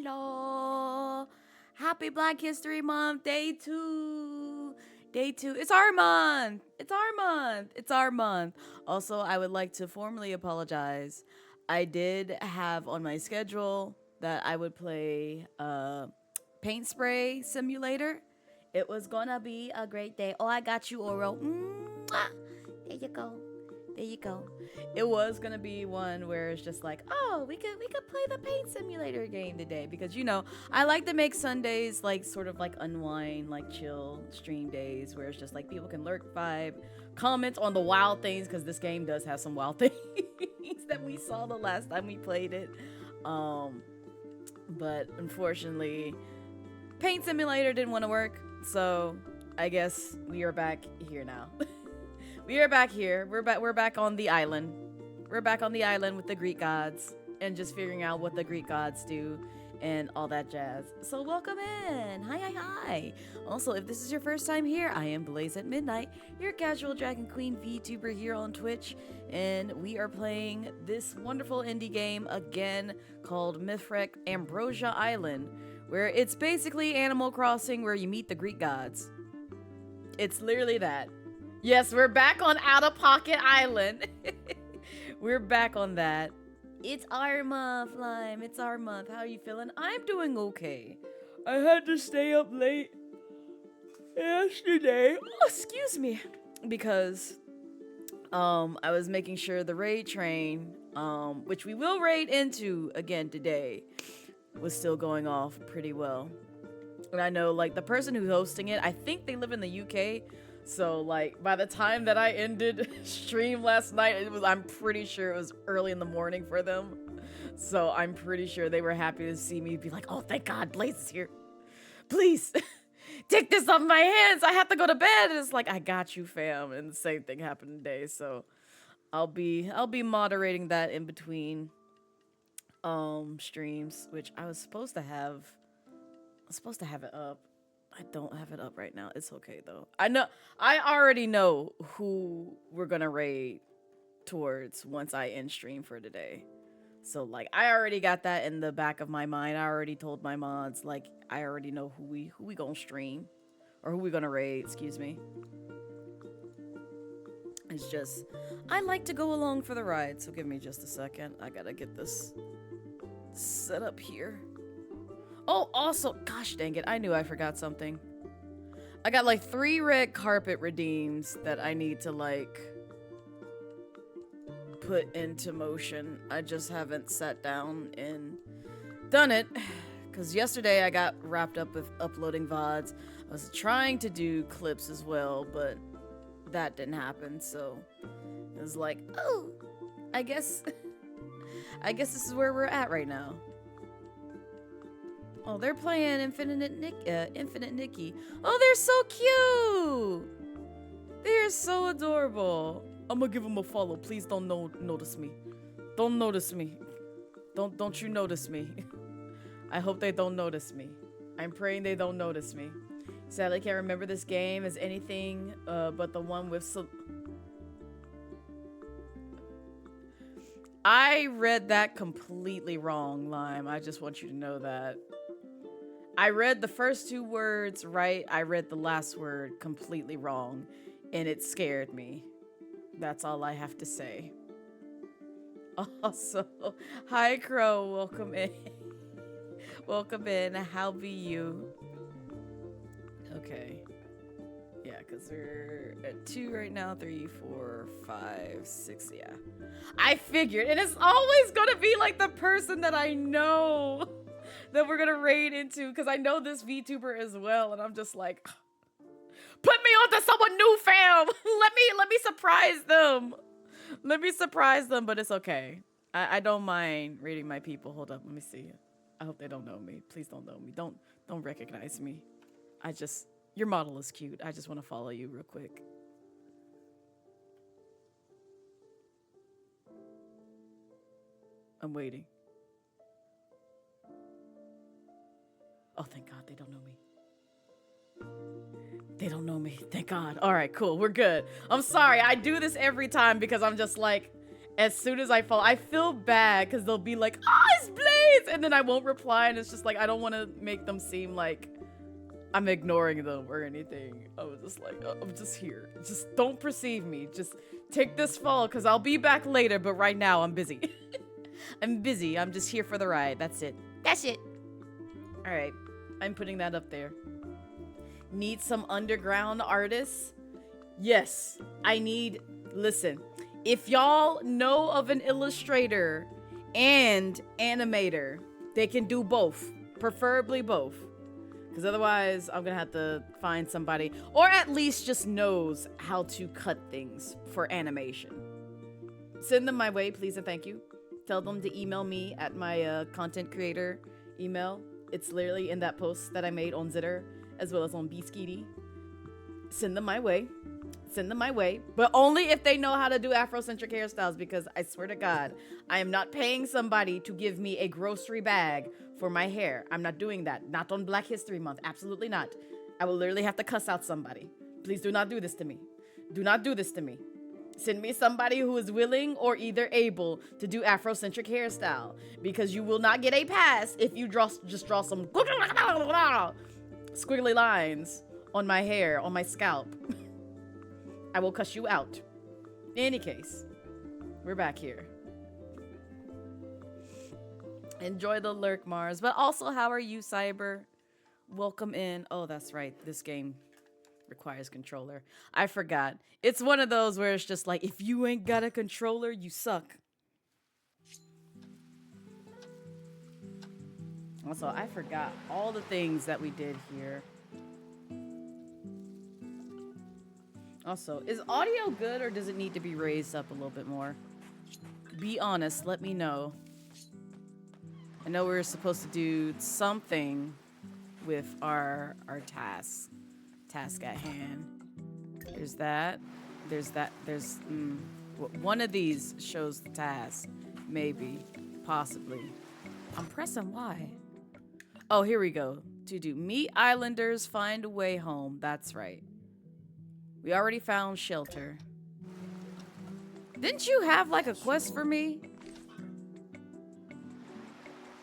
Hello. Happy Black History Month, day 2. Day 2. It's our month. It's our month. It's our month. Also, I would like to formally apologize. I did have on my schedule that I would play Paint Spray Simulator. It was gonna be a great day. Oh, I got you, Oro. Mwah. There you go. There you go. It was gonna be one where it's just like, oh, we could play the Paint Simulator game today, because you know I like to make Sundays like sort of like unwind, like chill stream days where it's just like people can lurk, vibe, comment on the wild things, because this game does have some wild things that we saw the last time we played it. But unfortunately, Paint Simulator didn't want to work, so I guess we are back here now. We are back here. We're back on the island. We're back on the island with the Greek gods and just figuring out what the Greek gods do and all that jazz. So welcome in. Hi. Also, if this is your first time here, I am Blazette Midnight, your casual Dragon Queen VTuber here on Twitch, and we are playing this wonderful indie game again called Mythwrecked Ambrosia Island, where it's basically Animal Crossing where you meet the Greek gods. It's literally that. Yes, we're back on Out of Pocket Island. We're back on that. It's our month, Lime. It's our month. How are you feeling? I'm doing okay. I had to stay up late yesterday. Oh, excuse me. Because I was making sure the raid train, which we will raid into again today, was still going off pretty well. And I know, like, the person who's hosting it, I think they live in the UK. So, like, by the time that I ended stream last night, I'm pretty sure it was early in the morning for them. So I'm pretty sure they were happy to see me be like, oh, thank God, Blaze is here. Please, take this off my hands. I have to go to bed. And it's like, I got you, fam. And the same thing happened today. So I'll be moderating that in between streams, which I was supposed to have it up. I don't have it up right now. It's okay though. I already know who we're gonna raid towards once I end stream for today. So like I already got that in the back of my mind. I already told my mods, like I already know who we gonna stream or who we gonna raid, excuse me. It's just I like to go along for the ride, so give me just a second. I gotta get this set up here. Oh, also, gosh dang it, I knew I forgot something. I got like 3 red carpet redeems that I need to like put into motion. I just haven't sat down and done it because yesterday I got wrapped up with uploading VODs. I was trying to do clips as well, but that didn't happen, so it was like, oh, I guess this is where we're at right now. Oh, they're playing Infinite Nikki. Oh, they're so cute. They're so adorable. I'm gonna give them a follow. Please don't notice me. Don't notice me. Don't you notice me. I hope they don't notice me. I'm praying they don't notice me. Sadly, I can't remember this game as anything but the one with. I read that completely wrong, Lime. I just want you to know that. I read the first 2 words right. I read the last word completely wrong, and it scared me. That's all I have to say. Also, hi Crow, welcome in. Welcome in. How be you? Okay. Yeah, because we're at 2 right now. 3, 4, 5, 6. Yeah. I figured, and it's always gonna be like the person that I know that we're gonna raid into, because I know this VTuber as well, and I'm just like, put me onto someone new, fam. let me surprise them. Let me surprise them, but it's okay. I don't mind raiding my people. Hold up, let me see. I hope they don't know me. Please don't know me. Don't recognize me. Your model is cute. I just want to follow you real quick. I'm waiting. Oh, thank God they don't know me. They don't know me. Thank God. All right, cool. We're good. I'm sorry. I do this every time because I'm just like, as soon as I fall, I feel bad because they'll be like, oh, it's Blaze. Blaze! And then I won't reply, and it's just like, I don't want to make them seem like I'm ignoring them or anything. I was just like, I'm just here. Just don't perceive me. Just take this fall, because I'll be back later, but right now I'm busy. I'm busy. I'm just here for the ride. That's it. That's it. All right. I'm putting that up there. Need some underground artists? Yes. I need... Listen. If y'all know of an illustrator and animator, they can do both. Preferably both. Because otherwise, I'm going to have to find somebody. Or at least just knows how to cut things for animation. Send them my way, please and thank you. Tell them to email me at my content creator email. It's literally in that post that I made on Zitter, as well as on Beeskity. Send them my way. Send them my way. But only if they know how to do Afrocentric hairstyles, because I swear to God, I am not paying somebody to give me a grocery bag for my hair. I'm not doing that. Not on Black History Month. Absolutely not. I will literally have to cuss out somebody. Please do not do this to me. Do not do this to me. Send me somebody who is willing or either able to do Afrocentric hairstyle, because you will not get a pass if you just draw some squiggly lines on my hair, on my scalp. I will cuss you out. In any case, we're back here. Enjoy the lurk, Mars. But also, how are you, Cyber? Welcome in. Oh, that's right. This game requires controller. I forgot. It's one of those where it's just like, if you ain't got a controller, you suck. Also, I forgot all the things that we did here. Also, is audio good or does it need to be raised up a little bit more? Be honest, let me know. I know we were supposed to do something with our task at hand. There's that. There's that. There's one of these shows the task. Maybe. Possibly. I'm pressing Y. Oh, here we go. To do meet islanders, find a way home. That's right. We already found shelter. Didn't you have like a quest for me?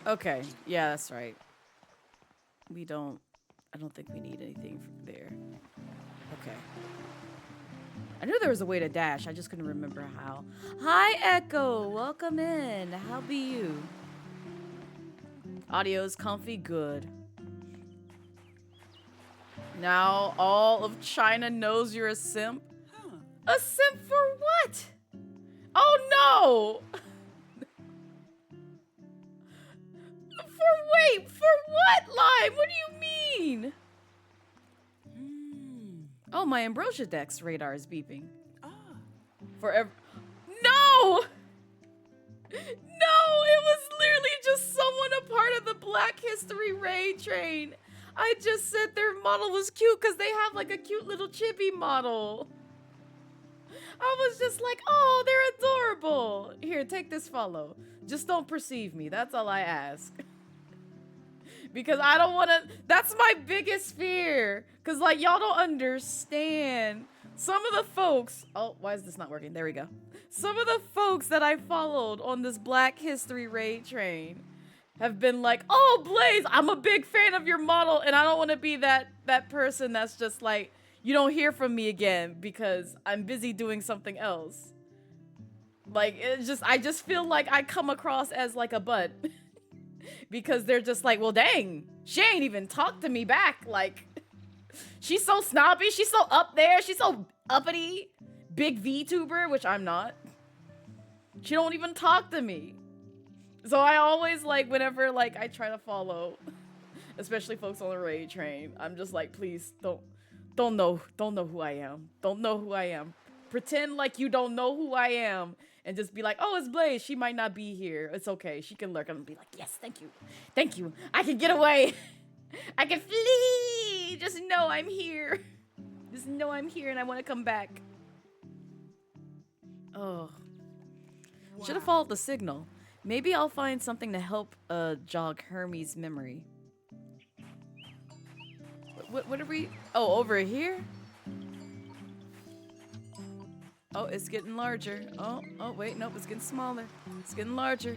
Okay. Yeah, that's right. I don't think we need anything there. Okay. I knew there was a way to dash. I just couldn't remember how. Hi, Echo. Welcome in. How be you? Audio's comfy. Good. Now all of China knows you're a simp. Huh. A simp for what? Oh, no. For what, Lime? What do you mean? Oh, my Ambrosia Dex radar is beeping. Forever. No! No, it was literally just someone a part of the Black History raid train. I just said their model was cute because they have like a cute little chibi model. I was just like, oh, they're adorable. Here, take this follow. Just don't perceive me. That's all I ask. Because I don't want to... That's my biggest fear. Because, like, y'all don't understand. Some of the folks... Oh, why is this not working? There we go. Some of the folks that I followed on this Black History raid train have been like, oh, Blaze, I'm a big fan of your model, and I don't want to be that person that's just like, you don't hear from me again because I'm busy doing something else. Like, I just feel like I come across as like a butt. Because they're just like, well, dang, she ain't even talked to me back. Like, she's so snobby. She's so up there. She's so uppity. Big VTuber, which I'm not. She don't even talk to me. So I always, like, whenever, like, I try to follow, especially folks on the raid train, I'm just like, please, don't know who I am. Don't know who I am. Pretend like you don't know who I am. And just be like, oh, it's Blaze. She might not be here. It's okay. She can lurk. I'm gonna be like, yes, thank you. Thank you. I can get away. I can flee. Just know I'm here. Just know I'm here and I want to come back. Oh. Wow. Should have followed the signal. Maybe I'll find something to help jog Hermes' memory. What are we... Oh, over here? Oh, it's getting larger. Oh, wait, nope, it's getting smaller. It's getting larger.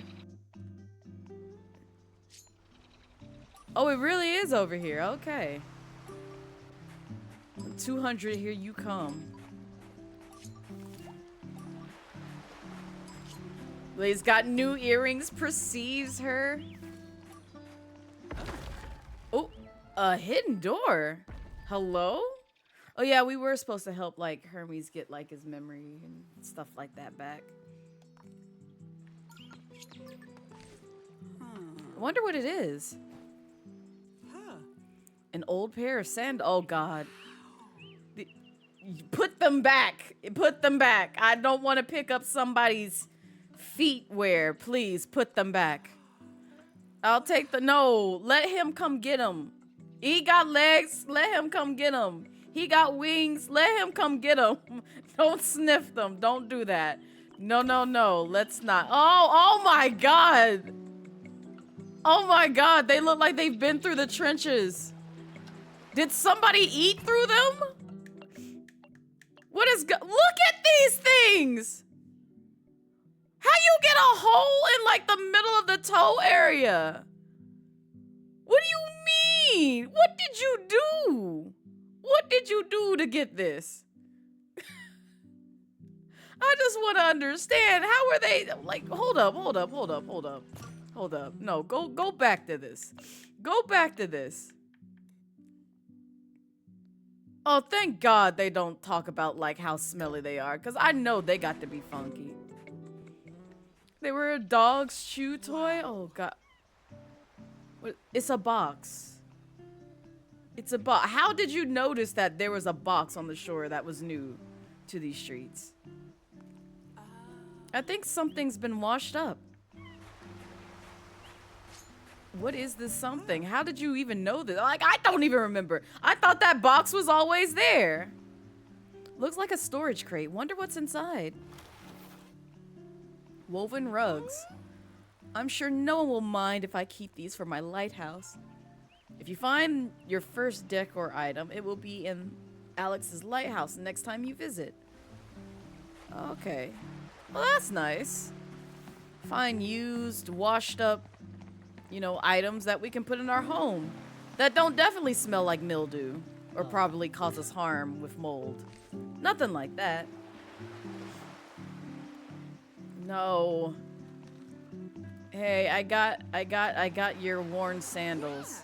Oh, it really is over here. Okay. 200, here you come. Blaze got new earrings, perceives her. Oh, a hidden door. Hello? Oh yeah, we were supposed to help like Hermes get like his memory and stuff like that back. I wonder what it is. An old pair of sand. Oh God. Put them back. Put them back. I don't want to pick up somebody's feet wear. Please put them back. I'll take the, no, let him come get them. He got legs. Let him come get them. He got wings. Let him come get them. Don't sniff them. Don't do that. No, no, no. Let's not. Oh my God. Oh my God. They look like they've been through the trenches. Did somebody eat through them? What is look at these things. How you get a hole in like the middle of the toe area? What do you mean? What did you do? What did you do to get this? I just want to understand. How are they like, hold up. No, go back to this. Go back to this. Oh, thank God they don't talk about like how smelly they are, because I know they got to be funky. They were a dog's chew toy? Oh God. What? It's a box. It's a box. How did you notice that there was a box on the shore that was new to these streets? I think something's been washed up. What is this something? How did you even know this? Like, I don't even remember. I thought that box was always there. Looks like a storage crate. Wonder what's inside. Woven rugs. I'm sure no one will mind if I keep these for my lighthouse. If you find your first decor item, it will be in Alex's lighthouse next time you visit. Okay. Well, that's nice. Find used, washed up, you know, items that we can put in our home that don't definitely smell like mildew or probably cause us harm with mold. Nothing like that. No. Hey, I got your worn sandals.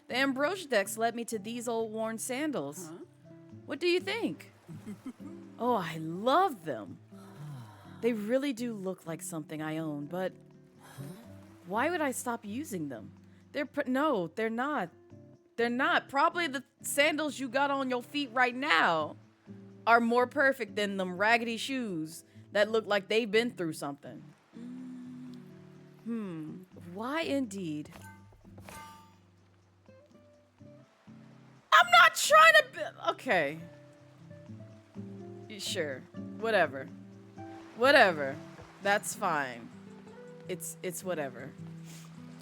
The Ambrosia decks led me to these old worn sandals. What do you think? Oh, I love them. They really do look like something I own, but why would I stop using them? No, they're not. They're not. Probably the sandals you got on your feet right now are more perfect than them raggedy shoes that look like they've been through something. Why indeed? I'm not trying to okay. Sure. Whatever. Whatever. That's fine. It's whatever.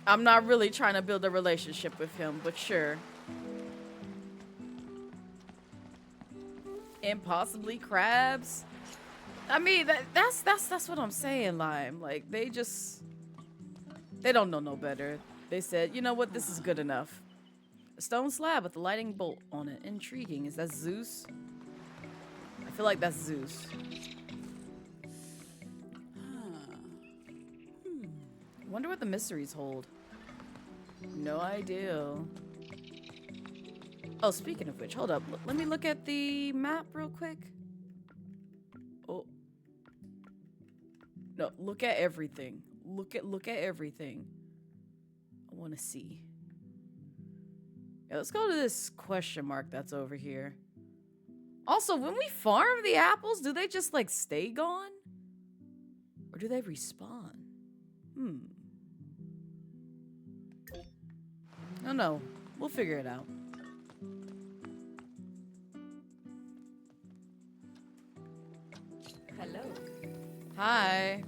I'm not really trying to build a relationship with him, but sure. And possibly crabs. I mean, that's what I'm saying, Lime. Like, they don't know no better. They said, you know what, this is good enough. A stone slab with a lightning bolt on it. Intriguing. Is that Zeus? I feel like that's Zeus. Wonder what the mysteries hold. No idea. Oh, speaking of which, hold up. Let me look at the map real quick. Oh. No, look at everything. Look at everything. I want to see. Yeah, let's go to this question mark that's over here. Also, when we farm the apples, do they just like stay gone? Or do they respawn? Oh no, we'll figure it out. Hello. Hi.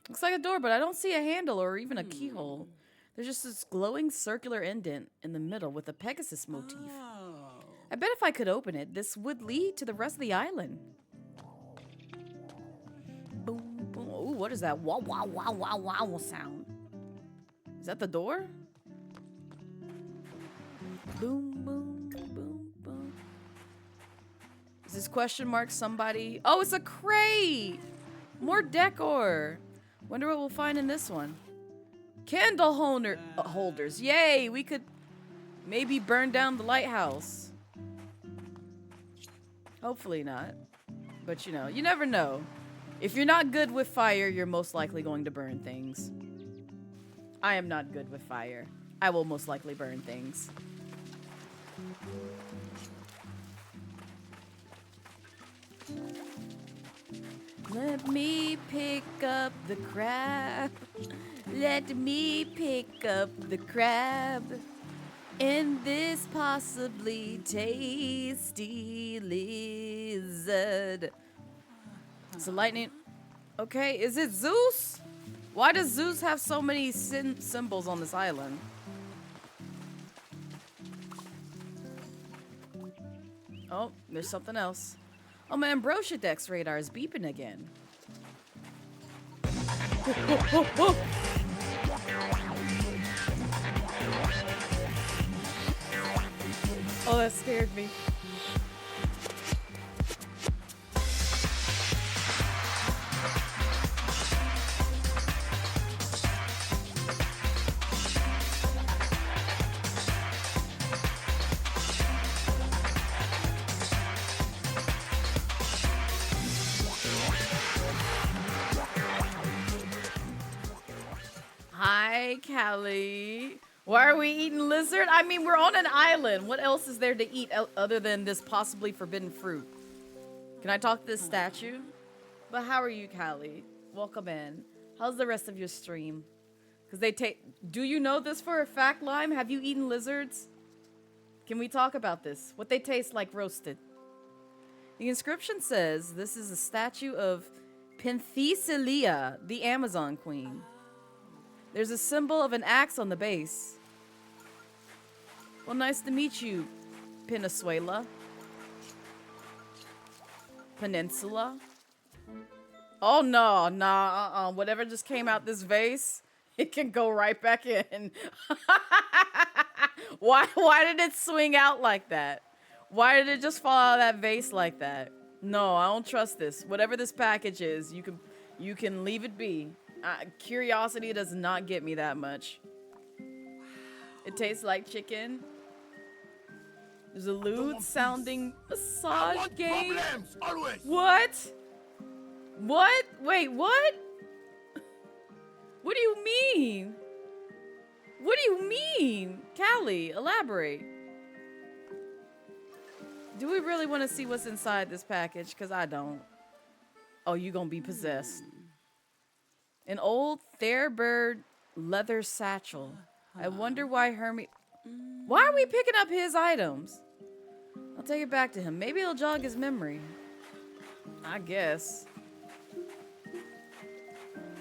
Looks like a door, but I don't see a handle or even a keyhole. There's just this glowing circular indent in the middle with a Pegasus motif. I bet if I could open it, this would lead to the rest of the island. Boom, boom. what is that? Wow, wow, wow, wow, wow sound. Is that the door? Boom, boom, boom, boom. Is this question mark somebody? Oh, it's a crate! More decor. Wonder what we'll find in this one. Candle holders. Yay, we could maybe burn down the lighthouse. Hopefully not. But you know, you never know. If you're not good with fire, you're most likely going to burn things. I am not good with fire. I will most likely burn things. Let me pick up the crab. Let me pick up the crab in this possibly tasty lizard. It's a lightning. Okay, is it Zeus? Why does Zeus have so many symbols on this island? Oh, there's something else. Oh, my Ambrosia Dex radar is beeping again. Oh, that scared me. Hi, Callie. Why are we eating lizard? I mean, we're on an island. What else is there to eat other than this possibly forbidden fruit? Can I talk to this statue? But how are you, Callie? Welcome in. How's the rest of your stream? Because they take... Do you know this for a fact, Lime? Have you eaten lizards? Can we talk about this? What they taste like roasted. The inscription says this is a statue of Penthesilea, the Amazon queen. There's a symbol of an axe on the base. Well, nice to meet you, Venezuela. Peninsula. Oh, no, nah, whatever just came out this vase, it can go right back in. Why did it swing out like that? Why did it just fall out of that vase like that? No, I don't trust this. Whatever this package is, you can leave it be. Curiosity does not get me that much. It tastes like chicken. There's a lewd sounding massage game. What? What? Wait, what? What do you mean? What do you mean? Callie, elaborate. Do we really want to see what's inside this package? Because I don't. Oh, you gonna be possessed. An old Thairbird leather satchel. I wonder why Hermie... Why are we picking up his items? I'll take it back to him. Maybe it'll jog his memory. I guess.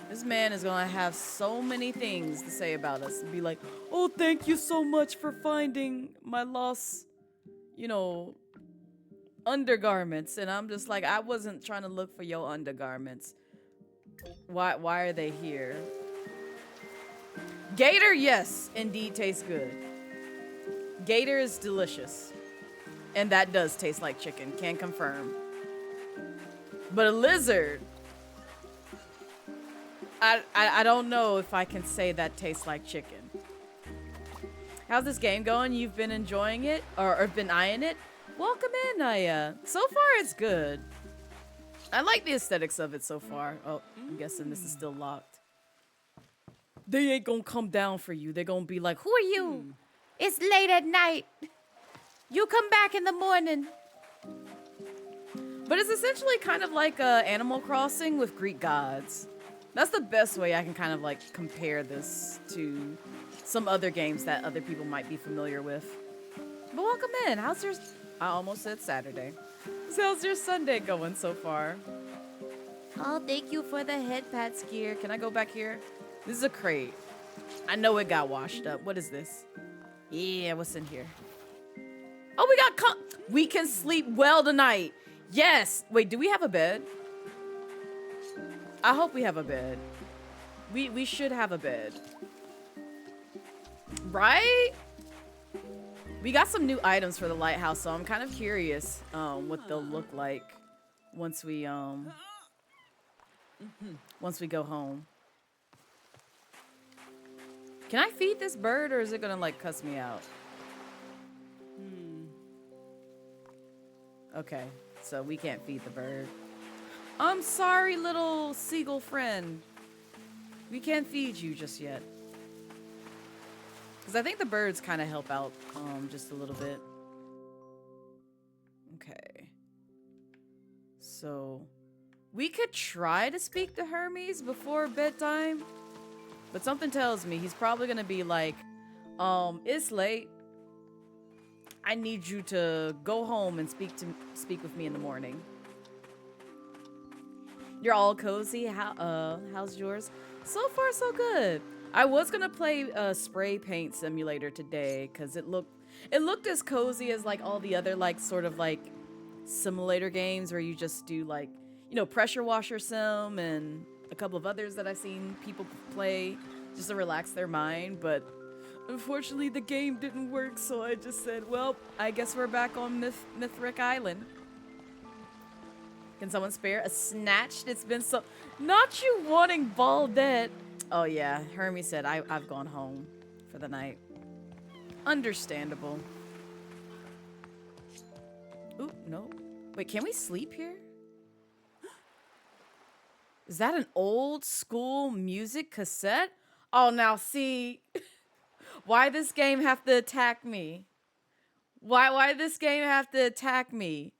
This man is gonna have so many things to say about us. And be like, oh, thank you so much for finding my lost, you know, undergarments. And I'm just like, I wasn't trying to look for your undergarments. Why are they here? Gator, yes, indeed tastes good. Gator is delicious. And that does taste like chicken, can confirm. But a lizard, I don't know if I can say that tastes like chicken. How's this game going? You've been enjoying it? Or been eyeing it? Welcome in, Naya. So far, it's good. I like the aesthetics of it so far. Oh, I'm guessing this is still locked. They ain't gonna come down for you. They're gonna be like, who are you? It's late at night. You come back in the morning. But it's essentially kind of like Animal Crossing with Greek gods. That's the best way I can kind of like compare this to some other games that other people might be familiar with. But welcome in. How's your... I almost said Saturday. So how's your Sunday going so far? Oh, thank you for the head pats gear. Can I go back here? This is a crate. I know it got washed up. What is this? Yeah, what's in here? Oh, we got... We can sleep well tonight. Yes. Wait, do we have a bed? I hope we have a bed. We should have a bed. Right? We got some new items for the lighthouse, so I'm kind of curious what they'll look like once we go home. Can I feed this bird, or is it gonna like cuss me out? Okay, so we can't feed the bird. I'm sorry, little seagull friend. We can't feed you just yet. Because I think the birds kind of help out just a little bit. Okay. So, we could try to speak to Hermes before bedtime. But something tells me he's probably going to be like, it's late. I need you to go home and speak with me in the morning. You're all cozy. How's yours? So far, so good. I was gonna play spray paint simulator today because it looked as cozy as like all the other like sort of like simulator games where you just do like, you know, pressure washer sim and a couple of others that I've seen people play just to relax their mind. But unfortunately, the game didn't work, so I just said, well, I guess we're back on Mythwrecked Island. Can someone spare a snatched? It's been so... Not you wanting Blazette. Oh, yeah. Hermes said, I've gone home for the night. Understandable. Ooh, no. Wait, can we sleep here? Is that an old school music cassette? Oh, now see... Why this game have to attack me? Why this game have to attack me?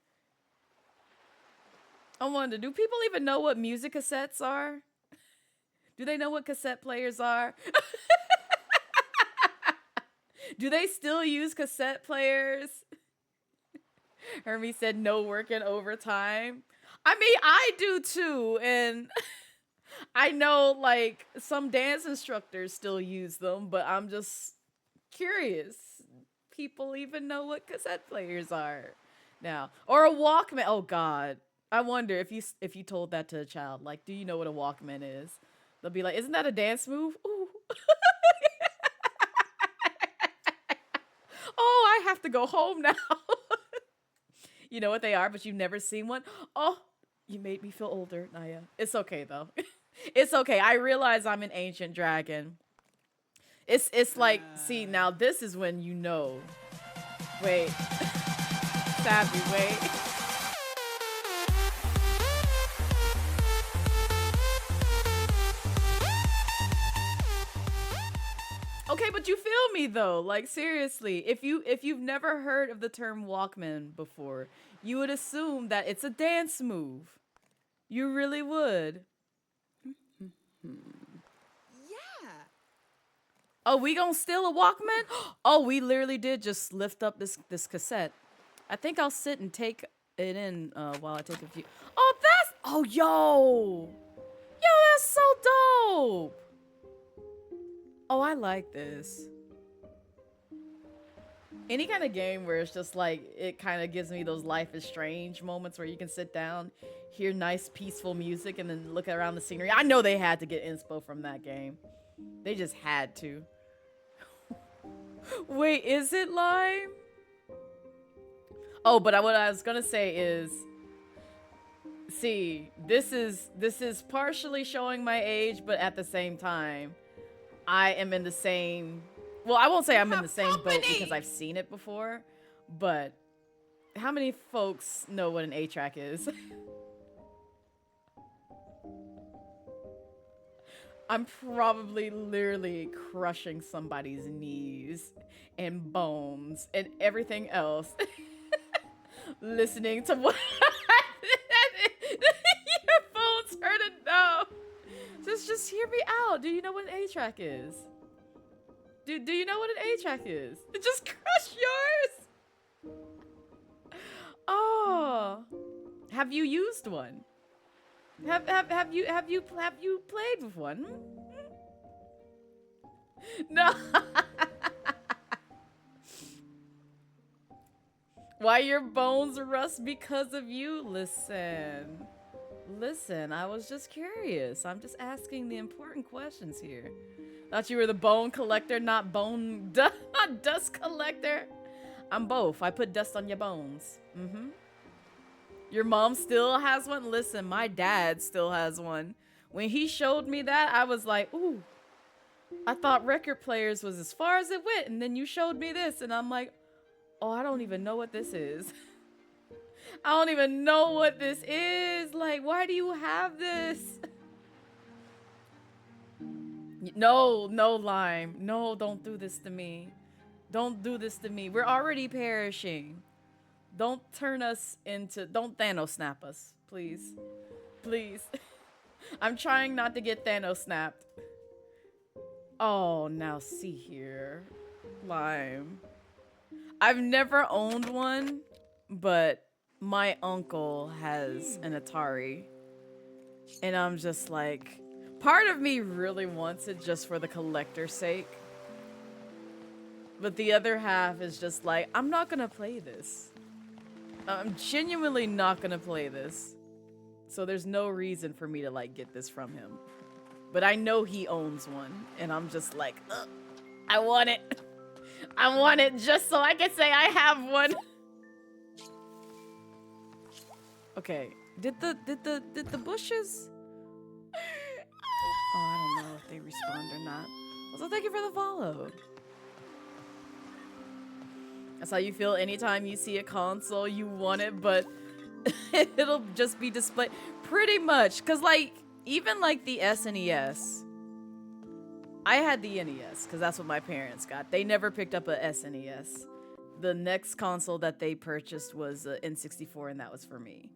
I wonder, do people even know what music cassettes are? Do they know what cassette players are? Do they still use cassette players? Hermes said no working overtime. I mean, I do too, and I know like some dance instructors still use them, but I'm just curious. People even know what cassette players are now, or a Walkman. Oh God. I wonder if you told that to a child, like, do you know what a Walkman is? They'll be like, isn't that a dance move? Ooh. Oh, I have to go home now. You know what they are, but you've never seen one? Oh, you made me feel older, Naya. It's okay, though. It's okay. I realize I'm an ancient dragon. It's like, see, now this is when you know. Wait. Savvy, wait. Okay, but you feel me though. Like seriously, if you've never heard of the term Walkman before, you would assume that it's a dance move. You really would. Yeah. Oh, we gonna steal a Walkman? Oh, we literally did just lift up this cassette. I think I'll sit and take it in while I take a few. Oh, yo, that's so dope. Oh, I like this. Any kind of game where it's just like, it kind of gives me those Life is Strange moments where you can sit down, hear nice peaceful music, and then look around the scenery. I know they had to get inspo from that game. They just had to. Wait, is it Lime? Oh, but what I was gonna say is, see, this is partially showing my age, but at the same time, I am in the same... Well, I won't say I'm in the same boat because I've seen it before, but how many folks know what an A-track is? I'm probably literally crushing somebody's knees and bones and everything else. Listening to what... Your bones hurt enough. Just hear me out. Do you know what an A-track is? Do you know what an A-track is? Just crush yours. Oh, have you used one? Have you played with one? No. Why your bones rust because of you? Listen. Listen, I was just curious. I'm just asking the important questions here. Thought you were the bone collector, not not dust collector. I'm both. I put dust on your bones. Mm-hmm. Your mom still has one? Listen, my dad still has one. When he showed me that, I was like, ooh. I thought record players was as far as it went, and then you showed me this, and I'm like, oh, I don't even know what this is. I don't even know what this is. Like, why do you have this? No, no, Lime. No, don't do this to me. Don't do this to me. We're already perishing. Don't turn us into... Don't Thanos snap us. Please. Please. I'm trying not to get Thanos snapped. Oh, now see here. Lime. I've never owned one, but my uncle has an Atari. And I'm just like... Part of me really wants it just for the collector's sake. But the other half is just like, I'm not gonna play this. I'm genuinely not gonna play this. So there's no reason for me to like get this from him. But I know he owns one. And I'm just like, ugh, I want it. I want it just so I can say I have one. Okay. Did the bushes? Oh, I don't know if they respond or not. Also, thank you for the follow. That's how you feel anytime you see a console, you want it, but it'll just be displayed. Pretty much, because like, even like the SNES. I had the NES, because that's what my parents got. They never picked up a SNES. The next console that they purchased was a N64, and that was for me.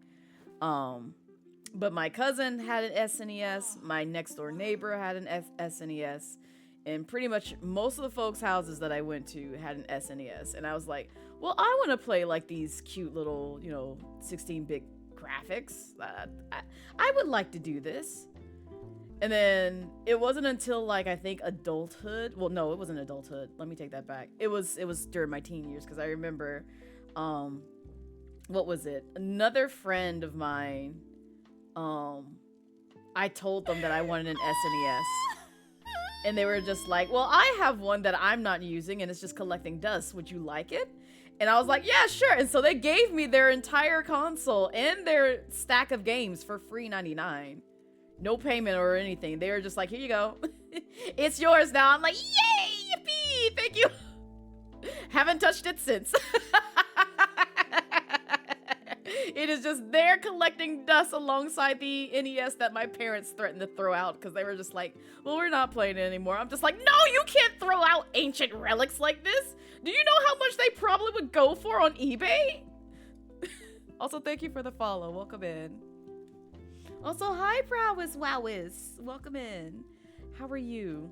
But my cousin had an SNES, my next door neighbor had an SNES, and pretty much most of the folks' houses that I went to had an SNES. And I was like, well, I want to play like these cute little, you know, 16-bit graphics. I would like to do this. And then it wasn't until like, I think adulthood. Well, no, it wasn't adulthood. Let me take that back. It was during my teen years, because I remember, what was it? Another friend of mine, I told them that I wanted an SNES. And they were just like, well, I have one that I'm not using and it's just collecting dust. Would you like it? And I was like, yeah, sure. And so they gave me their entire console and their stack of games for free 99. No payment or anything. They were just like, here you go. It's yours now. I'm like, yay, yippee, thank you. Haven't touched it since. It is just there collecting dust alongside the NES that my parents threatened to throw out because they were just like, well, we're not playing it anymore. I'm just like, no, you can't throw out ancient relics like this. Do you know how much they probably would go for on eBay? Also, thank you for the follow. Welcome in. Also, hi, Prowess Wowis. Welcome in. How are you?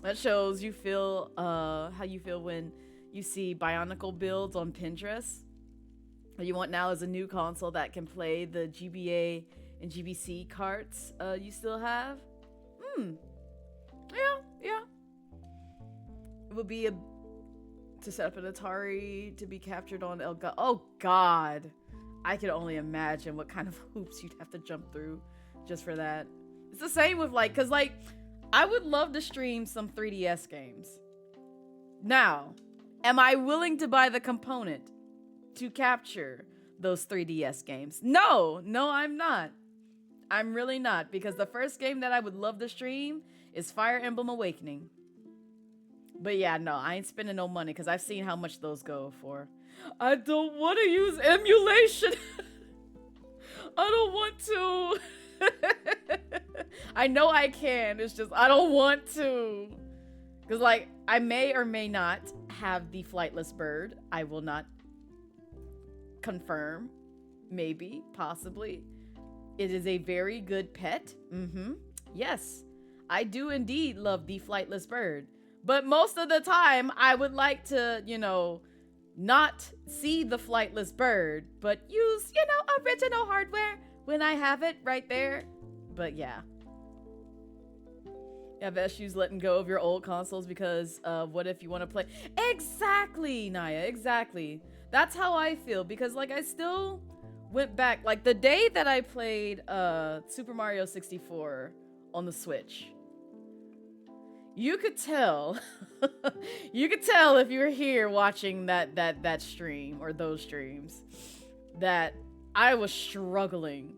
That shows you feel, how you feel when you see Bionicle builds on Pinterest. What you want now is a new console that can play the GBA and GBC carts you still have. Yeah. It would be to set up an Atari to be captured on Elgato. Oh God, I can only imagine what kind of hoops you'd have to jump through just for that. It's the same with like, cause like, I would love to stream some 3DS games. Now, am I willing to buy the component to capture those 3DS games? No, I'm not. I'm really not, because the first game that I would love to stream is Fire Emblem Awakening. But yeah, no, I ain't spending no money because I've seen how much those go for. I don't want to use emulation. I don't want to. I know I can. It's just I don't want to. Because, like, I may or may not have the flightless bird. I will not confirm. Maybe. Possibly. It is a very good pet. Yes. I do indeed love the flightless bird. But most of the time, I would like to, you know, not see the flightless bird, but use, you know, original hardware when I have it right there. But yeah. You have issues letting go of your old consoles because what if you want to play? Exactly, Naya, exactly. That's how I feel because like I still went back, like the day that I played Super Mario 64 on the Switch, you could tell, you could tell if you were here watching that stream or those streams, that I was struggling.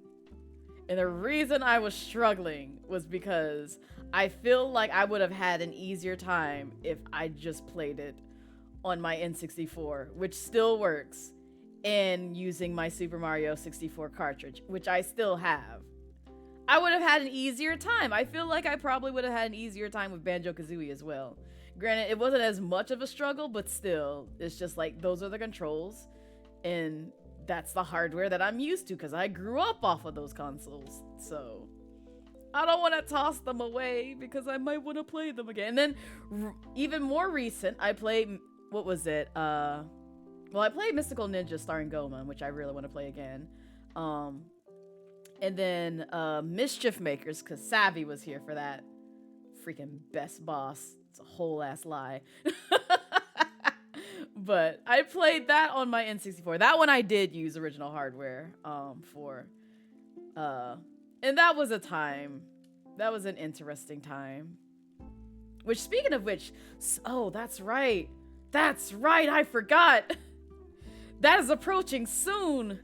And the reason I was struggling was because I feel like I would have had an easier time if I just played it on my N64, which still works, and using my Super Mario 64 cartridge, which I still have. I would have had an easier time. I feel like I probably would have had an easier time with Banjo-Kazooie as well. Granted, it wasn't as much of a struggle, but still, it's just like, those are the controls, and that's the hardware that I'm used to, because I grew up off of those consoles. So I don't want to toss them away, because I might want to play them again. And then, even more recent, I played, what was it? Well, I played Mystical Ninja starring Goemon, which I really want to play again. And then Mischief Makers, because Savvy was here for that. Freaking best boss. It's a whole ass lie. But I played that on my N64. That one I did use original hardware for. And that was a time. That was an interesting time. Which, speaking of which, oh, that's right. That's right, I forgot. That is approaching soon.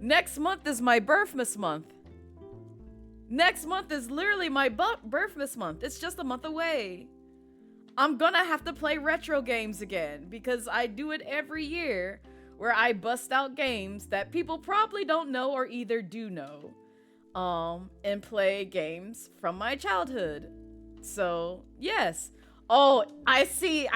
Next month is my Birthmas month. Next month is literally my Birthmas month. It's just a month away. I'm gonna have to play retro games again, because I do it every year, where I bust out games that people probably don't know or either do know, and play games from my childhood. So, yes. Oh, I see.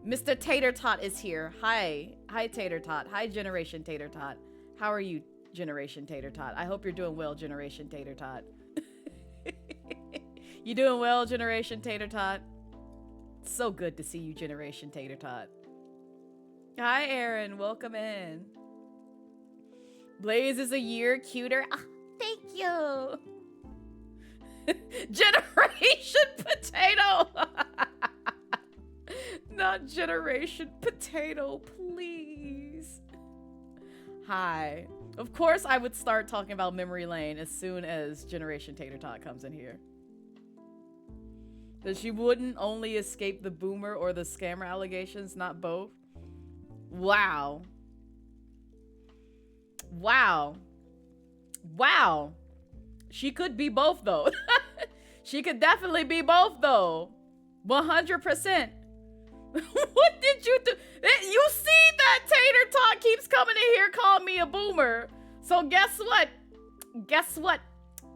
Mr. Tater Tot is here. Hi, Tater Tot. Hi, Generation Tater Tot. How are you, Generation Tater Tot? I hope you're doing well, Generation Tater Tot. You doing well, Generation Tater Tot? It's so good to see you, Generation Tater Tot. Hi, Aaron. Welcome in. Blaze is a year cuter. Ah, thank you. Generation Potato. Not Generation Potato, please. Hi. Of course, I would start talking about Memory Lane as soon as Generation Tater Tot comes in here. That she wouldn't only escape the boomer or the scammer allegations, not both. Wow. Wow. Wow. She could be both, though. She could definitely be both, though. 100%. What did you do? You see that Tater Tot keeps coming in here calling me a boomer. So guess what? Guess what?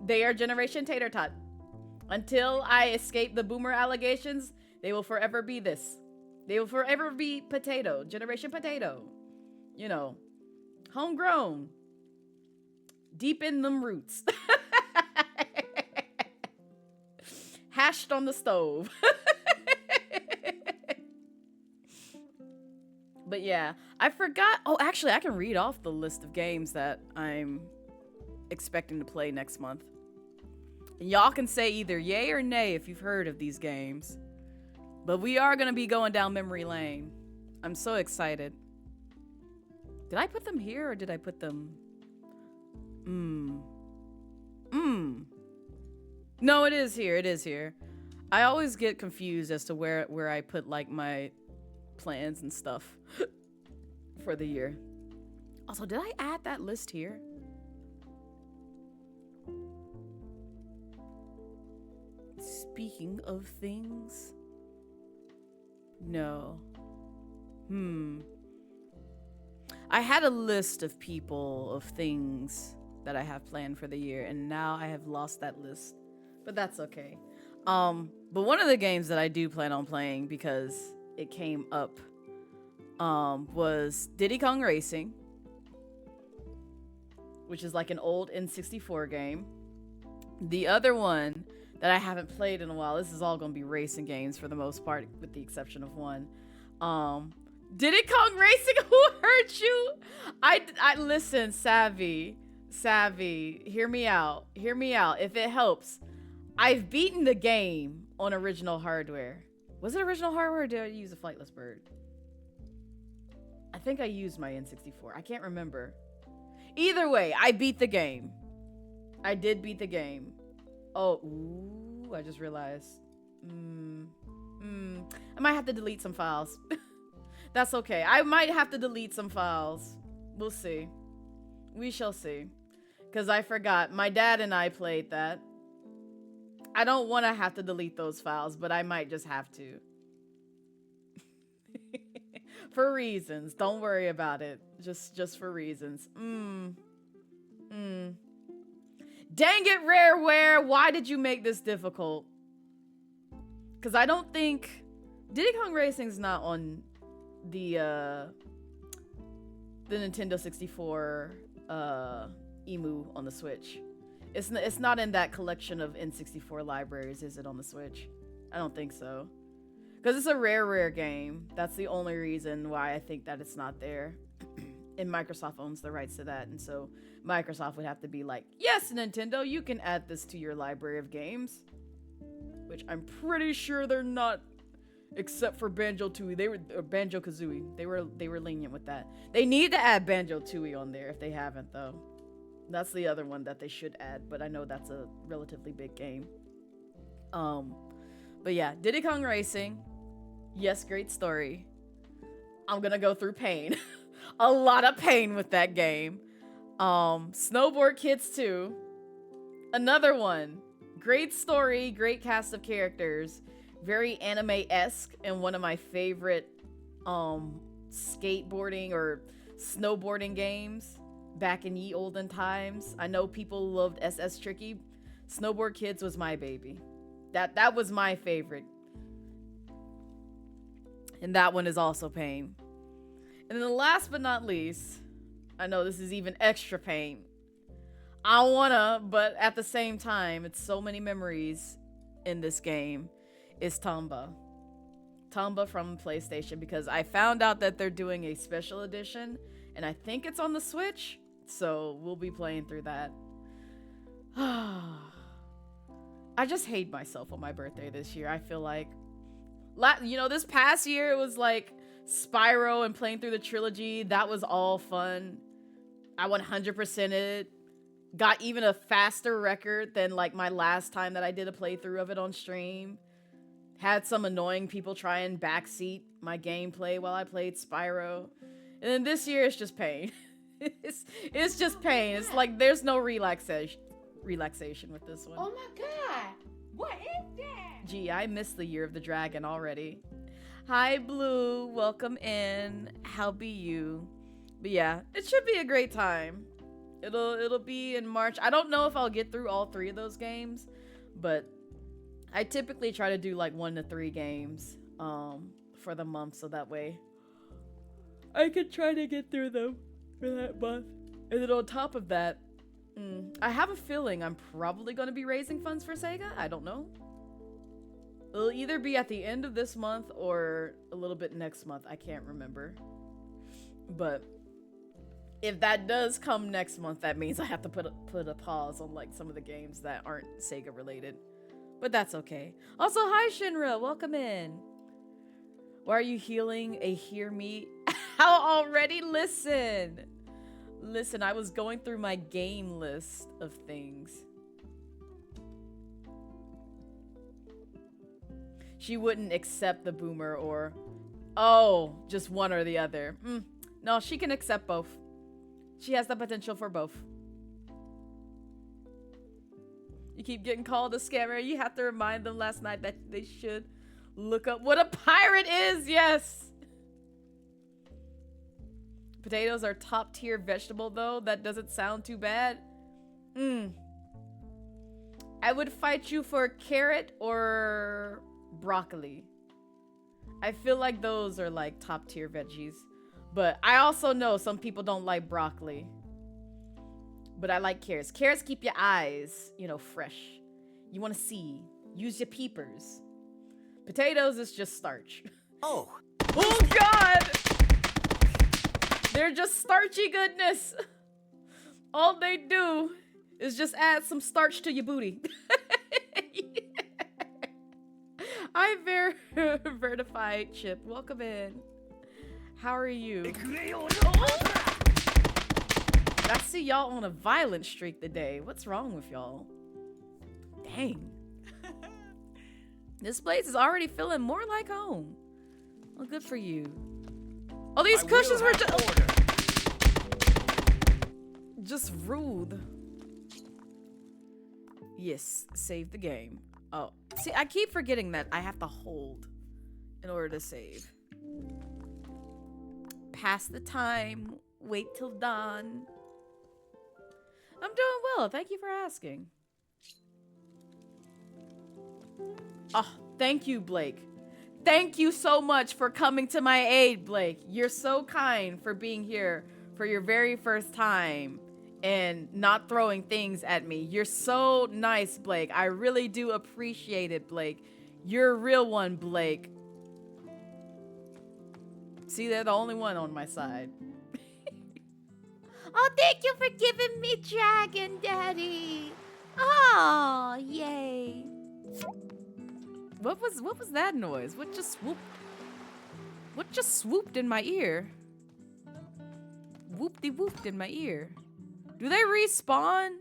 They are Generation Tater Tot. Until I escape the boomer allegations, they will forever be this. They will forever be potato. Generation Potato. You know, homegrown. Deep in them roots. Hashed on the stove. But yeah, I forgot. Oh, actually, I can read off the list of games that I'm expecting to play next month. And y'all can say either yay or nay if you've heard of these games. But we are going to be going down memory lane. I'm so excited. Did I put them here or did I put them? No, it is here. It is here. I always get confused as to where I put like my plans and stuff for the year. Also, did I add that list here? Speaking of things. No. I had a list of people, of things that I have planned for the year, and now I have lost that list. But that's okay. But one of the games that I do plan on playing, because it came up, was Diddy Kong Racing, which is like an old N64 game. The other one that I haven't played in a while, this is all gonna be racing games for the most part, with the exception of one. Diddy Kong Racing, who hurt you? I listen, Savvy, hear me out. If it helps, I've beaten the game on original hardware. Was it original hardware or did I use a flightless bird? I think I used my N64. I can't remember. Either way, I beat the game. I did beat the game. Oh, ooh, I just realized. I might have to delete some files. That's okay. I might have to delete some files. We'll see. We shall see. Because I forgot. My dad and I played that. I don't want to have to delete those files, but I might just have to. For reasons. Don't worry about it. Just for reasons. Dang it, Rareware! Why did you make this difficult? Because I don't think... Diddy Kong Racing's not on the Nintendo 64 emu on the Switch. It's not in that collection of N64 libraries, is it, on the Switch? I don't think so. Because it's a rare game. That's the only reason why I think that it's not there. And Microsoft owns the rights to that, and so Microsoft would have to be like, yes, Nintendo, you can add this to your library of games. Which I'm pretty sure they're not, except for Banjo-Tooie. Banjo-Kazooie. They were lenient with that. They need to add Banjo-Tooie on there if they haven't, though. That's the other one that they should add, but I know that's a relatively big game. But yeah, Diddy Kong Racing. Yes, great story. I'm gonna go through pain. A lot of pain with that game. Snowboard Kids 2. Another one. Great story, great cast of characters. Very anime-esque, and one of my favorite skateboarding or snowboarding games back in ye olden times. I know people loved SS Tricky. Snowboard Kids was my baby. That was my favorite. And that one is also pain. And then last but not least, I know this is even extra pain. I wanna, but at the same time, it's so many memories in this game, is Tomba. Tomba from PlayStation, because I found out that they're doing a special edition, and I think it's on the Switch, so we'll be playing through that. I just hate myself on my birthday this year, I feel like. You know, this past year, it was like Spyro and playing through the trilogy. That was all fun. I 100%ed it. Got even a faster record than like my last time that I did a playthrough of it on stream. Had some annoying people try and backseat my gameplay while I played Spyro. And then this year, it's just pain. it's just pain. It's like there's no relaxation with this one. Oh my god! What is that? Gee, I missed the Year of the Dragon already. Hi, Blue. Welcome in. How be you? But yeah, it should be a great time. It'll be in March. I don't know if I'll get through all 3 of those games, but I typically try to do like 1 to 3 games for the month, so that way I can try to get through them for that month. And then on top of that, I have a feeling I'm probably going to be raising funds for Sega. I don't know. It'll either be at the end of this month or a little bit next month. I can't remember. But if that does come next month, that means I have to put a pause on like some of the games that aren't Sega related. But that's okay. Also, hi Shinra, welcome in. Why are you healing a hear me? How already? Listen, I was going through my game list of things. She wouldn't accept the boomer or, oh, just one or the other. No, she can accept both. She has the potential for both. You keep getting called a scammer. You have to remind them last night that they should look up what a pirate is. Yes. Potatoes are top tier vegetable though. That doesn't sound too bad. I would fight you for carrot or broccoli. I feel like those are like top tier veggies. But I also know some people don't like broccoli. But I like carrots. Carrots keep your eyes, you know, fresh. You want to see. Use your peepers. Potatoes is just starch. Oh. Oh God! They're just starchy goodness. All they do is just add some starch to your booty. I'm very verified, Chip. Welcome in. How are you? I see y'all on a violent streak today. What's wrong with y'all? Dang. This place is already feeling more like home. Well, good for you. Oh, these cushions were just rude. Yes, save the game. Oh, see, I keep forgetting that I have to hold in order to save. Pass the time. Wait till dawn. I'm doing well. Thank you for asking. Oh, thank you, Blake. Thank you so much for coming to my aid, Blake. You're so kind for being here for your very first time and not throwing things at me. You're so nice, Blake. I really do appreciate it, Blake. You're a real one, Blake. See, they're the only one on my side. Oh, thank you for giving me Dragon Daddy. Oh, yay. What was that noise? What just swooped in my ear? Whoop-de-whooped in my ear. Do they respawn?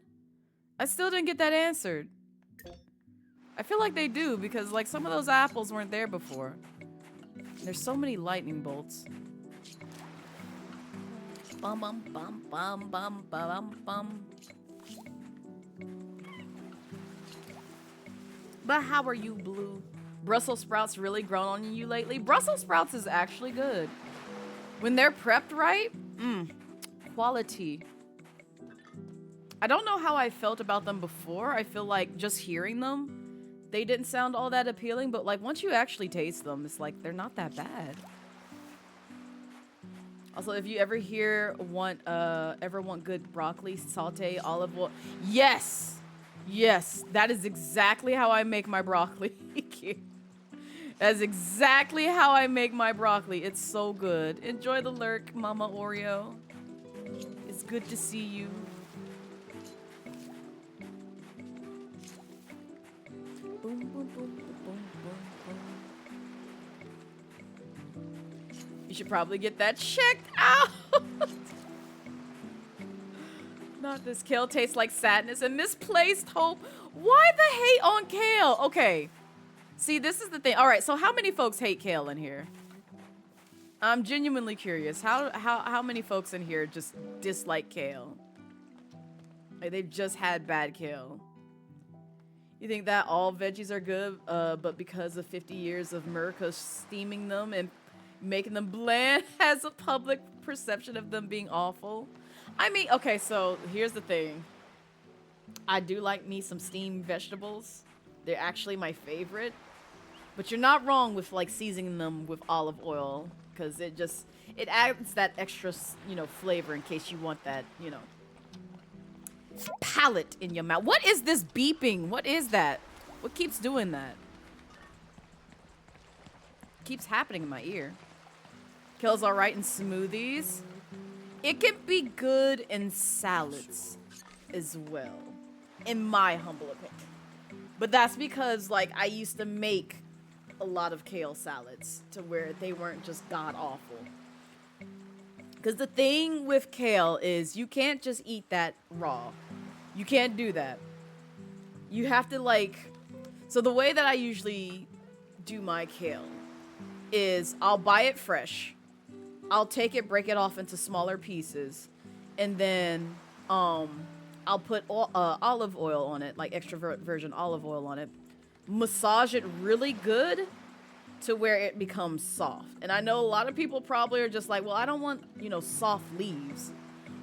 I still didn't get that answered. I feel like they do because like some of those apples weren't there before. There's so many lightning bolts. Bum bum bum bum bum bum bum. But how are you, Blue? Brussels sprouts really grown on you lately? Brussels sprouts is actually good. When they're prepped right, quality. I don't know how I felt about them before. I feel like just hearing them, they didn't sound all that appealing, but like once you actually taste them, it's like they're not that bad. Also, if you ever want good broccoli, saute, olive oil. Yes! Yes, that is exactly how I make my broccoli. That's exactly how I make my broccoli. It's so good. Enjoy the lurk, Mama Oreo. It's good to see you. Boom, boom, boom, boom, boom, boom. You should probably get that checked out. Not this kale tastes like sadness and misplaced hope. Why the hate on kale? Okay. See, this is the thing. All right, so how many folks hate kale in here? I'm genuinely curious. How many folks in here just dislike kale? Like they've just had bad kale. You think that all veggies are good, but because of 50 years of America steaming them and making them bland has a public perception of them being awful? I mean, okay, so here's the thing. I do like me some steamed vegetables. They're actually my favorite. But you're not wrong with like seasoning them with olive oil because it adds that extra, flavor in case you want that, palate in your mouth. What is this beeping? What is that? What keeps doing that? Keeps happening in my ear. Kale's all right in smoothies. It can be good in salads as well, in my humble opinion. But that's because, like, I used to make a lot of kale salads to where they weren't just god-awful. Because the thing with kale is you can't just eat that raw. You can't do that. You have to, like... So the way that I usually do my kale is I'll buy it fresh. I'll take it, break it off into smaller pieces, and then I'll put olive oil on it, like extra virgin olive oil on it. Massage it really good to where it becomes soft. And I know a lot of people probably are just like, well, I don't want, soft leaves.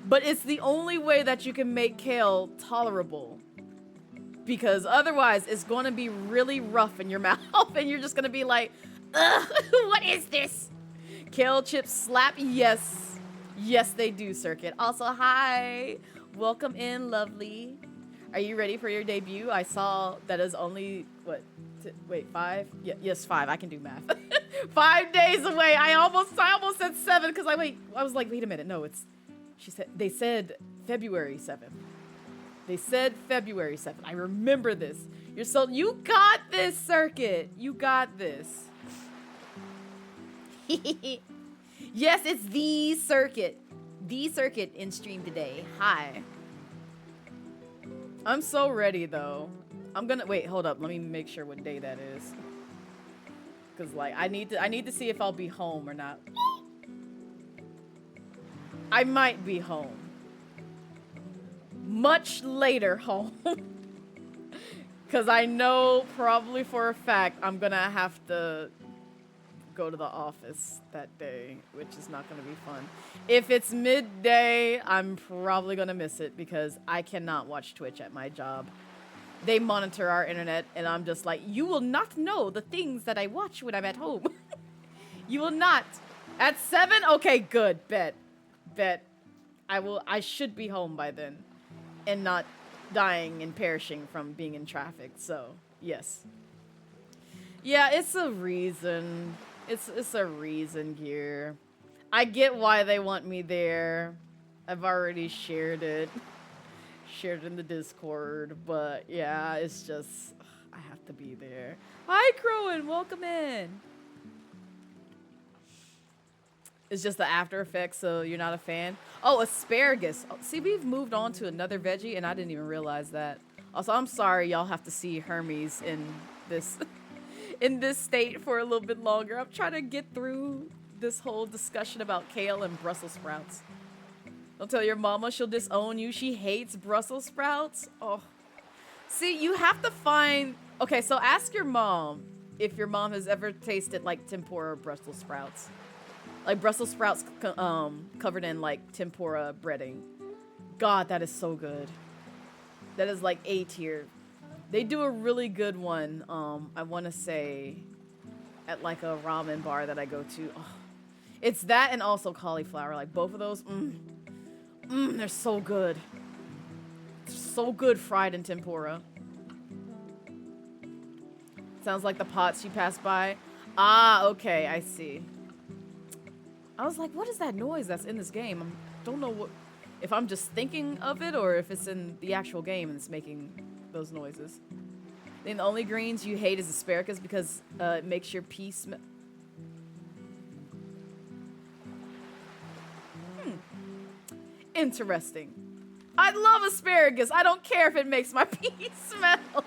But it's the only way that you can make kale tolerable. Because otherwise, it's going to be really rough in your mouth, and you're just going to be like, ugh, what is this? Kale chips slap? Yes. Yes, they do, Circuit. Also, hi. Welcome in, lovely. Are you ready for your debut? I saw that is only, what, wait, 5? Yeah, yes, 5. I can do math. 5 days away. I almost said 7 because I was like, wait a minute. No, they said February 7th. They said February 7th. I remember this. You got this, Circuit. You got this. Yes, it's the circuit. The circuit in stream today. Hi. I'm so ready though. I'm gonna wait, hold up. Let me make sure what day that is. Cause like I need to see if I'll be home or not. I might be home. Much later home. Cause I know probably for a fact I'm gonna have to go to the office that day, which is not gonna be fun. If it's midday, I'm probably gonna miss it because I cannot watch Twitch at my job. They monitor our internet and I'm just like, you will not know the things that I watch when I'm at home. You will not. At 7? Okay, good. Bet. I should be home by then and not dying and perishing from being in traffic. So, yes. Yeah, it's a reason. It's a reason here. I get why they want me there. I've already shared it. Shared it in the Discord, but yeah, it's just I have to be there. Hi, Crowan, welcome in. It's just the after effects, so you're not a fan. Oh, asparagus. Oh, see, we've moved on to another veggie, and I didn't even realize that. Also, I'm sorry y'all have to see Hermes in this in this state for a little bit longer. I'm trying to get through this whole discussion about kale and Brussels sprouts. Don't tell your mama, she'll disown you. She hates Brussels sprouts. Oh. See, you have to find... Okay, so ask your mom if your mom has ever tasted, like, tempura Brussels sprouts. Like, Brussels sprouts covered in, like, tempura breading. God, that is so good. That is, like, A tier. They do a really good one, I want to say, at, like, a ramen bar that I go to. Oh. It's that and also cauliflower. Like, both of those, they're so good. So good fried in tempura. Sounds like the pots you passed by. Ah, okay, I see. I was like, what is that noise that's in this game? I don't know what, if I'm just thinking of it or if it's in the actual game and it's making those noises. Then the only greens you hate is asparagus because it makes your pee smell. Interesting. I love asparagus. I don't care if it makes my pee smell.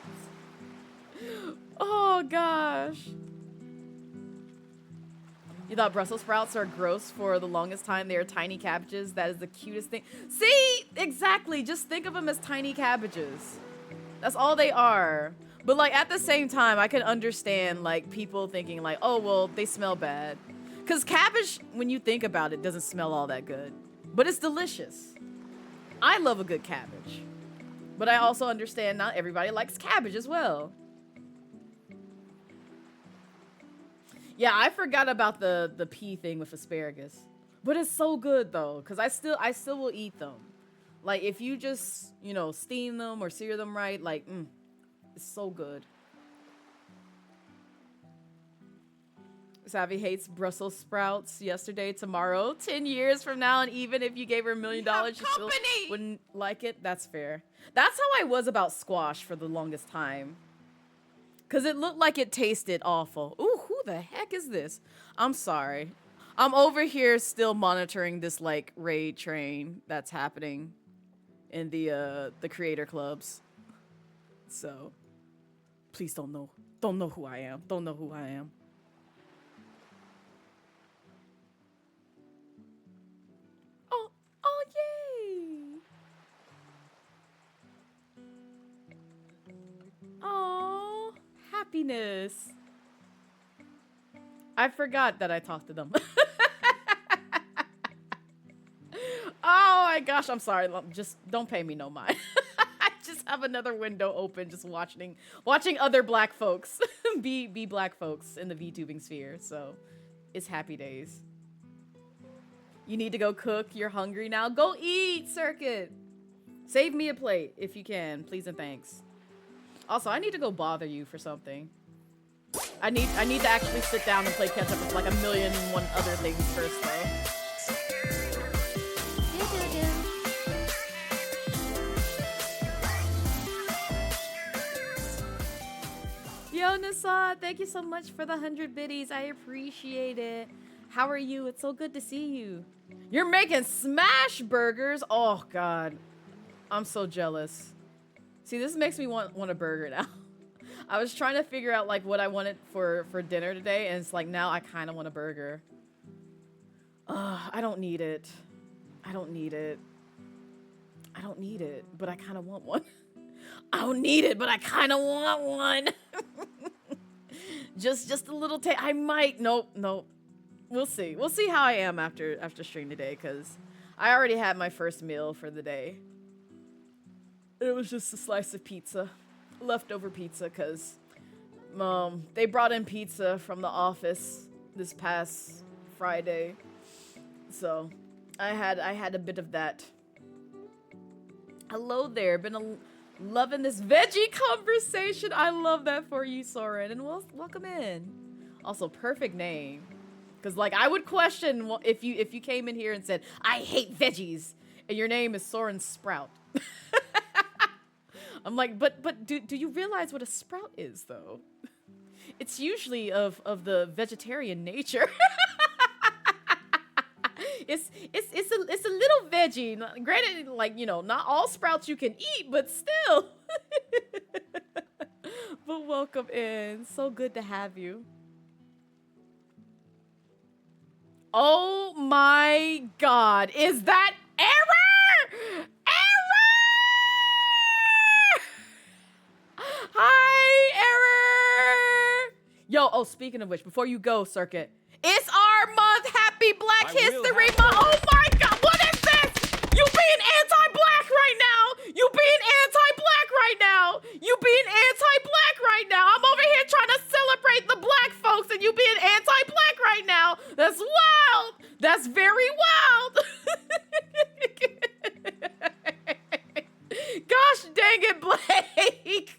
Oh, gosh. You thought Brussels sprouts are gross for the longest time. They are tiny cabbages. That is the cutest thing. See? Exactly. Just think of them as tiny cabbages. That's all they are. But, like, at the same time, I can understand, like, people thinking, like, oh, well, they smell bad. Because cabbage, when you think about it, doesn't smell all that good. But it's delicious. I love a good cabbage. But I also understand not everybody likes cabbage as well. Yeah, I forgot about the pea thing with asparagus. But it's so good though, because I still will eat them. Like if you just, you know, steam them or sear them right, like it's so good. Savvy hates Brussels sprouts yesterday, tomorrow, 10 years from now, and even if you gave her $1 million, she still wouldn't like it. That's fair. That's how I was about squash for the longest time. Because it looked like it tasted awful. Ooh, who the heck is this? I'm sorry. I'm over here still monitoring this, like, raid train that's happening in the creator clubs. So, please don't know who I am. Don't know who I am. Oh, yay! Oh, happiness. I forgot that I talked to them. Oh my gosh, I'm sorry. Just don't pay me no mind. I just have another window open just watching other black folks be black folks in the VTubing sphere. So, it's happy days. You need to go cook. You're hungry now. Go eat, Circuit. Save me a plate if you can, please and thanks. Also, I need to go bother you for something. I need to actually sit down and play catch up with like 1,000,001 other things first, though. Yo, Nasa, thank you so much for the 100 biddies. I appreciate it. How are you? It's so good to see you. You're making smash burgers? Oh, God. I'm so jealous. See, this makes me want a burger now. I was trying to figure out, like, what I wanted for dinner today, and it's like, now I kind of want a burger. I don't need it. I don't need it. I don't need it, but I kind of want one. I don't need it, but I kind of want one. just a little taste. I might. Nope. We'll see. We'll see how I am after stream today, because I already had my first meal for the day. It was just a slice of pizza. Leftover pizza, because they brought in pizza from the office this past Friday. So I had a bit of that. Hello there. Been loving this veggie conversation. I love that for you, Soren, and welcome in. Also, perfect name. Because, like, I would question if you came in here and said, I hate veggies, and your name is Soren Sprout. I'm like, but do you realize what a sprout is, though? It's usually of the vegetarian nature. It's a little veggie. Granted, like, you know, not all sprouts you can eat, but still. But welcome in. So good to have you. Oh my God. Is that error? Hi, Error! Yo, oh, speaking of which, before you go, Circuit, it's our month! Happy Black History Month! Oh my God, what is this? You being anti-black right now! You being anti-black right now! You being anti-black right now! I'm over here trying to celebrate the black folks and you being anti-black right now! That's wild! That's very wild! Gosh dang it, Blake!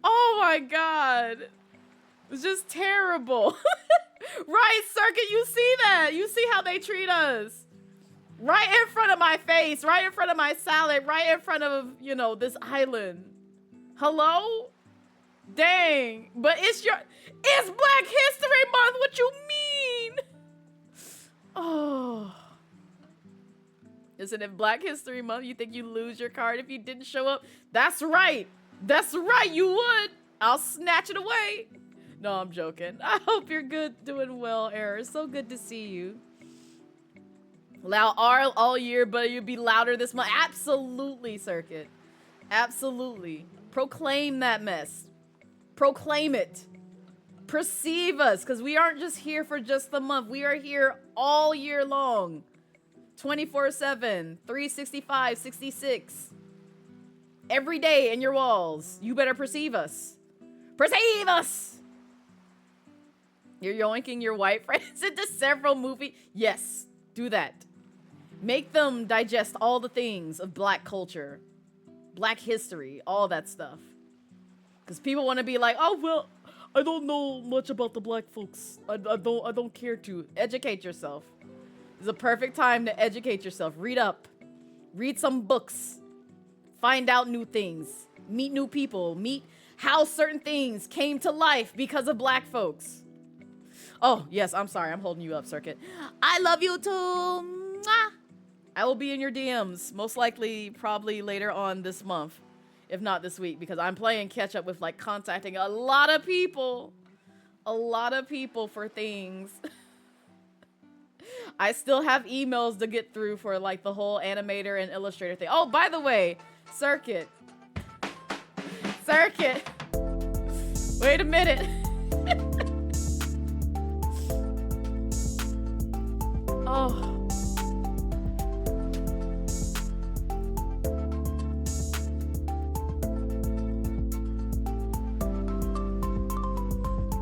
Oh my God. It's just terrible. Right, Circuit, you see that? You see how they treat us? Right in front of my face, right in front of my salad, right in front of, you know, this island. Hello? Dang. But it's Black History Month. What you mean? Oh. Isn't it Black History Month? You think you lose your card if you didn't show up? That's right. That's right, you would. I'll snatch it away. No, I'm joking. I hope you're good, doing well, Error. So good to see you. Loud all year, but you'll be louder this month. Absolutely, Circuit. Absolutely. Proclaim that mess. Proclaim it. Perceive us, because we aren't just here for just the month. We are here all year long. 24/7, 365, 66. Every day in your walls. You better perceive us. Perceive us! You're yoinking your white friends into several movies. Yes, do that. Make them digest all the things of black culture, black history, all that stuff. Because people want to be like, oh, well, I don't know much about the black folks. I don't care to. Educate yourself. It's a perfect time to educate yourself. Read up. Read some books. Find out new things. Meet new people. Meet how certain things came to life because of black folks. Oh, yes, I'm sorry. I'm holding you up, Circuit. I love you too. Mwah. I will be in your DMs, most likely probably later on this month, if not this week, because I'm playing catch up with, like, contacting a lot of people. A lot of people for things. I still have emails to get through for, like, the whole animator and illustrator thing. Oh, by the way, Circuit. Circuit. Wait a minute. Oh.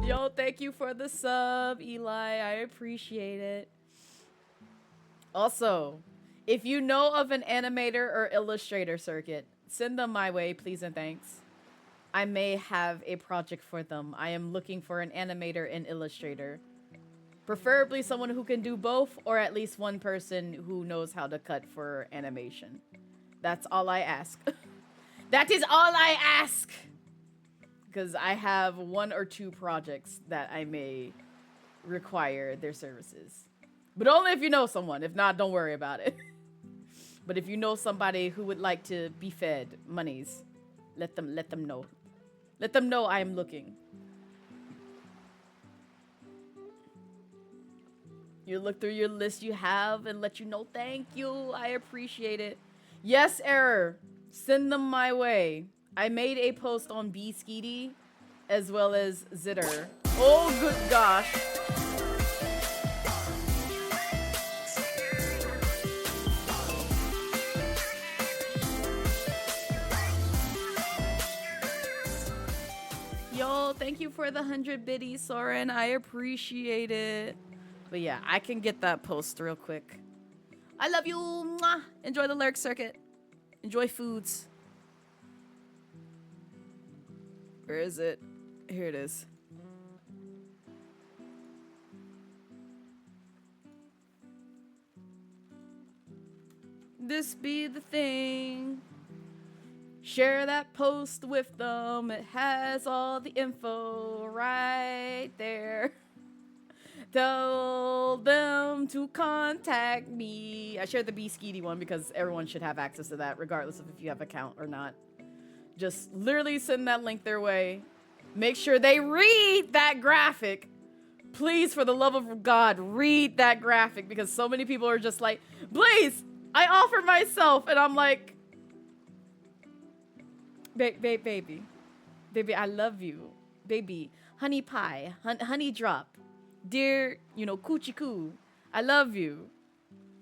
Yo, thank you for the sub, Eli. I appreciate it. Also, if you know of an animator or illustrator, Circuit, send them my way, please and thanks. I may have a project for them. I am looking for an animator and illustrator. Preferably someone who can do both, or at least one person who knows how to cut for animation. That's all I ask. That is all I ask! Because I have 1 or 2 projects that I may require their services. But only if you know someone. If not, don't worry about it. But if you know somebody who would like to be fed monies, let them know. Let them know I am looking. You look through your list you have and let you know. Thank you. I appreciate it. Yes, Error. Send them my way. I made a post on B-Skeety as well as Zitter. Oh, good gosh. Yo, thank you for the 100 biddies, Soren. I appreciate it. But yeah, I can get that post real quick. I love you. Mwah. Enjoy the Lurk Circuit. Enjoy foods. Where is it? Here it is. This be the thing. Share that post with them. It has all the info right there. Tell them to contact me. I shared the B-Skeety one because everyone should have access to that regardless of if you have an account or not. Just literally send that link their way. Make sure they read that graphic. Please, for the love of God, read that graphic because so many people are just like, Blaze, I offer myself. And I'm like, baby, I love you. Baby, honey pie, honey drop. Dear, coochie coo, I love you.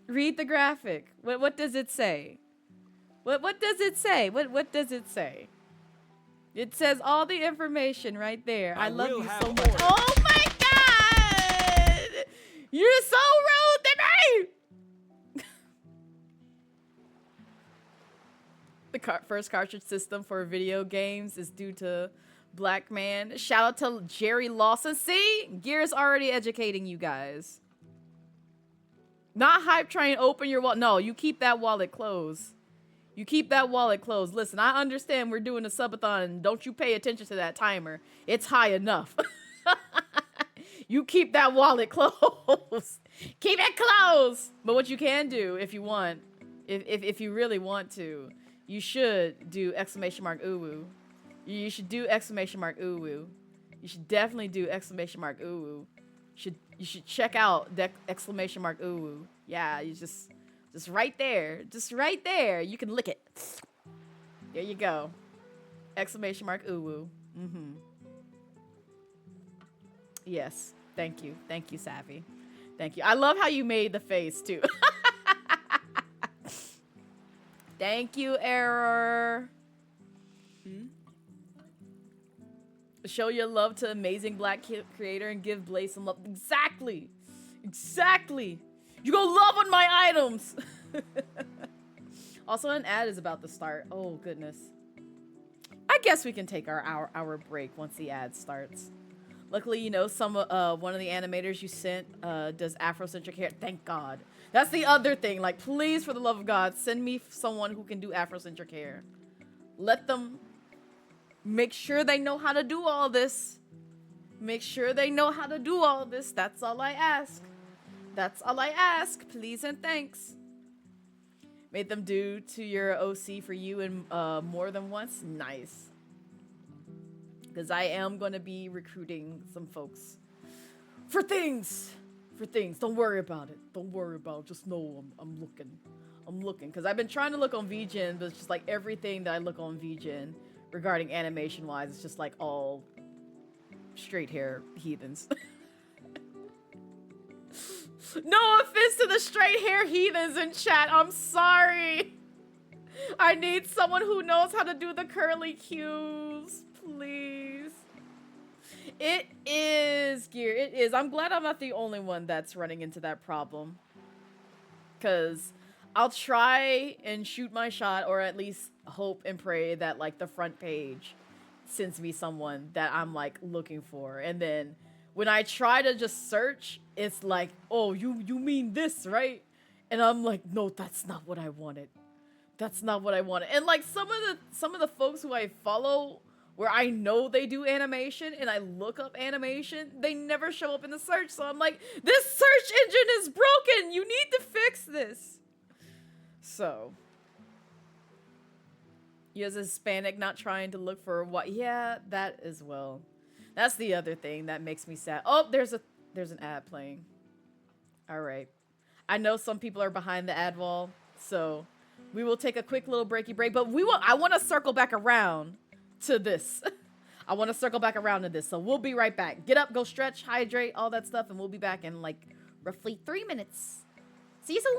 Read the graphic. What does it say? What does it say? What does it say? It says all the information right there. I love you so much. Oh my God! You're so rude to me! The first cartridge system for video games is due to Black Man. Shout out to Jerry Lawson. See? Gear's already educating you guys. Not Hype Train, open your wallet. No, you keep that wallet closed. You keep that wallet closed. Listen, I understand we're doing a subathon and don't you pay attention to that timer. It's high enough. You keep that wallet closed. Keep it closed. But what you can do if you want, if you really want to, you should do exclamation mark ooh. You should do exclamation mark ooh. You should definitely do exclamation mark ooh. You should check out exclamation mark ooh. Yeah, you just right there. Just right there. You can lick it. There you go. Exclamation mark ooh. Mm-hmm. Yes. Thank you. Thank you, Savvy. Thank you. I love how you made the face too. Thank you, Error. Show your love to amazing Black creator and give Blaze some love. Exactly. Exactly. You go love on my items. Also, an ad is about to start. Oh, goodness. I guess we can take our break once the ad starts. Luckily, some one of the animators you sent does Afrocentric hair. Thank God. That's the other thing. Like, please, for the love of God, send me someone who can do Afrocentric hair. Let them make sure they know how to do all this. Make sure they know how to do all this. That's all I ask. That's all I ask. Please and thanks. Made them do to your OC for you and more than once. Nice. Because I am going to be recruiting some folks for things. For things. Don't worry about it. Don't worry about it. Just know I'm looking. I'm looking. Because I've been trying to look on VGen, but it's just like everything that I look on VGen regarding animation-wise, it's just like all straight hair heathens. No offense to the straight hair heathens in chat. I'm sorry. I need someone who knows how to do the curly cues. Please. It is, Gear. It is. I'm glad I'm not the only one that's running into that problem. Because I'll try and shoot my shot, or at least hope and pray that, like, the front page sends me someone that I'm, like, looking for. And then when I try to just search, it's like, oh, you mean this, right? And I'm like, no, that's not what I wanted. That's not what I wanted. And, like, some of the folks who I follow where I know they do animation and I look up animation, they never show up in the search. So I'm like, this search engine is broken. You need to fix this. So, you as a Hispanic not trying to look for what? Yeah, that as well. That's the other thing that makes me sad. Oh, there's an ad playing. All right. I know some people are behind the ad wall, so we will take a quick little breaky break, but I want to circle back around to this. I want to circle back around to this, so we'll be right back. Get up, go stretch, hydrate, all that stuff, and we'll be back in like roughly 3 minutes. See you soon.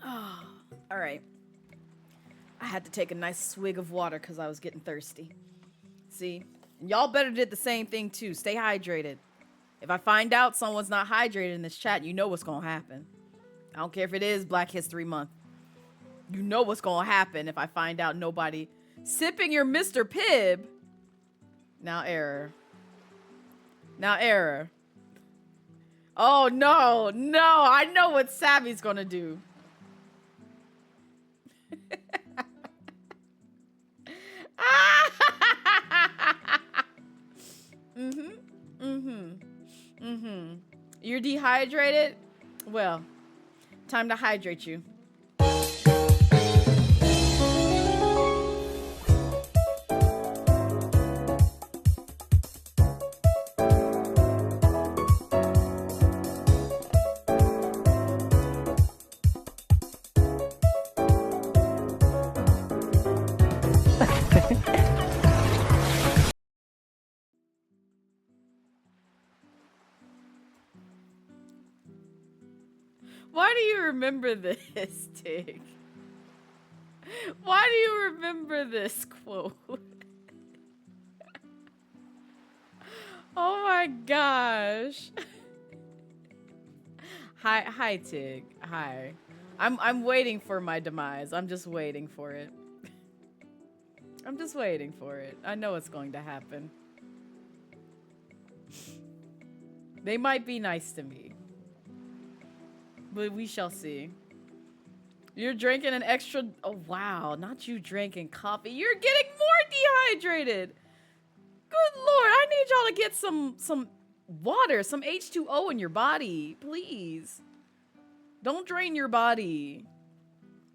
Oh, all right. I had to take a nice swig of water because I was getting thirsty. See? Y'all better did the same thing too. Stay hydrated. If I find out someone's not hydrated in this chat, you know what's gonna happen. I don't care if it is Black History Month. You know what's gonna happen if I find out nobody sipping your Mr. Pibb. Now error. Now error. Oh no, no, I know what Savvy's gonna do. You're dehydrated? Well, time to hydrate you. Why do you remember this, Tig? Why do you remember this quote? Oh my gosh. Hi, Tig. Hi. I'm waiting for my demise. I'm just waiting for it. I'm just waiting for it. I know it's going to happen. They might be nice to me. But we shall see. You're drinking an extra... Oh, wow. Not you drinking coffee. You're getting more dehydrated. Good Lord. I need y'all to get some water, some H2O in your body. Please. Don't drain your body.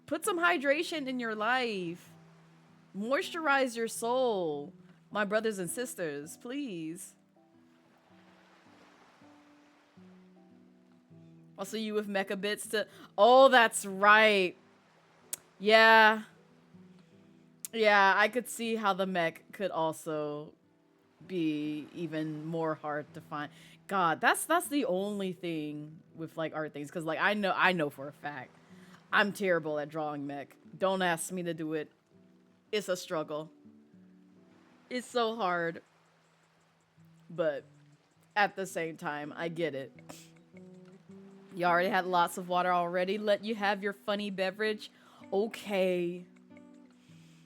Put some hydration in your life. Moisturize your soul. My brothers and sisters, please. Also, you with mecha bits to... Oh, that's right. Yeah. Yeah, I could see how the mech could also be even more hard to find. God, that's the only thing with, like, art things. Because, like, I know for a fact. I'm terrible at drawing mech. Don't ask me to do it. It's a struggle. It's so hard. But at the same time, I get it. You already had lots of water already. Let you have your funny beverage. Okay.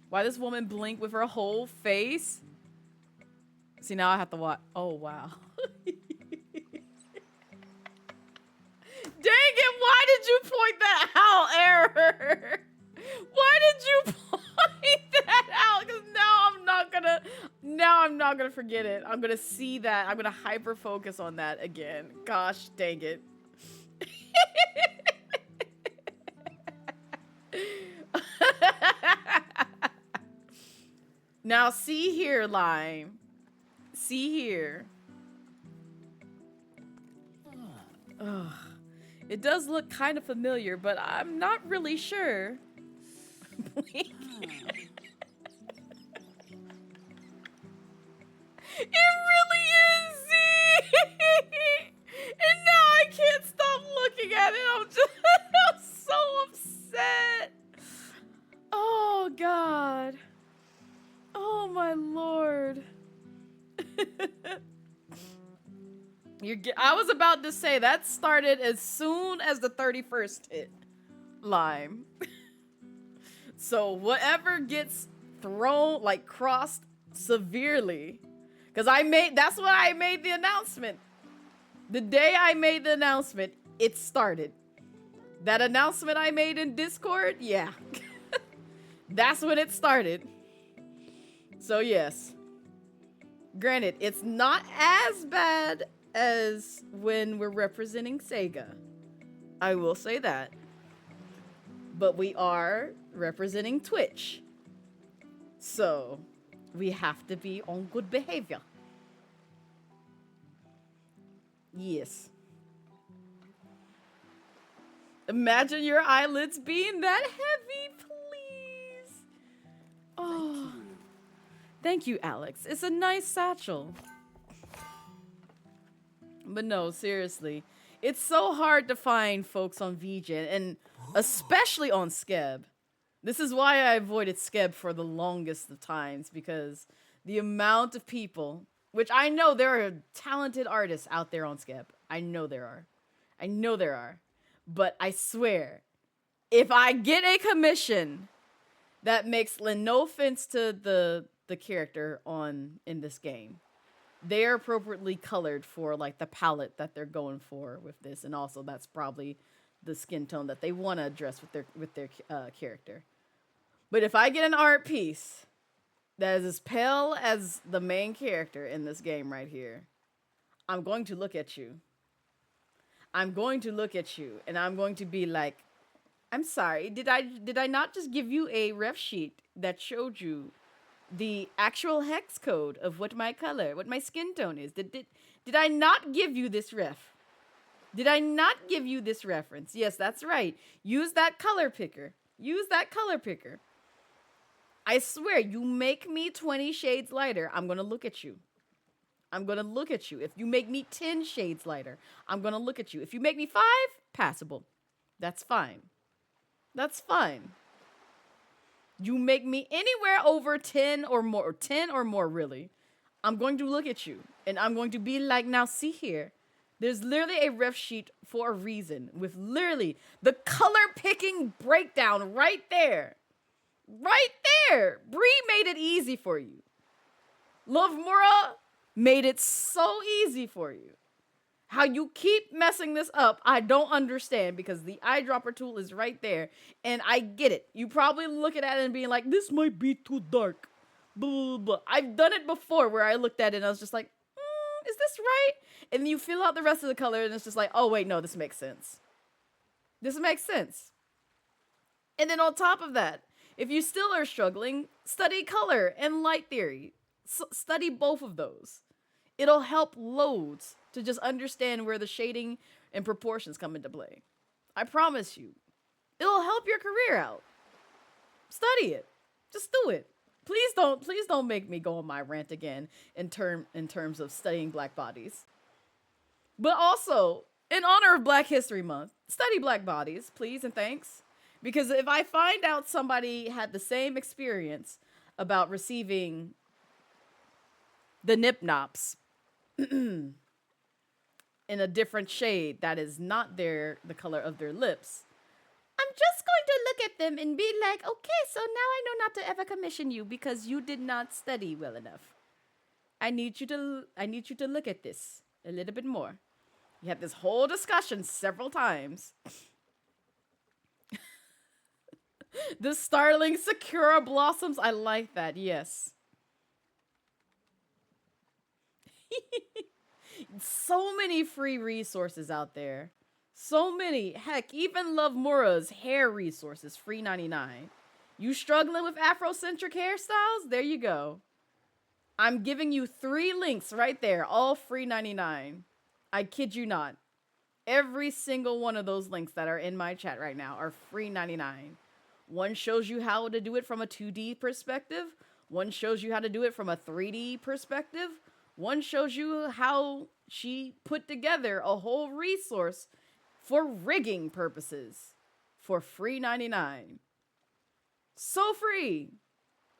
Why this woman blink with her whole face? See, now I have to watch. Oh, wow. Dang it, why did you point that out, Error? Why did you point that out? Because now I'm not gonna forget it. I'm gonna see that. I'm gonna hyper focus on that again. Gosh, dang it. Now see here, Lime. See here. Ugh. It does look kind of familiar, but I'm not really sure. It really is, Z! And now I can't stop looking at it. I'm so upset. Oh, God. Oh, my Lord. I was about to say, that started as soon as the 31st hit. Lime. So whatever gets thrown, like, crossed severely. Because that's when I made the announcement. The day I made the announcement, it started. That announcement I made in Discord, yeah. That's when it started. So yes. Granted, it's not as bad as when we're representing Sega. I will say that. But we are representing Twitch. So we have to be on good behavior. Yes. Imagine your eyelids being that heavy, please. Oh. Thank you, Alex. It's a nice satchel. But no, seriously. It's so hard to find folks on VGen, and especially on Skeb. This is why I avoided Skeb for the longest of times, because the amount of people, which I know there are talented artists out there on Skeb. I know there are. I know there are. But I swear, if I get a commission that makes no offense to the character in this game, they are appropriately colored for, like, the palette that they're going for with this, and also that's probably the skin tone that they want to address with their character. But if I get an art piece that is as pale as the main character in this game right here, I'm going to look at you. I'm going to look at you, and I'm going to be like, I'm sorry, did I not just give you a ref sheet that showed you the actual hex code of what my skin tone is? Did I not give you this ref? Did I not give you this reference? Yes, that's right. Use that color picker. Use that color picker. I swear, you make me 20 shades lighter, I'm going to look at you. I'm going to look at you. If you make me 10 shades lighter, I'm going to look at you. If you make me 5, passable. That's fine. That's fine. You make me anywhere over 10 or more, really, I'm going to look at you. And I'm going to be like, now see here. There's literally a ref sheet for a reason, with literally the color picking breakdown right there. Right there. Bree made it easy for you. Lovmura, made it so easy for you. How you keep messing this up, I don't understand, because the eyedropper tool is right there, and I get it. You probably looking at it and being like, this might be too dark. Blah, blah, blah. I've done it before where I looked at it and I was just like, is this right? And then you fill out the rest of the color and it's just like, oh wait, no, this makes sense. This makes sense. And then on top of that, if you still are struggling, study color and light theory. Study both of those. It'll help loads to just understand where the shading and proportions come into play. I promise you. It'll help your career out. Study it. Just do it. Please don't make me go on my rant again in terms of studying black bodies. But also, in honor of Black History Month, study black bodies, please and thanks. Because if I find out somebody had the same experience about receiving the nip-nops in a different shade that is not the color of their lips, I'm just going to look at them and be like, okay, so now I know not to ever commission you because you did not study well enough. I need you to look at this a little bit more. You have this whole discussion several times. The startling Sakura blossoms, I like that, yes. So many free resources out there. So many. Heck, even Lovmura's hair resources, free 99. You struggling with Afrocentric hairstyles? There you go. I'm giving you 3 links right there, all free 99. I kid you not. Every single one of those links that are in my chat right now are free 99. One shows you how to do it from a 2D perspective. One shows you how to do it from a 3D perspective. One shows you how she put together a whole resource for rigging purposes for free 99. So free.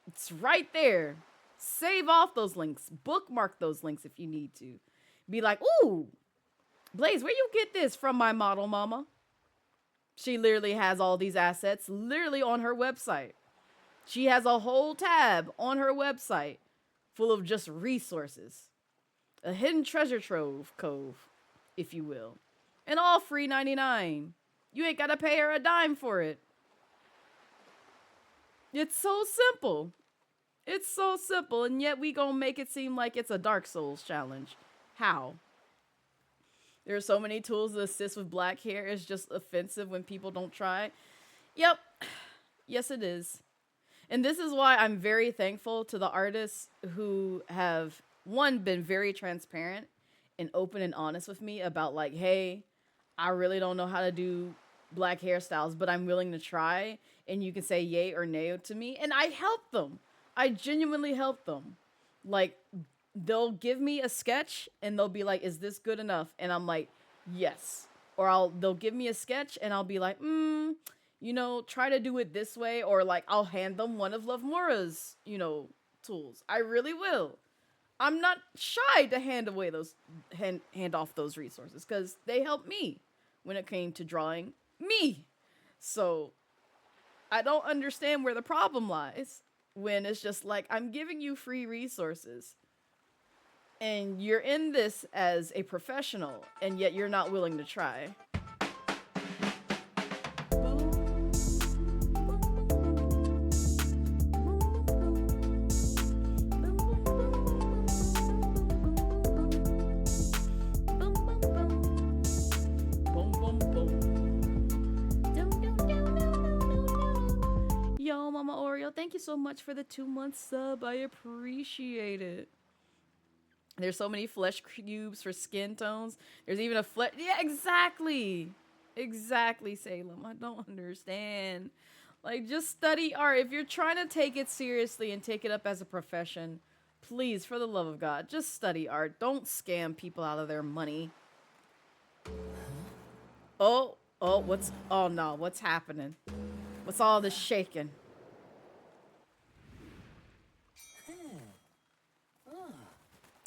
It's right there. Save off those links. Bookmark those links if you need to. Be like, ooh, Blaze, where you get this from, my model mama? She literally has all these assets literally on her website. She has a whole tab on her website full of just resources. A hidden treasure trove cove, if you will. And all free 99. You ain't gotta pay her a dime for it. It's so simple. It's so simple, and yet we gonna make it seem like it's a Dark Souls challenge. How? There are so many tools to assist with black hair. It's just offensive when people don't try. Yep. Yes, it is. And this is why I'm very thankful to the artists who have, one, been very transparent and open and honest with me about like, hey, I really don't know how to do black hairstyles, but I'm willing to try. And you can say yay or nay to me. And I help them. I genuinely help them. Like, they'll give me a sketch and they'll be like, is this good enough? And I'm like, yes. Or they'll give me a sketch and I'll be like, try to do it this way. Or like, I'll hand them one of Lovmura's, tools. I really will. I'm not shy to hand off those resources because they helped me when it came to drawing me. So I don't understand where the problem lies when it's just like, I'm giving you free resources and you're in this as a professional and yet you're not willing to try. Yo, Mama Oreo, thank you so much for the 2-month sub. I appreciate it. There's so many flesh cubes for skin tones. There's even a flesh. Yeah, exactly. Exactly, Salem. I don't understand. Like, just study art. If you're trying to take it seriously and take it up as a profession, please, for the love of God, just study art. Don't scam people out of their money. Oh, no, what's happening? What's all this shaking?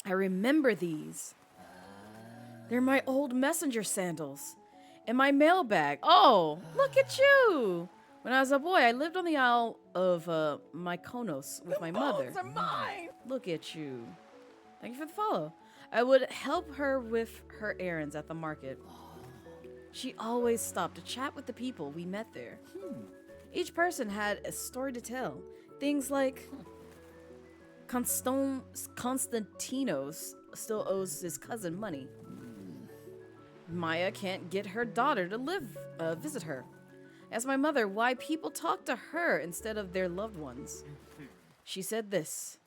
I remember these. They're my old messenger sandals and my mail bag. Oh, look at you. When I was a boy, I lived on the Isle of Mykonos with my mother. Are mine. Look at you. Thank you for the follow. I would help her with her errands at the market. She always stopped to chat with the people we met there. Each person had a story to tell. Things like Constantinos still owes his cousin money. Maya can't get her daughter to visit her. Asked my mother why people talk to her instead of their loved ones. She said this.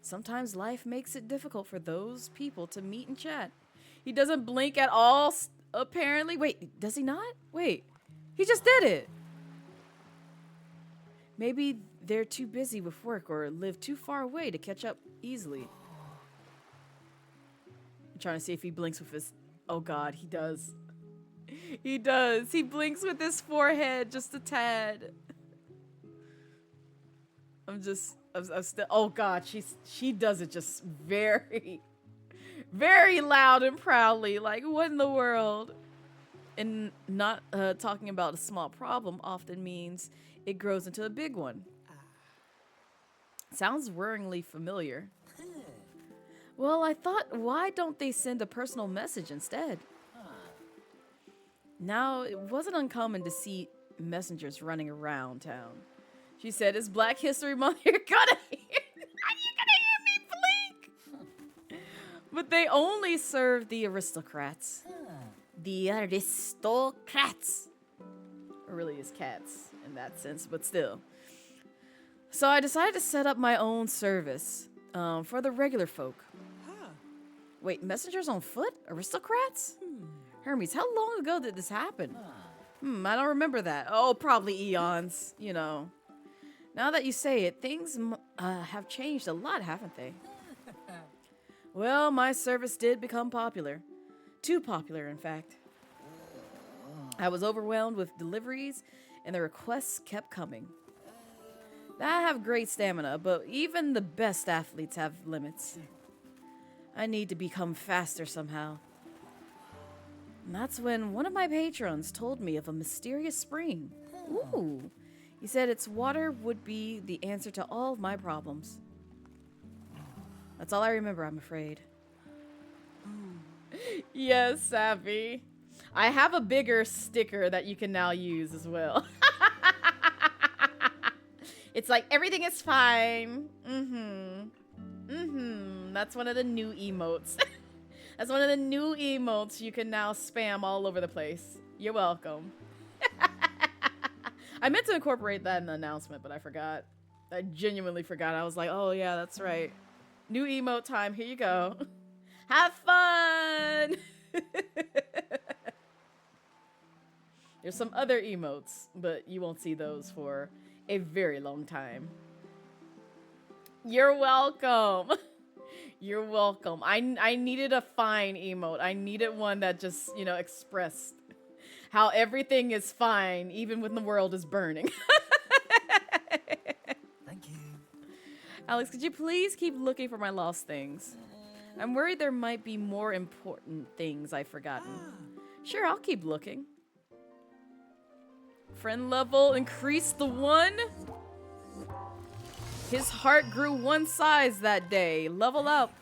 Sometimes life makes it difficult for those people to meet and chat. He doesn't blink at all, apparently. Wait, does he not? Wait, he just did it. Maybe they're too busy with work or live too far away to catch up easily. I'm trying to see if he blinks with his... Oh God, he does. He does. He blinks with his forehead just a tad. I'm still... Oh God, she does it just very, very loud and proudly. Like, what in the world? And not talking about a small problem often means it grows into a big one. Sounds worryingly familiar. Well, I thought, why don't they send a personal message instead? Now, it wasn't uncommon to see messengers running around town. She said, it's Black History Month. You're gonna hear me blink. But they only serve the aristocrats. The aristocrats. It really is cats in that sense, but still. So I decided to set up my own service for the regular folk. Wait, messengers on foot? Aristocrats? Hermes, how long ago did this happen? I don't remember that. Oh, probably eons, you know. Now that you say it, things have changed a lot, haven't they? Well, my service did become popular. Too popular, in fact. I was overwhelmed with deliveries, and the requests kept coming. I have great stamina, but even the best athletes have limits. I need to become faster somehow. And that's when one of my patrons told me of a mysterious spring. Ooh. He said its water would be the answer to all of my problems. That's all I remember, I'm afraid. Yes, Savvy. I have a bigger sticker that you can now use as well. It's like, everything is fine. That's one of the new emotes. That's one of the new emotes you can now spam all over the place. You're welcome. I meant to incorporate that in the announcement, but I forgot. I genuinely forgot. I was like, oh yeah, that's right. New emote time. Here you go. Have fun! There's some other emotes, but you won't see those for a very long time. You're welcome. You're welcome. I needed a fine emote. I needed one that just, you know, expressed how everything is fine, even when the world is burning. Thank you. Alex, could you please keep looking for my lost things? I'm worried there might be more important things I've forgotten. Sure, I'll keep looking. Friend level increased to 1. His heart grew 1 size that day. Level up.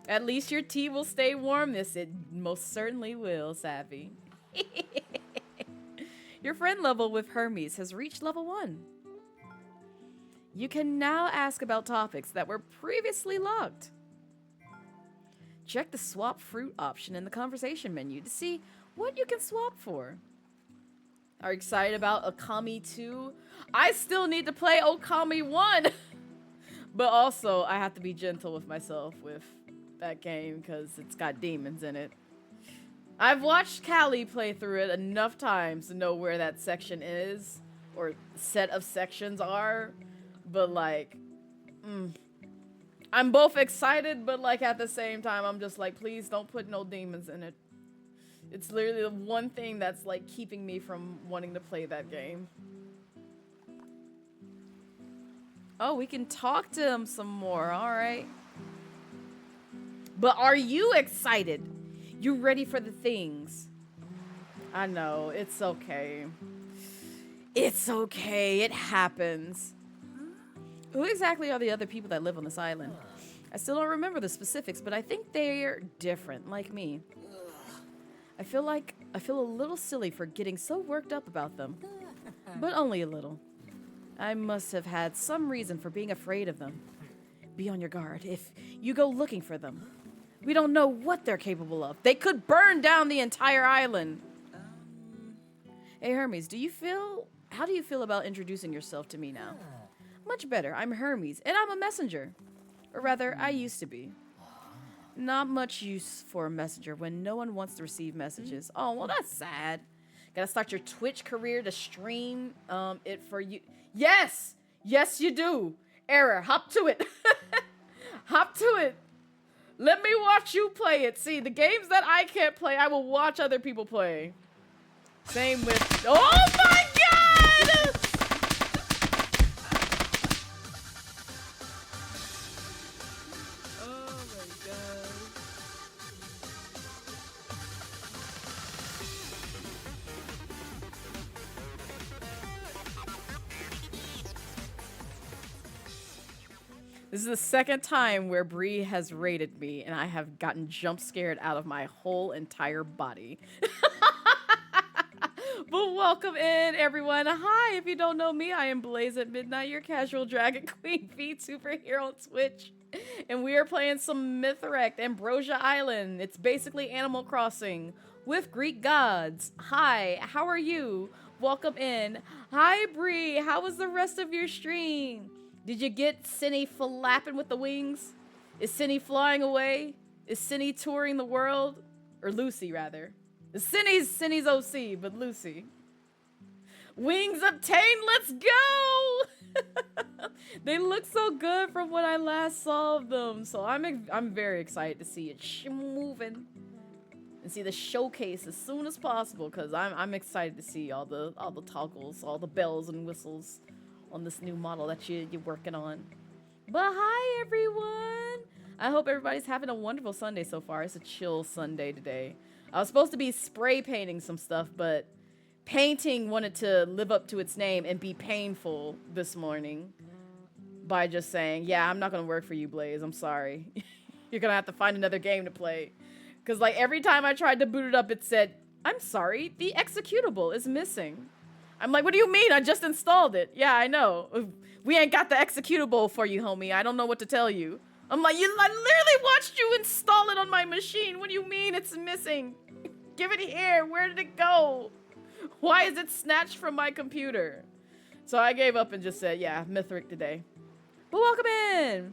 At least your tea will stay warm. Yes, it most certainly will, Savvy. Your friend level with Hermes has reached level 1. You can now ask about topics that were previously locked. Check the swap fruit option in the conversation menu to see what you can swap for. Are you excited about Okami 2? I still need to play Okami 1! But also, I have to be gentle with myself with that game because it's got demons in it. I've watched Callie play through it enough times to know where that section is, or set of sections are, but like, I'm both excited, but like at the same time, I'm just like, please don't put no demons in it. It's literally the one thing that's like keeping me from wanting to play that game. Oh, we can talk to him some more, all right. But are you excited? You ready for the things? I know, it's okay. It's okay, it happens. Who exactly are the other people that live on this island? I still don't remember the specifics, but I think they're different, like me. I feel a little silly for getting so worked up about them. But only a little. I must have had some reason for being afraid of them. Be on your guard if you go looking for them. We don't know what they're capable of. They could burn down the entire island. Hey Hermes, how do you feel about introducing yourself to me now? Much better. I'm Hermes, and I'm a messenger. Or rather, I used to be. Not much use for a messenger when no one wants to receive messages. Oh, well, that's sad. Gotta start your Twitch career to stream it for you. Yes! Yes, you do. Error. Hop to it. Hop to it. Let me watch you play it. See, the games that I can't play, I will watch other people play. Same with... Oh, my God! Oh, my God. This is the second time where Bree has raided me, and I have gotten jump scared out of my whole entire body. But welcome in, everyone. Hi, if you don't know me, I am Blazette Midnight, your casual dragon queen VTuber here on Twitch. And we are playing some Mythwrecked, Ambrosia Island. It's basically Animal Crossing with Greek gods. Hi, how are you? Welcome in. Hi, Bree. How was the rest of your stream? Did you get Cinny flapping with the wings? Is Cinny flying away? Is Cinny touring the world? Or Lucy, rather. Cinny's OC, but Lucy. Wings obtained, let's go! They look so good from when I last saw them. So I'm very excited to see it moving. And see the showcase as soon as possible, because I'm excited to see all the toggles, all the bells and whistles on this new model that you're working on. But hi, everyone! I hope everybody's having a wonderful Sunday so far. It's a chill Sunday today. I was supposed to be spray painting some stuff, but painting wanted to live up to its name and be painful this morning by just saying, yeah, I'm not going to work for you, Blaze. I'm sorry. You're going to have to find another game to play. Because like every time I tried to boot it up, it said, I'm sorry, the executable is missing. I'm like, what do you mean? I just installed it. Yeah, I know. We ain't got the executable for you, homie. I don't know what to tell you. I'm like, I literally watched you install it on my machine. What do you mean it's missing? Give it here. Where did it go? Why is it snatched from my computer? So I gave up and just said, yeah, Mythwrecked today. But welcome in.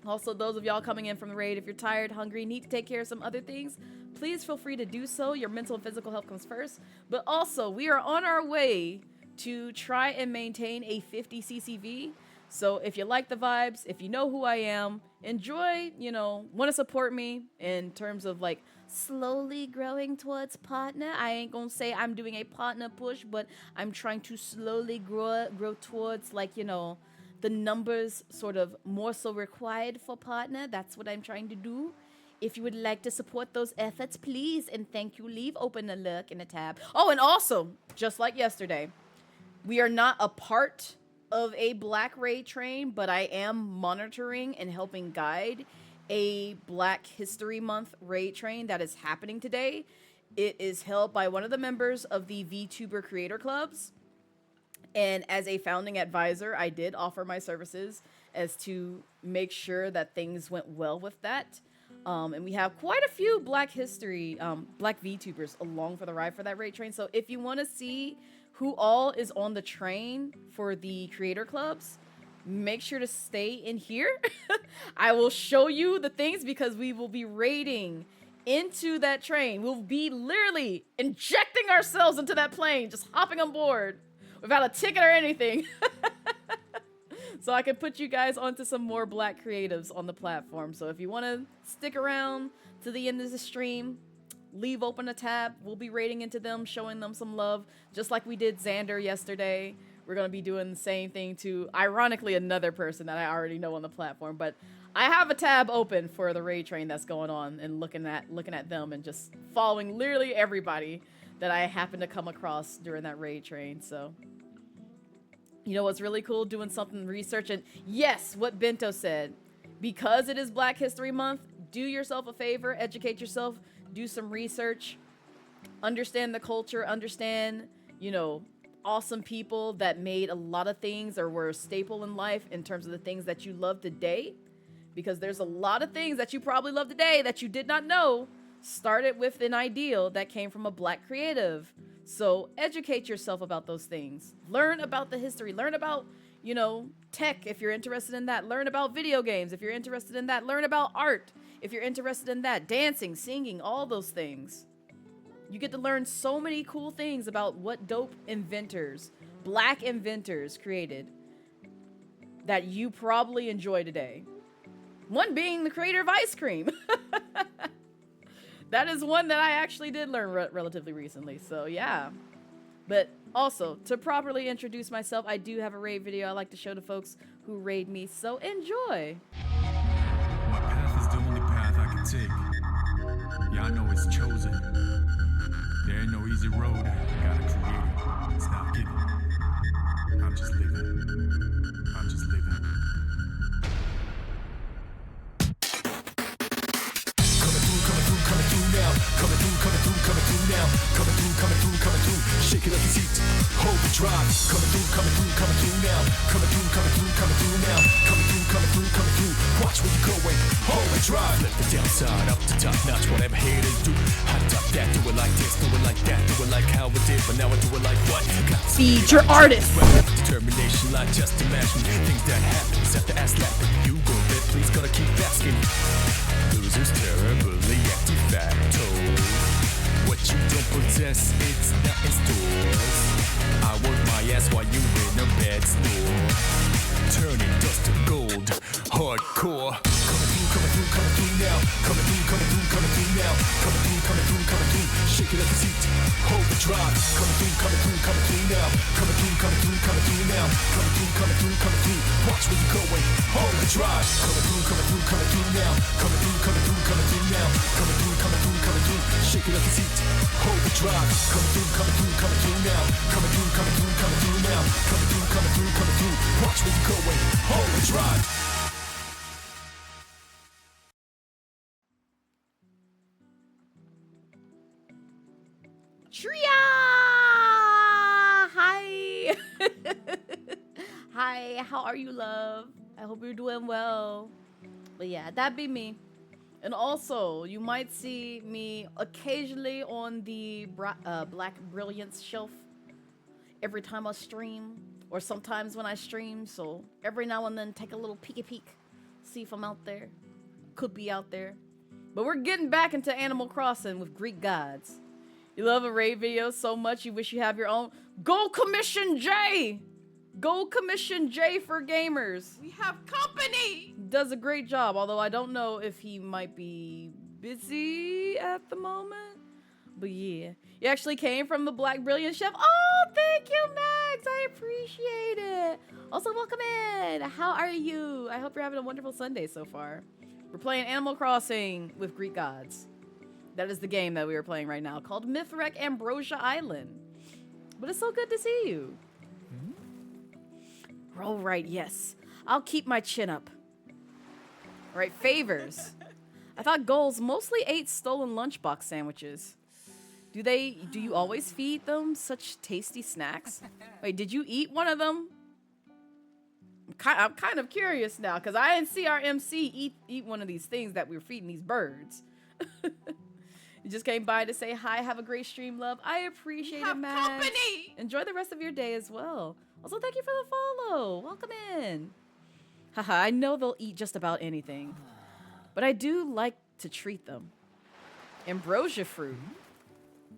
Also, those of y'all coming in from the raid, if you're tired, hungry, need to take care of some other things, please feel free to do so. Your mental and physical health comes first. But also, we are on our way to try and maintain a 50 CCV. So if you like the vibes, if you know who I am, enjoy, want to support me in terms of like slowly growing towards partner. I ain't gonna say I'm doing a partner push, but I'm trying to slowly grow towards like, the numbers sort of more so required for partner. That's what I'm trying to do. If you would like to support those efforts, please and thank you. Leave open a lurk in a tab. Oh, and also, just like yesterday, we are not a part of a Black Raid train, but I am monitoring and helping guide a Black History Month raid train that is happening today. It is held by one of the members of the VTuber creator clubs. And as a founding advisor, I did offer my services as to make sure that things went well with that. And we have quite a few Black VTubers along for the ride for that raid train. So if you want to see who all is on the train for the creator clubs, make sure to stay in here. I will show you the things because we will be raiding into that train. We'll be literally injecting ourselves into that plane, just hopping on board without a ticket or anything. So I can put you guys onto some more Black creatives on the platform. So if you want to stick around to the end of the stream, leave open a tab. We'll be raiding into them, showing them some love, just like we did Xander yesterday. We're going to be doing the same thing to, ironically, another person that I already know on the platform. But I have a tab open for the raid train that's going on and looking at them and just following literally everybody that I happen to come across during that raid train. So You know what's really cool? Doing something research. And yes, what Bento said. Because it is Black History Month, do yourself a favor, educate yourself, do some research, understand the culture, understand, you know, awesome people that made a lot of things or were a staple in life in terms of the things that you love today. Because there's a lot of things that you probably love today that you did not know started with an ideal that came from a Black creative. So educate yourself about those things. Learn about the history. Learn about, you know, tech if you're interested in that. Learn about video games if you're interested in that. Learn about art if you're interested in that. Dancing, singing, all those things. You get to learn so many cool things about what dope inventors, Black inventors created that you probably enjoy today. One being the creator of ice cream. That is one that I actually did learn relatively recently, so yeah. But also, to properly introduce myself, I do have a raid video I like to show to folks who raid me, so enjoy. My path is the only path I can take. Yeah, I know it's chosen. There ain't no easy road. Gotta create it. It's not given. I'm just living. I'm just living. Coming through, shake it like it's heat, hold the drive, coming through now, coming through now, coming through, watch where you're going, hold the drive, let the downside up to top notch, whatever haters do, hot top that, do it like this, do it like that, do it like how it did, but now I do it like what? Feed your artist! Determination, like just imagine, things that happen, set the ass laughing, you go there, please gotta keep asking, losers terribly active facto. What you don't possess, it's not in stores. I work my ass while you in a bad store. Turning dust to gold, hardcore. Coming through now. Coming through now. Coming through. Shake it like it's heat, hold the drive. Coming through now. Coming through now. Coming through. Watch where you're going, hold the drive. Coming through now. Coming through now. Coming through. Shake it like it's heat, hold the drive. Coming through now. Coming through now. Coming through. Watch where you're going, hold the drive. Tria! Hi! Hi, how are you, love? I hope you're doing well. But yeah, that'd be me. And also, you might see me occasionally on the Black Brilliance shelf every time I stream, or sometimes when I stream, so every now and then take a little peek, see if I'm out there. Could be out there. But we're getting back into Animal Crossing with Greek gods. You love a raid video so much you wish you have your own? Go commission Jay! Go commission Jay for gamers. We have company! Does a great job, although I don't know if he might be busy at the moment. But yeah. You actually came from the Black Brilliant Chef. Oh, thank you, Max! I appreciate it. Also, welcome in. How are you? I hope you're having a wonderful Sunday so far. We're playing Animal Crossing with Greek gods. That is the game that we are playing right now, called Mythwrecked Ambrosia Island. But it's so good to see you. All right, yes. I'll keep my chin up. All right, favors. I thought goals mostly ate stolen lunchbox sandwiches. Do you always feed them such tasty snacks? Wait, did you eat one of them? I'm kind of curious now, because I didn't see our MC eat one of these things that we were feeding these birds. You just came by to say hi, have a great stream, love. I appreciate it, Max. Company! Enjoy the rest of your day as well. Also, thank you for the follow. Welcome in. Haha, I know they'll eat just about anything, but I do like to treat them. Ambrosia fruit.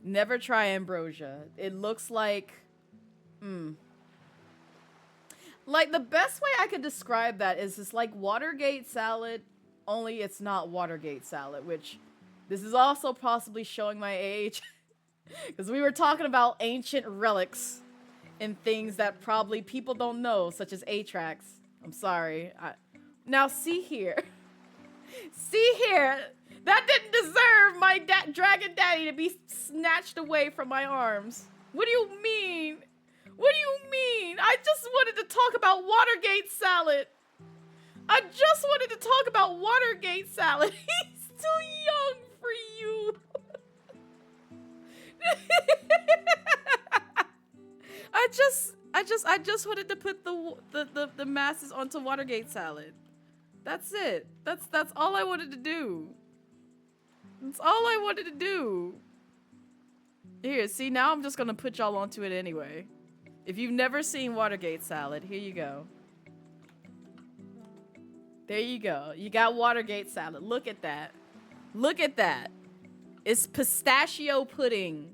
Never try ambrosia. It looks like, like the best way I could describe that is it's like Watergate salad, only it's not Watergate salad, which this is also possibly showing my age because we were talking about ancient relics and things that probably people don't know, such as Atrax. I'm sorry. Now see here. See here. That didn't deserve my dragon daddy to be snatched away from my arms. What do you mean? What do you mean? I just wanted to talk about Watergate salad. I just wanted to talk about Watergate salad. He's too young for you. I just wanted to put the masses onto Watergate salad. That's it. That's all I wanted to do. That's all I wanted to do. Here, see, now I'm just gonna put y'all onto it anyway. If you've never seen Watergate salad, here you go. There you go. You got Watergate salad. Look at that. Look at that. It's pistachio pudding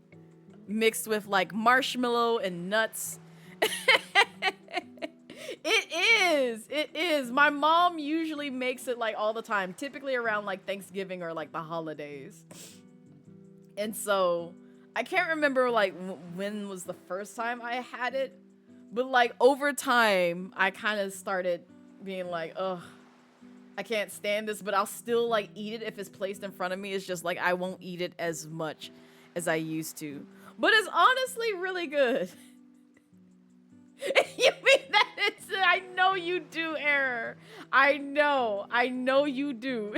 mixed with like marshmallow and nuts. It is. My mom usually makes it like all the time, typically around like Thanksgiving or like the holidays. And so I can't remember like when was the first time I had it, but like over time I kind of started being like, ugh, I can't stand this, but I'll still like eat it if it's placed in front of me. It's just like I won't eat it as much as I used to. But it's honestly really good. You mean that it's... I know you do, Error. I know you do.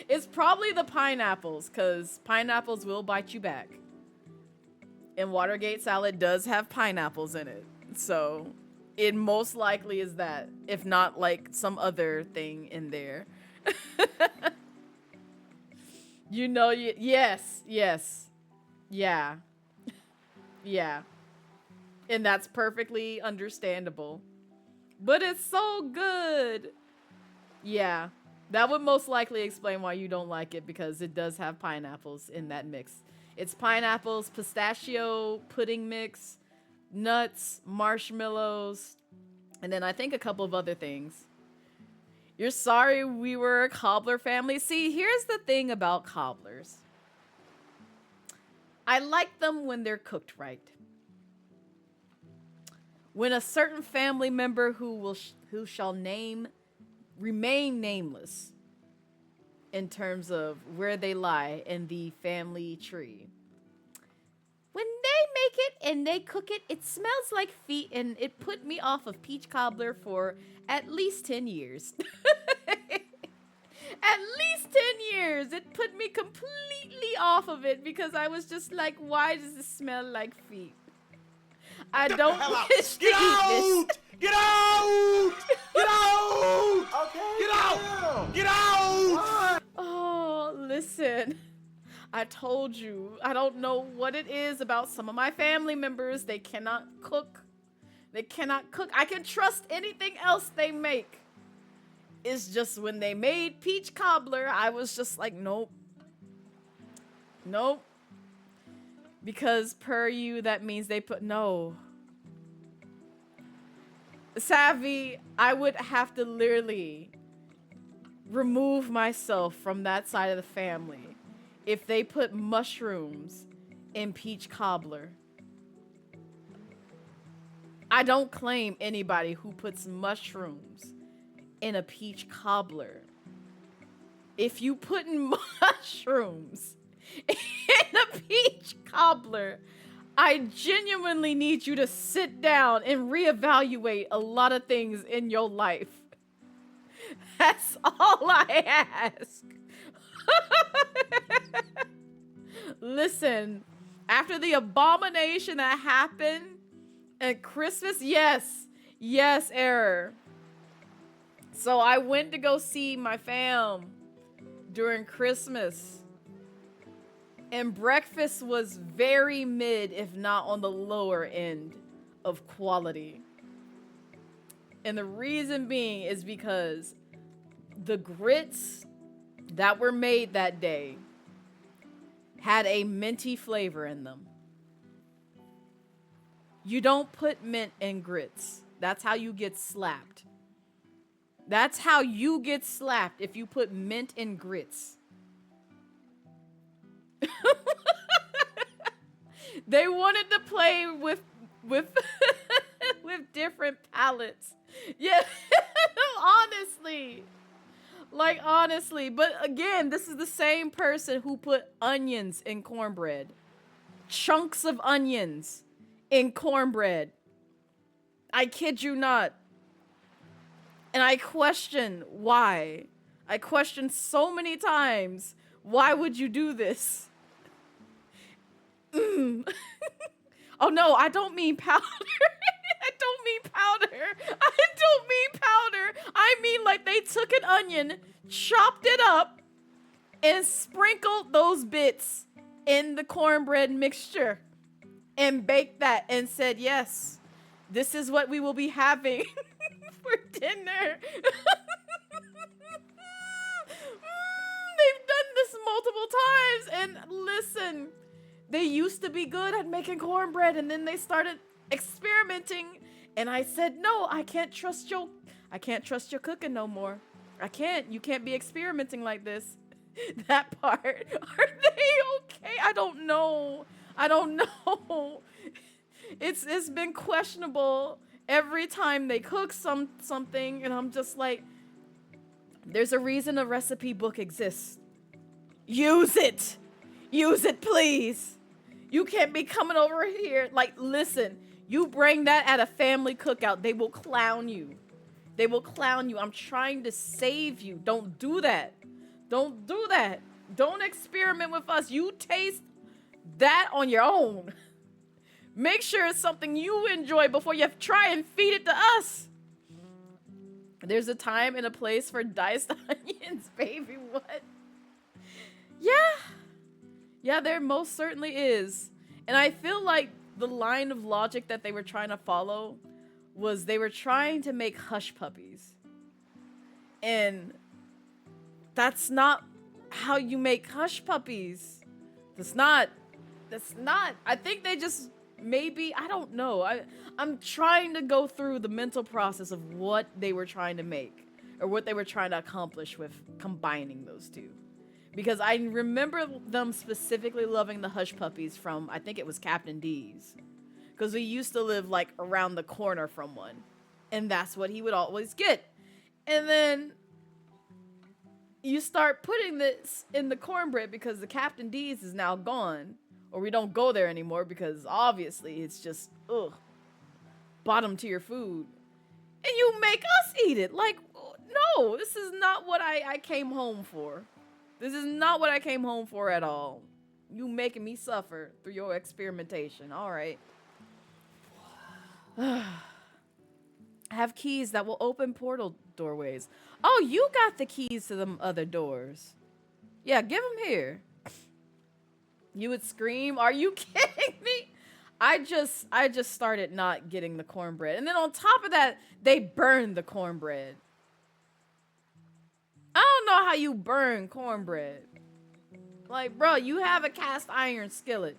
It's probably the pineapples, because pineapples will bite you back. And Watergate salad does have pineapples in it. So it most likely is that, if not like some other thing in there. You know, yes. Yeah. Yeah. And that's perfectly understandable. But it's so good. Yeah. That would most likely explain why you don't like it, because it does have pineapples in that mix. It's pineapples, pistachio pudding mix, nuts, marshmallows, and then I think a couple of other things. You're sorry we were a cobbler family? See, here's the thing about cobblers. I like them when they're cooked right. When a certain family member who shall remain nameless in terms of where they lie in the family tree. When they make it and they cook it, it smells like feet, and it put me off of peach cobbler for at least 10 years. At least 10 years. It put me completely off of it because I was just like, why does it smell like feet? I don't wish to eat this. Get out! Get out! Okay. Get out! Get out! Oh, listen. I told you. I don't know what it is about some of my family members. They cannot cook. They cannot cook. I can trust anything else they make. It's just when they made peach cobbler, I was just like, nope. Nope. Because per you, that means they put no. Savvy, I would have to literally remove myself from that side of the family if they put mushrooms in peach cobbler. I don't claim anybody who puts mushrooms in a peach cobbler. If you put mushrooms in a peach cobbler, I genuinely need you to sit down and reevaluate a lot of things in your life. That's all I ask. Listen, after the abomination that happened at Christmas, yes, Error. So I went to go see my fam during Christmas. And breakfast was very mid, if not on the lower end of quality. And the reason being is because the grits that were made that day had a minty flavor in them. You don't put mint in grits. That's how you get slapped. That's how you get slapped if you put mint in grits. They wanted to play with with different palettes. Yeah, honestly. But again, this is the same person who put onions in cornbread. Chunks of onions in cornbread. I kid you not. And I question why. I question so many times, why would you do this? Oh no, I don't mean powder. I don't mean powder. I don't mean powder. I mean like they took an onion, chopped it up, and sprinkled those bits in the cornbread mixture and baked that and said, yes, this is what we will be having for dinner. They've done this multiple times. And listen, they used to be good at making cornbread and then they started experimenting. And I said, no, I can't trust your cooking no more. I can't. You can't be experimenting like this. That part. Are they okay? I don't know. It's been questionable every time they cook something, and I'm just like, there's a reason a recipe book exists. Use it. Use it, please. You can't be coming over here. Like, listen, you bring that at a family cookout, they will clown you. They will clown you. I'm trying to save you. Don't do that. Don't do that. Don't experiment with us. You taste that on your own. Make sure it's something you enjoy before you try and feed it to us. There's a time and a place for diced onions, baby. What? Yeah, there most certainly is. And I feel like the line of logic that they were trying to follow was they were trying to make hush puppies. And that's not how you make hush puppies. That's not. I think they just maybe, I don't know. I'm trying to go through the mental process of what they were trying to make or what they were trying to accomplish with combining those two. Because I remember them specifically loving the hush puppies from, I think it was Captain D's. Because we used to live like around the corner from one. And that's what he would always get. And then you start putting this in the cornbread because the Captain D's is now gone. Or we don't go there anymore because obviously it's just, bottom tier food. And you make us eat it. Like, no, this is not what I came home for. This is not what I came home for at all. You making me suffer through your experimentation. All right. I have keys that will open portal doorways. Oh, you got the keys to them other doors. Yeah, give them here. You would scream. Are you kidding me? I just started not getting the cornbread. And then on top of that, they burned the cornbread. I don't know how you burn cornbread. Like, bro, you have a cast iron skillet.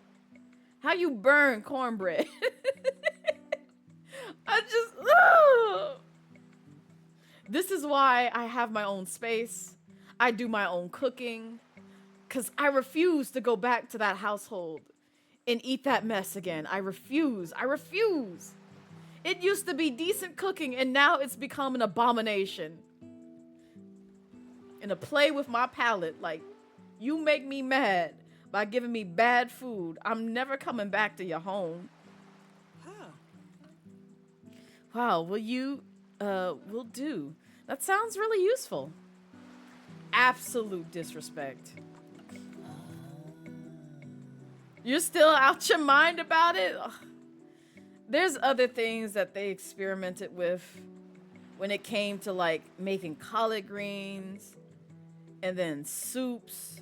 How you burn cornbread? This is why I have my own space. I do my own cooking. Because I refuse to go back to that household and eat that mess again. I refuse. It used to be decent cooking, and now it's become an abomination. And to play with my palate, like, you make me mad by giving me bad food. I'm never coming back to your home. Wow, will do. That sounds really useful. Absolute disrespect. You're still out your mind about it? Ugh. There's other things that they experimented with when it came to like making collard greens and then soups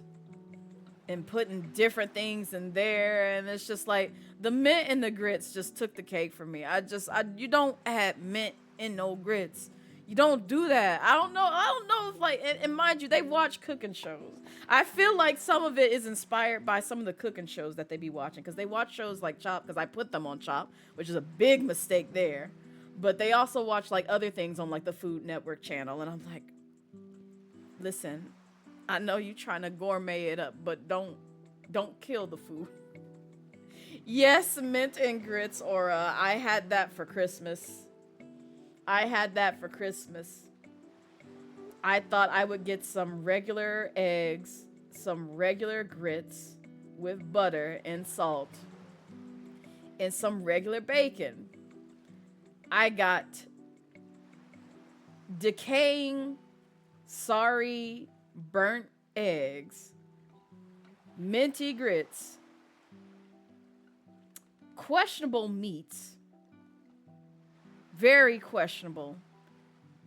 and putting different things in there. And it's just like the mint and the grits just took the cake for me. You don't add mint in no grits. You don't do that. I don't know if like, and mind you, they watch cooking shows. I feel like some of it is inspired by some of the cooking shows that they be watching. Because they watch shows like Chop, because I put them on Chop, which is a big mistake there. But they also watch like other things on like the Food Network channel. And I'm like, listen, I know you trying to gourmet it up, but don't kill the food. Yes, mint and grits, Aura. I had that for Christmas. I thought I would get some regular eggs, some regular grits with butter and salt, and some regular bacon. I got decaying, sorry, burnt eggs, minty grits, questionable meats, very questionable,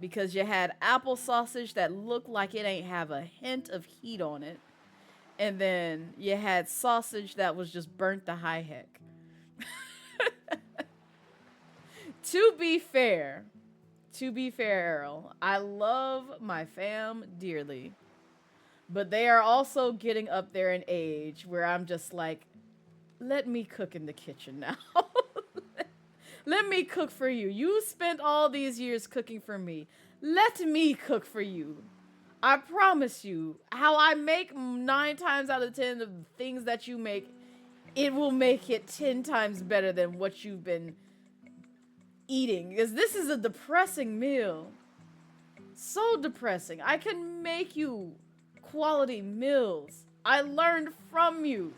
because you had apple sausage that looked like it ain't have a hint of heat on it, and then you had sausage that was just burnt to high heck. To be fair, Errol, I love my fam dearly, but they are also getting up there in age where I'm just like, let me cook in the kitchen now. Let me cook for you. You spent all these years cooking for me. Let me cook for you. I promise you, how I make 9 times out of 10 of the things that you make, it will make it 10 times better than what you've been eating. Because this is a depressing meal. So depressing. I can make you quality meals. I learned from you.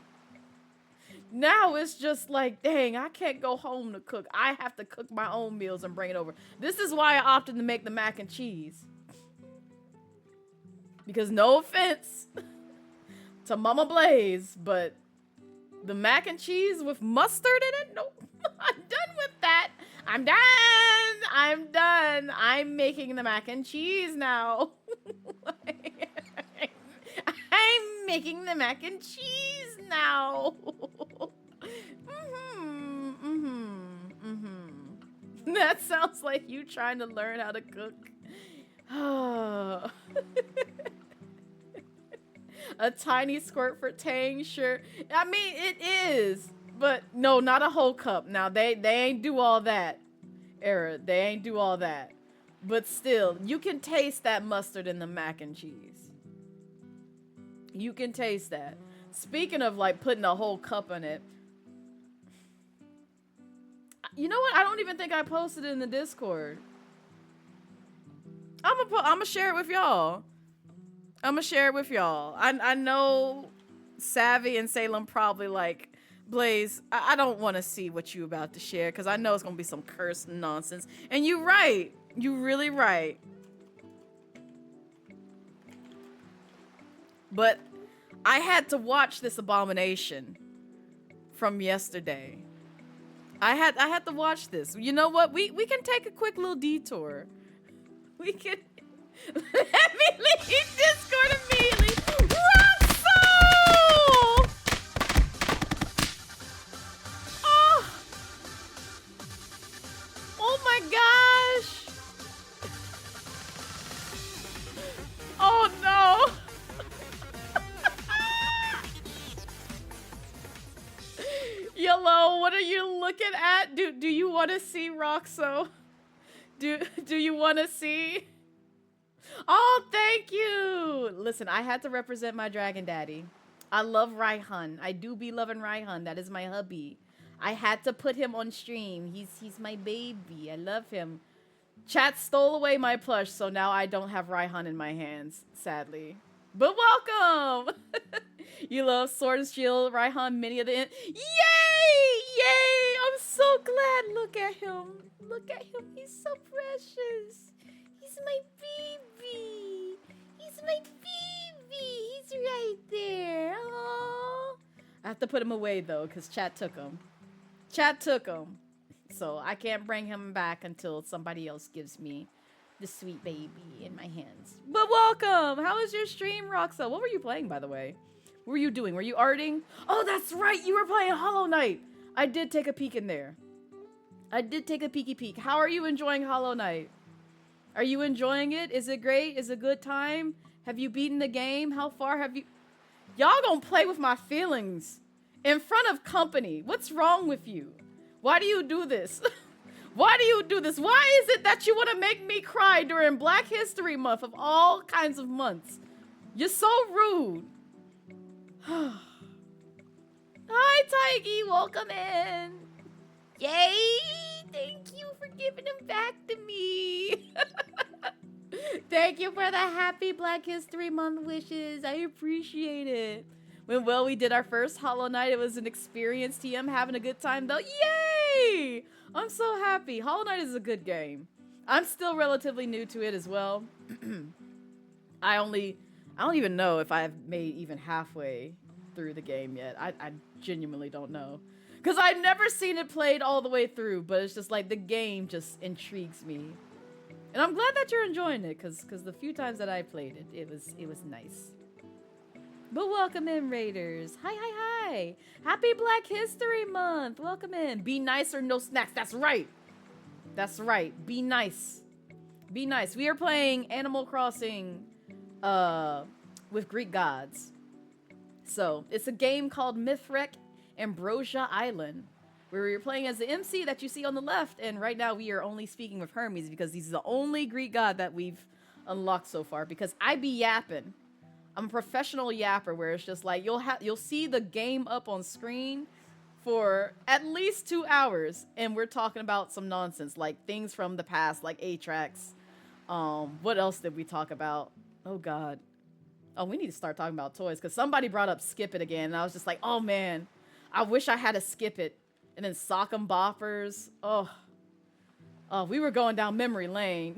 Now it's just like, dang, I can't go home to cook. I have to cook my own meals and bring it over. This is why I opted to make the mac and cheese. Because no offense to Mama Blaze, but the mac and cheese with mustard in it? Nope. I'm done with that. I'm done. I'm making the mac and cheese now. I'm making the mac and cheese now. That sounds like you trying to learn how to cook. A tiny squirt for tang, sure. I mean, it is, but no, not a whole cup. Now they ain't do all that, Era. They ain't do all that. But still, you can taste that mustard in the mac and cheese. You can taste that. Speaking of like putting a whole cup in it, you know what? I don't even think I posted it in the Discord. I'm gonna share it with y'all. I know Savvy and Salem probably like, Blaze, I don't want to see what you about to share because I know it's gonna be some cursed nonsense. And you're right. You really right. But I had to watch this abomination from yesterday. I had to watch this. You know what? We can take a quick little detour. We can let me leave Discord immediately. Roxo! Oh my gosh! Oh no! Yellow, what are you looking at? Do you want to see Roxo? Do you want to see? Oh, thank you. Listen, I had to represent my dragon daddy. I love Raihan. I do be loving Raihan. That is my hubby. I had to put him on stream. He's my baby. I love him. Chat stole away my plush, so now I don't have Raihan in my hands, sadly. But welcome. You love Sword and Shield, Raihan, many of the end. Yay! Yay! I'm so glad. Look at him. Look at him. He's so precious. He's my baby. He's my baby. He's right there. Aww. I have to put him away, though, because chat took him. Chat took him. So I can't bring him back until somebody else gives me the sweet baby in my hands. But welcome. How was your stream, Roxa? What were you playing, by the way? What were you doing? Were you arting? Oh, that's right. You were playing Hollow Knight. I did take a peek in there. I did take a peeky peek. How are you enjoying Hollow Knight? Are you enjoying it? Is it great? Is it a good time? Have you beaten the game? How far have you... Y'all gonna play with my feelings in front of company. What's wrong with you? Why do you do this? Why do you do this? Why is it that you want to make me cry during Black History Month of all kinds of months? You're so rude. Hi, Taiki. Welcome in. Yay! Thank you for giving him back to me. Thank you for the happy Black History Month wishes. I appreciate it. We did our first Hollow Knight. It was an experience. TM having a good time, though. Yay! I'm so happy. Hollow Knight is a good game. I'm still relatively new to it as well. I don't even know if I've made even halfway through the game yet. I genuinely don't know. Because I've never seen it played all the way through, but it's just like the game just intrigues me. And I'm glad that you're enjoying it, because the few times that I played it, it was nice. But welcome in, Raiders. Hi, hi, hi. Happy Black History Month. Welcome in. Be nice or no snacks. That's right. That's right. Be nice. Be nice. We are playing Animal Crossing with Greek gods. So it's a game called Mythwrecked Ambrosia Island, where we're playing as the MC that you see on the left. And right now we are only speaking with Hermes because he's the only Greek god that we've unlocked so far, because I be yapping. I'm a professional yapper where it's just like you'll see the game up on screen for at least 2 hours, and we're talking about some nonsense, like things from the past, like A-Tracks. What else did we talk about? Oh God. Oh, we need to start talking about toys, because somebody brought up Skip It again, and I was just like, oh man, I wish I had a Skip It. And then Sock'em Boppers. Oh, we were going down memory lane.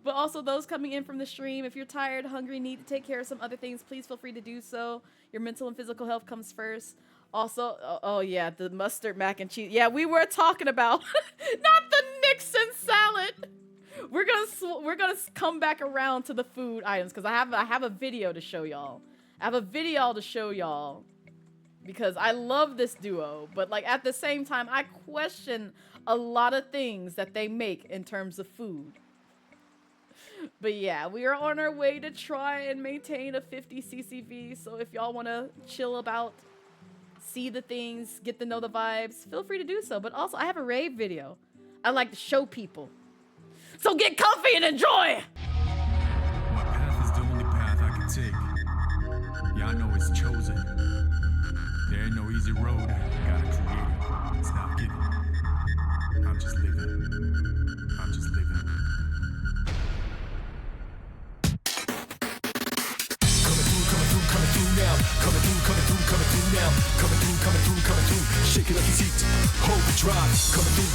But also those coming in from the stream, if you're tired, hungry, need to take care of some other things, please feel free to do so. Your mental and physical health comes first. Also, oh yeah, the mustard mac and cheese. Yeah, we were talking about not the Nixon salad. We're gonna come back around to the food items, because I have a video to show y'all. I have a video to show y'all because I love this duo, but like at the same time, I question a lot of things that they make in terms of food. But yeah, we are on our way to try and maintain a 50 CCV. So if y'all want to chill about, see the things, get to know the vibes, feel free to do so. But also, I have a rave video I like to show people. So get comfy and enjoy! My path is the only path I can take. Yeah, I know it's chosen. There ain't no easy road. Gotta create it. It's not given. I'm just living. I'm just living. Coming through now, coming through now, coming through, shake it like it's heat, hold the drive, coming through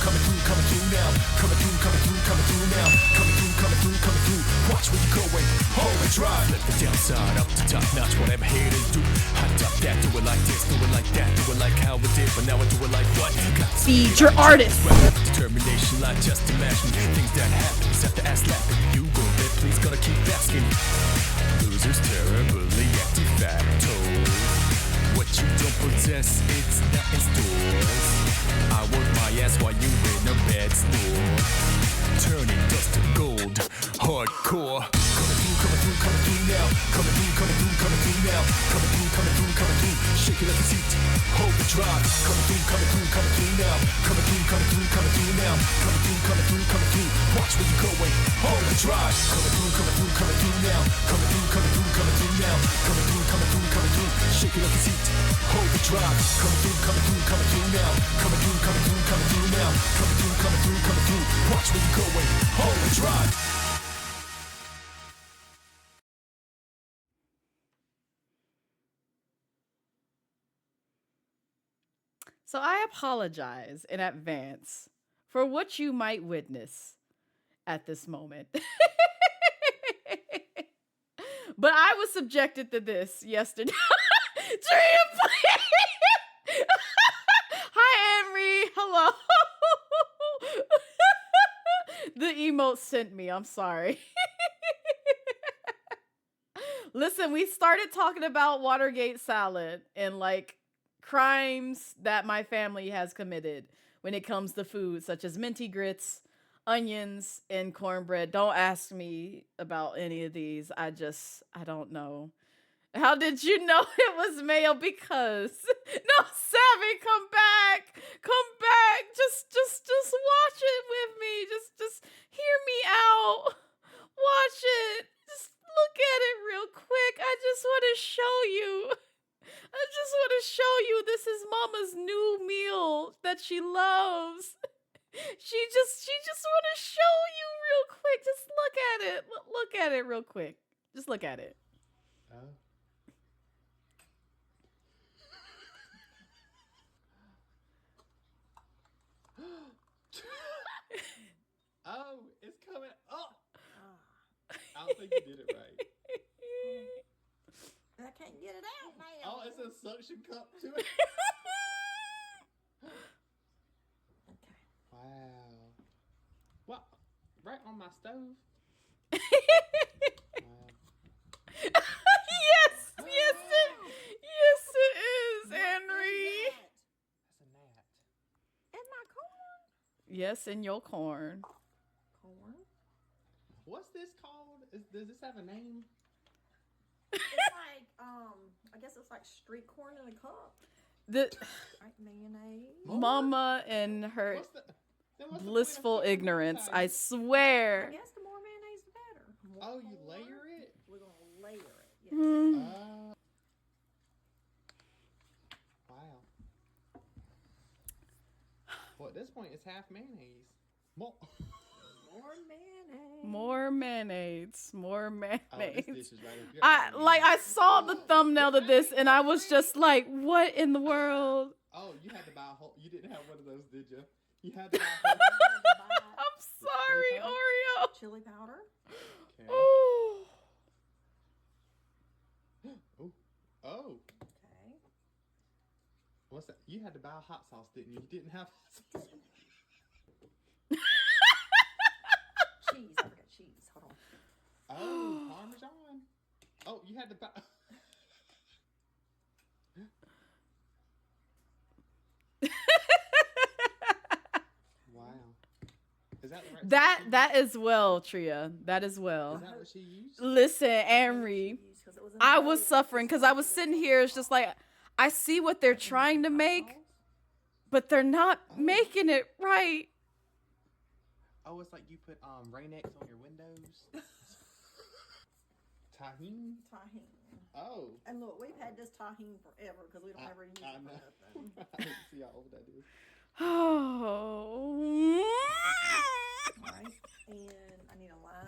now, coming through now, coming through, watch where you're going, hold the drive, let the downside up to top notch, whatever haters do, hot top that, do it like this, do it like that, do it like how it did, but now I do it like what? Feed your artist! Determination, like just imagine, things that happen, have to ask laughing, you go there, please gotta keep asking, losers terribly active facto. What you don't possess, it's not in stores. I work my ass while you in a bed store. Turning dust to gold, hardcore. Coming through now. Coming through now. Coming through. Shake it like it's heat. Hold the drive. Coming through now. Coming through now. Coming through. Watch where you're going. Hold the drive. Coming through now. Coming through now. Coming through. Shake it like it's heat. Hold the drive. Coming through now. Coming through now. Coming through. Watch where you're going. Hold the drive. So I apologize in advance for what you might witness at this moment. But I was subjected to this yesterday. Hi, Emery. Hello. The emote sent me. I'm sorry. Listen, we started talking about Watergate salad and like crimes that my family has committed when it comes to food, such as minty grits, onions, and cornbread. Don't ask me about any of these. I don't know. How did you know it was mayo? Because no, Savvy, come back. Just watch it with me. Just hear me out. Watch it. Just look at it real quick. I just want to show you. This is Mama's new meal that she loves. She just want to show you real quick. Just look at it. Look at it real quick. Just look at it. you did it right. I can't get it out now. Oh, it's a suction cup to it. Okay. Wow. What? Right on my stove? Wow. Yes, it is, Henry. That's a gnat. And my corn. Yes, in your corn. Corn. What's this called? Does this have a name? It's like, I guess it's like street corn in a cup. The Like mayonnaise. mama and her What's the point of blissful putting it ignorance, outside? I I swear. guess the more mayonnaise, the better. More Oh, you corn. layer it? We're gonna layer it. Yes. Hmm. Wow. Well, at this point, it's half mayonnaise. More. More mayonnaise. More mayonnaise. More Oh, mayonnaise. this dish is right up your I alley. saw the thumbnail to this and I was just like, what in the world? Oh, you had to buy a whole. You didn't have one of those, did you? You had to buy a whole. I'm sorry, Oreo. Chili powder. Okay. Oh. Oh. Oh. Okay. What's that? You had to buy a hot sauce, didn't you? You didn't have hot sauce. Cheese. I forgot cheese. Hold on. Oh, Parmesan. Oh, you had to buy. Wow. Is that the right? That as well, Tria. That as well. Is that what she used? Listen, Amory, Cheese, 'cause it was in I the was bowl. suffering because I was sitting here. It's just like, I see what they're trying to make, but they're not making it right. Oh, it's like you put Rain-X on your windows. Tahini. Tahini. Oh. And look, we've had this tahini forever because we don't ever use it I for know. nothing. I didn't see how old that is. Oh. Alright. And I need a lime.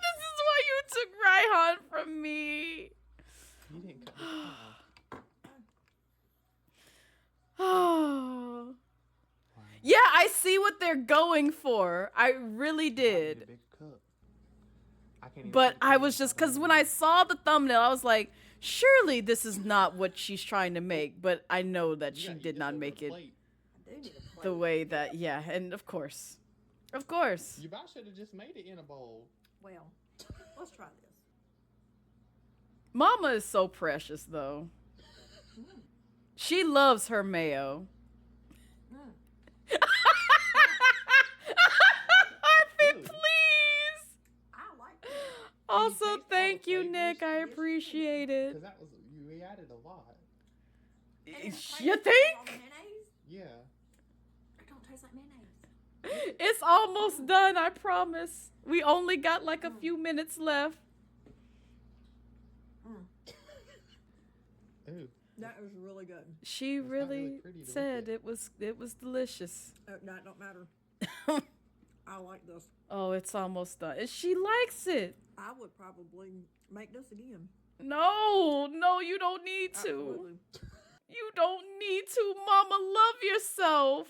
This is why you took Raihan from me. You didn't cut this off. Oh. Wow. Yeah, I see what they're going for. I really I need a did. bigger cup. I can't even But put the I was cream just, on because it. when I saw the thumbnail, I was like, surely this is not what she's trying to make. But I know that You she gotta eat did this not over a make it plate. I do need a plate. the way that, yeah. And of course. Of course. You about should have just made it in a bowl. Well, let's try this. Mama is so precious, though. She loves her mayo. Mm. Harvey, Ew. please. I like it. Also, taste all thank the you, flavors? Nick. I Yes, you appreciate it. Because that was, you added a lot. And it's You crazy, think? all the mayonnaise, Yeah. it don't taste like mayonnaise. It's almost done, I promise. We only got like a few minutes left. Ooh. That was really good. She It's not really really pretty to look said at. it was delicious. That don't matter. I like this. Oh, it's almost done. And she likes it. I would probably make this again. No, you don't need to. Absolutely. You don't need to, Mama. Love yourself.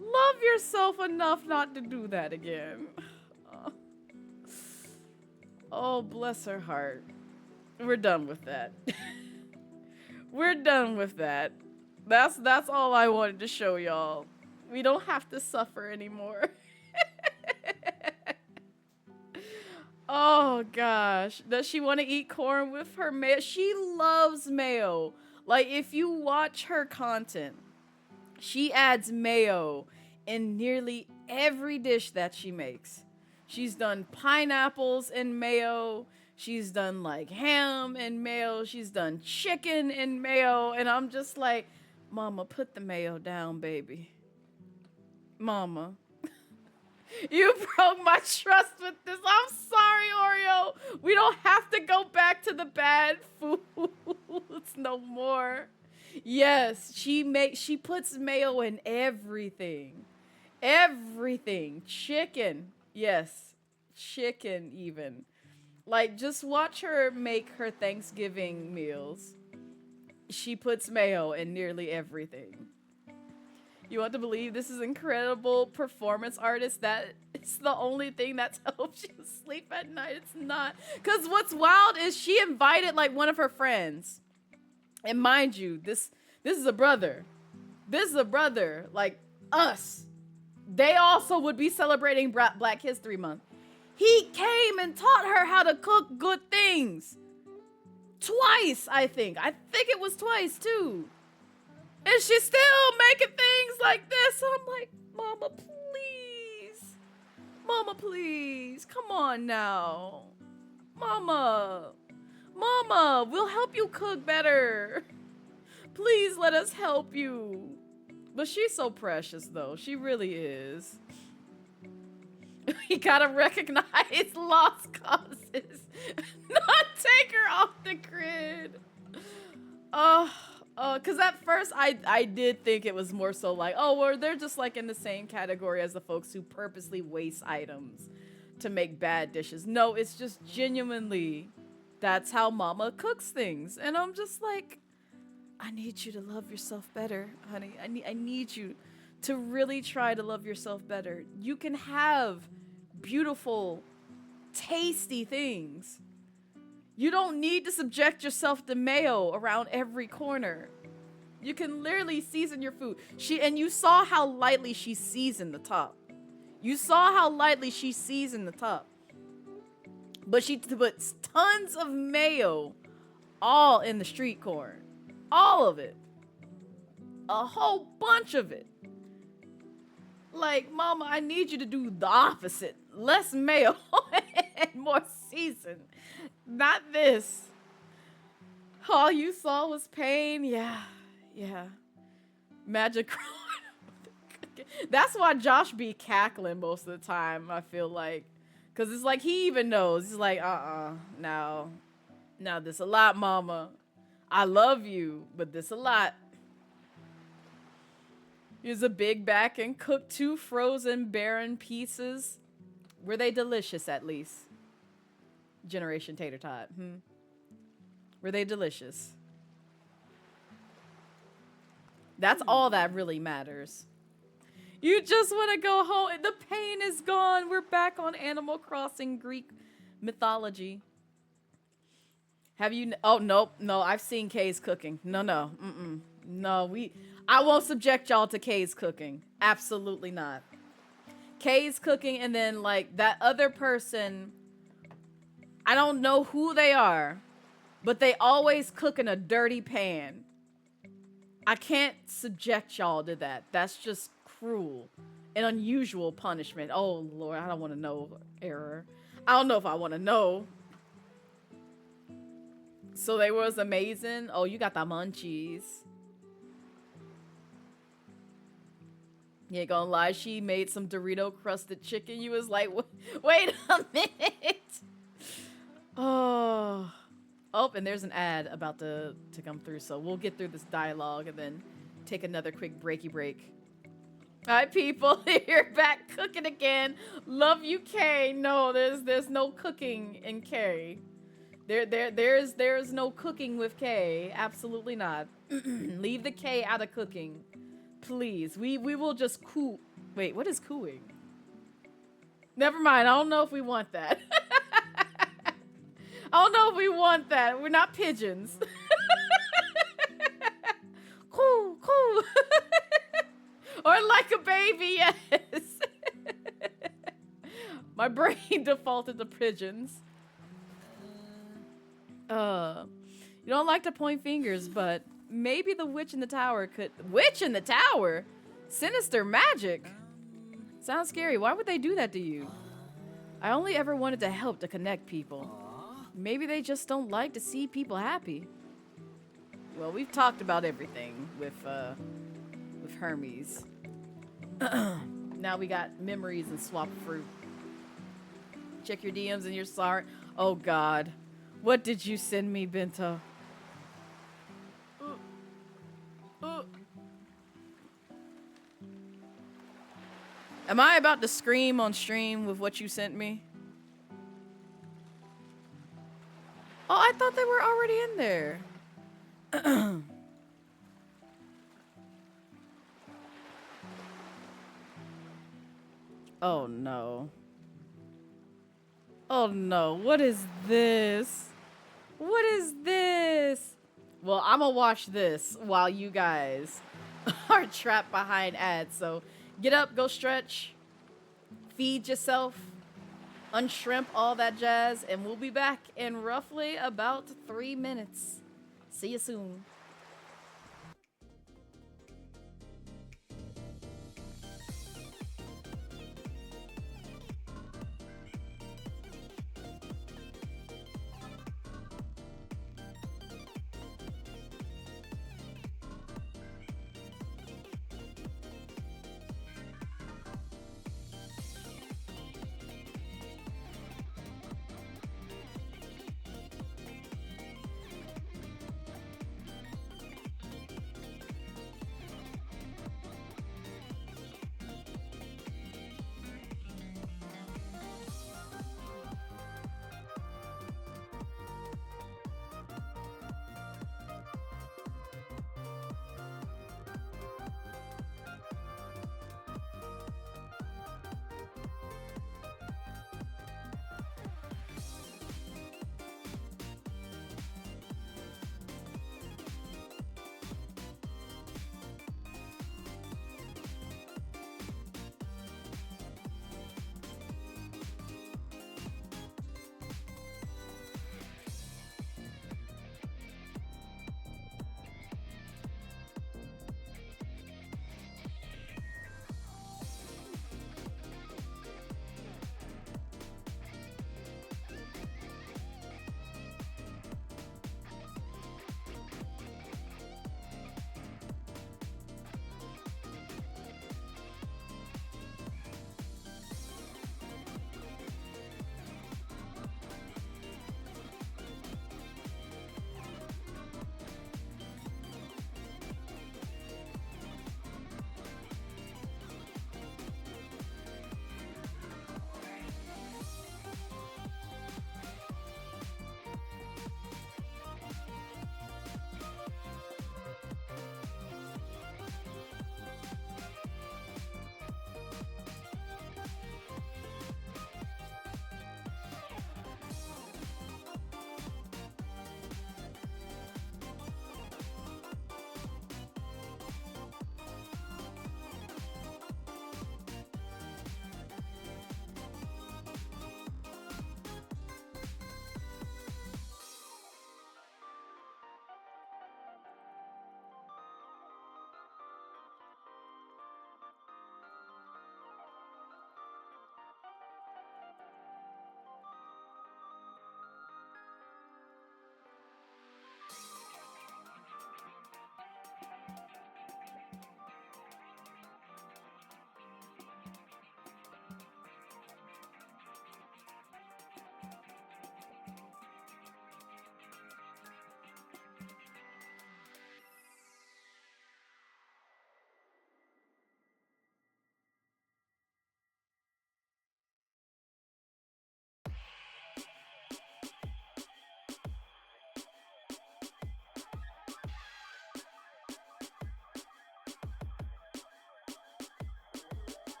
Love yourself enough not to do that again. Oh, bless her heart. We're done with that. We're done with that. That's all I wanted to show y'all. We don't have to suffer anymore. Oh gosh, does she want to eat corn with her mayo? She loves mayo. Like, if you watch her content, she adds mayo in nearly every dish that she makes. She's done pineapples in mayo. She's done like ham and mayo. She's done chicken in mayo. And I'm just like, Mama, put the mayo down, baby. Mama. You broke my trust with this. I'm sorry, Oreo. We don't have to go back to the bad foods no more. Yes, she puts mayo in everything. Everything. Chicken. Yes. Chicken even. Like, just watch her make her Thanksgiving meals. She puts mayo in nearly everything. You want to believe this is incredible performance artist that it's the only thing that's helped you sleep at night. It's not. Because what's wild is she invited like one of her friends. And mind you, this is a brother. This is a brother like us. They also would be celebrating Black History Month. He came and taught her how to cook good things. Twice, I think. I think it was twice too. And she's still making things like this. I'm like, Mama, please. Mama, please. Come on now. Mama. Mama, we'll help you cook better. Please let us help you. But she's so precious, though. She really is. You gotta recognize lost causes. Not take her off the grid. Cause at first I did think it was more so like, oh, well, they're just like in the same category as the folks who purposely waste items to make bad dishes. No, it's just genuinely, that's how Mama cooks things. And I'm just like, I need you to love yourself better, honey. I need you to really try to love yourself better. You can have beautiful, tasty things. You don't need to subject yourself to mayo around every corner. You can literally season your food. And you saw how lightly she seasoned the top. You saw how lightly she seasoned the top. But she puts tons of mayo all in the street corn. All of it. A whole bunch of it. Like, Mama, I need you to do the opposite. Less mayo and more season. Not this. All you saw was pain. Yeah. Magic. That's why Josh be cackling most of the time, I feel like. Because it's like he even knows. He's like, now this a lot, Mama. I love you, but this a lot. Here's a big back and cooked 2 frozen barren pieces. Were they delicious, at least? Generation Tater Tot. Were they delicious? That's all that really matters. You just want to go home. The pain is gone. We're back on Animal Crossing Greek mythology. Have you? Oh, nope. No, I've seen Kay's cooking. No. No, I won't subject y'all to Kay's cooking. Absolutely not. Kay's cooking, and then like that other person, I don't know who they are, but they always cook in a dirty pan. I can't subject y'all to that. That's just cruel and unusual punishment. Oh Lord, I don't want to know, error. I don't know if I want to know. So they was amazing. Oh, you got the munchies. You ain't gonna lie, she made some Dorito crusted chicken. You was like, wait a minute. Oh, and there's an ad about to come through. So we'll get through this dialogue and then take another quick breaky break. All right, people, you're back cooking again. Love you, Kay. No, there's no cooking in Kay. There's no cooking with Kay. Absolutely not. Leave the K out of cooking. Please. We will just coo. Wait, what is cooing? Never mind. I don't know if we want that. I don't know if we want that. We're not pigeons. Coo. Or like a baby, yes. My brain defaulted to pigeons. You don't like to point fingers, but maybe the witch in the tower could... Witch in the tower? Sinister magic? Sounds scary. Why would they do that to you? I only ever wanted to help to connect people. Maybe they just don't like to see people happy. Well, we've talked about everything with Hermes. Now we got memories and swap fruit. Check your DMs and you're sorry. Oh, God. What did you send me, Bento? Am I about to scream on stream with what you sent me? Oh, I thought they were already in there. Oh no. Oh no, what is this? What is this? Well, I'm gonna watch this while you guys are trapped behind ads. So get up, go stretch, feed yourself, unshrimp, all that jazz, and we'll be back in roughly about 3 minutes. See you soon.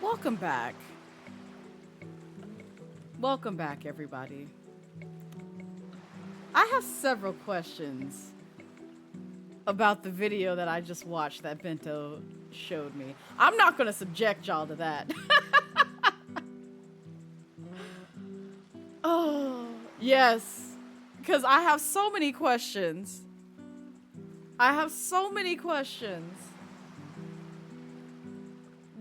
Welcome back. Welcome back, everybody. I have several questions about the video that I just watched that Bento showed me. I'm not going to subject y'all to that. Oh, yes. Because I have so many questions. I have so many questions.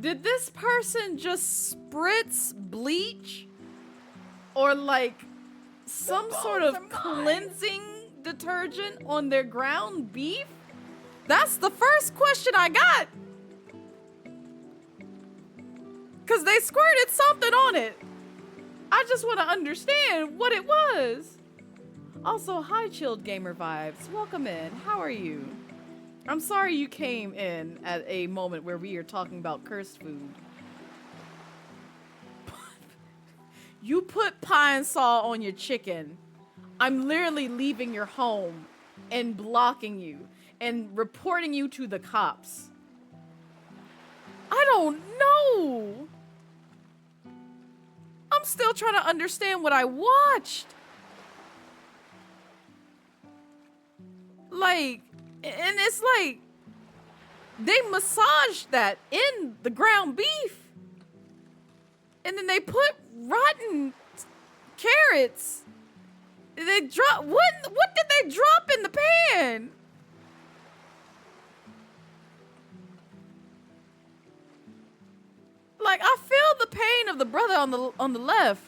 Did this person just spritz bleach or like some sort of cleansing detergent on their ground beef? That's the first question I got. Because they squirted something on it. I I just want to understand what it was. Also, hi, Chilled Gamer Vibes. Welcome in. How are you? I'm sorry you came in at a moment where we are talking about cursed food. You put pine saw on your chicken. I'm literally leaving your home and blocking you and reporting you to the cops. I don't know. I'm still trying to understand what I watched. Like, and it's like, they massaged that in the ground beef. And then they put rotten carrots. They drop, what did they drop in the pan? Like, I feel the pain of the brother on the left.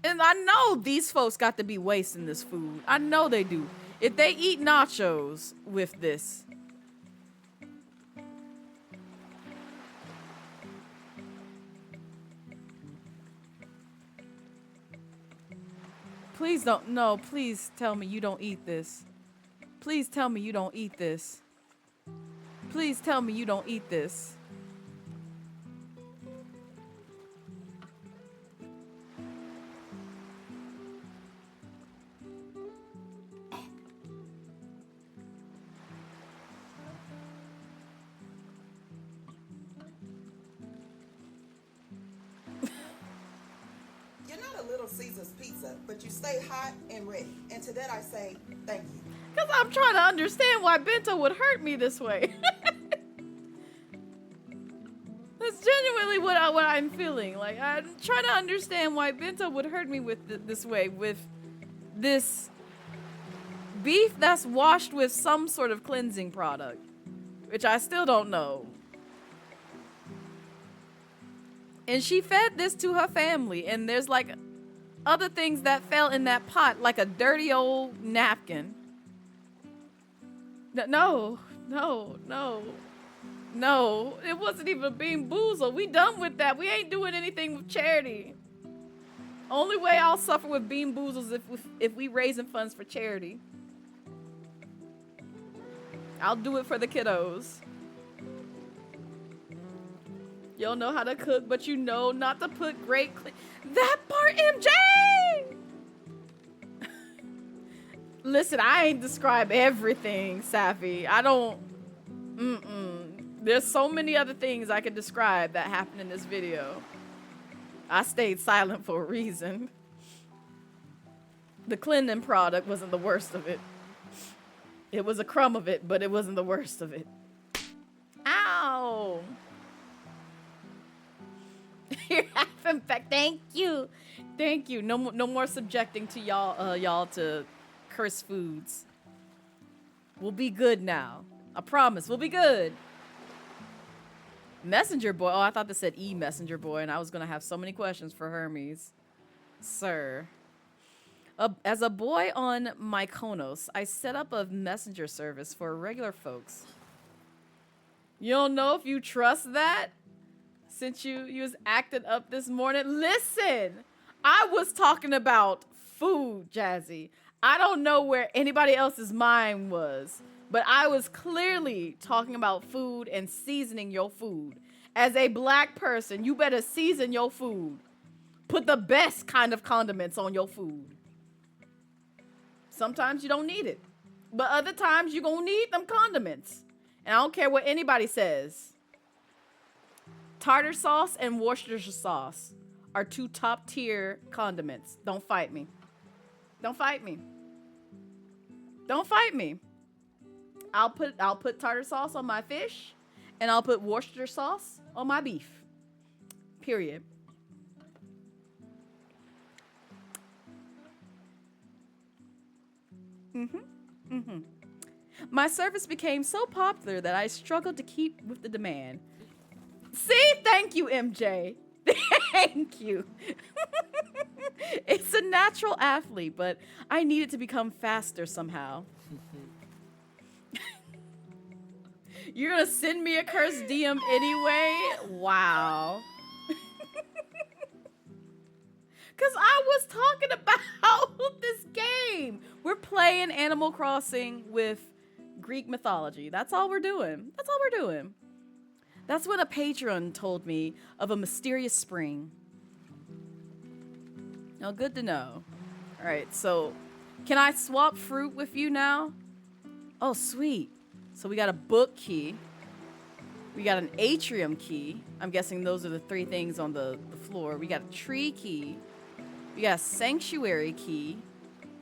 And I know these folks got to be wasting this food. I know they do. If they eat nachos with this. Please don't, no, please tell me you don't eat this. Please tell me you don't eat this. Please tell me you don't eat this. You're not a Little Caesar's pizza, but you stay hot and ready. And to that I say, thank you. Because I'm trying to understand why Bento would hurt me this way. That's genuinely what I'm feeling. Like, I'm trying to understand why Bento would hurt me with this way, with this beef that's washed with some sort of cleansing product, which I still don't know. And she fed this to her family, and there's like other things that fell in that pot, like a dirty old napkin. No, it wasn't even Bean Boozled. We done with that. We ain't doing anything with charity. Only way I'll suffer with Bean Boozles if we raising funds for charity. I'll do it for the kiddos. You don't know how to cook, but you know not to put that part, MJ! Listen, I ain't describe everything, Safi. I don't... There's so many other things I could describe that happened in this video. I stayed silent for a reason. The cleansing product wasn't the worst of it. It was a crumb of it, but it wasn't the worst of it. Ow! You're having back. Thank you. Thank you. No more subjecting to y'all to cursed foods. We'll be good now. I promise. We'll be good. Messenger boy. Oh, I thought this said messenger boy, and I was gonna have so many questions for Hermes. Sir. As a boy on Mykonos, I set up a messenger service for regular folks. You don't know if you trust that? Since you was acting up this morning. Listen, I was talking about food, Jazzy. I don't know where anybody else's mind was, but I was clearly talking about food and seasoning your food. As a black person, you better season your food. Put the best kind of condiments on your food. Sometimes you don't need it, but other times you're gonna need them condiments. And I don't care what anybody says. Tartar sauce and Worcestershire sauce are two top tier condiments. Don't fight me. Don't fight me. Don't fight me. I'll put tartar sauce on my fish, and I'll put Worcestershire sauce on my beef. Period. My service became so popular that I struggled to keep with the demand. See? Thank you, MJ. Thank you. It's a natural athlete, but I needed to become faster somehow. You're gonna send me a cursed DM anyway? Wow. Because I was talking about this game. We're playing Animal Crossing with Greek mythology. That's all we're doing. That's all we're doing. That's when a patron told me of a mysterious spring. Oh, good to know. All right, so can I swap fruit with you now? Oh, sweet. So we got a book key. We got an atrium key. I'm guessing those are the three things on the floor. We got a tree key. We got a sanctuary key.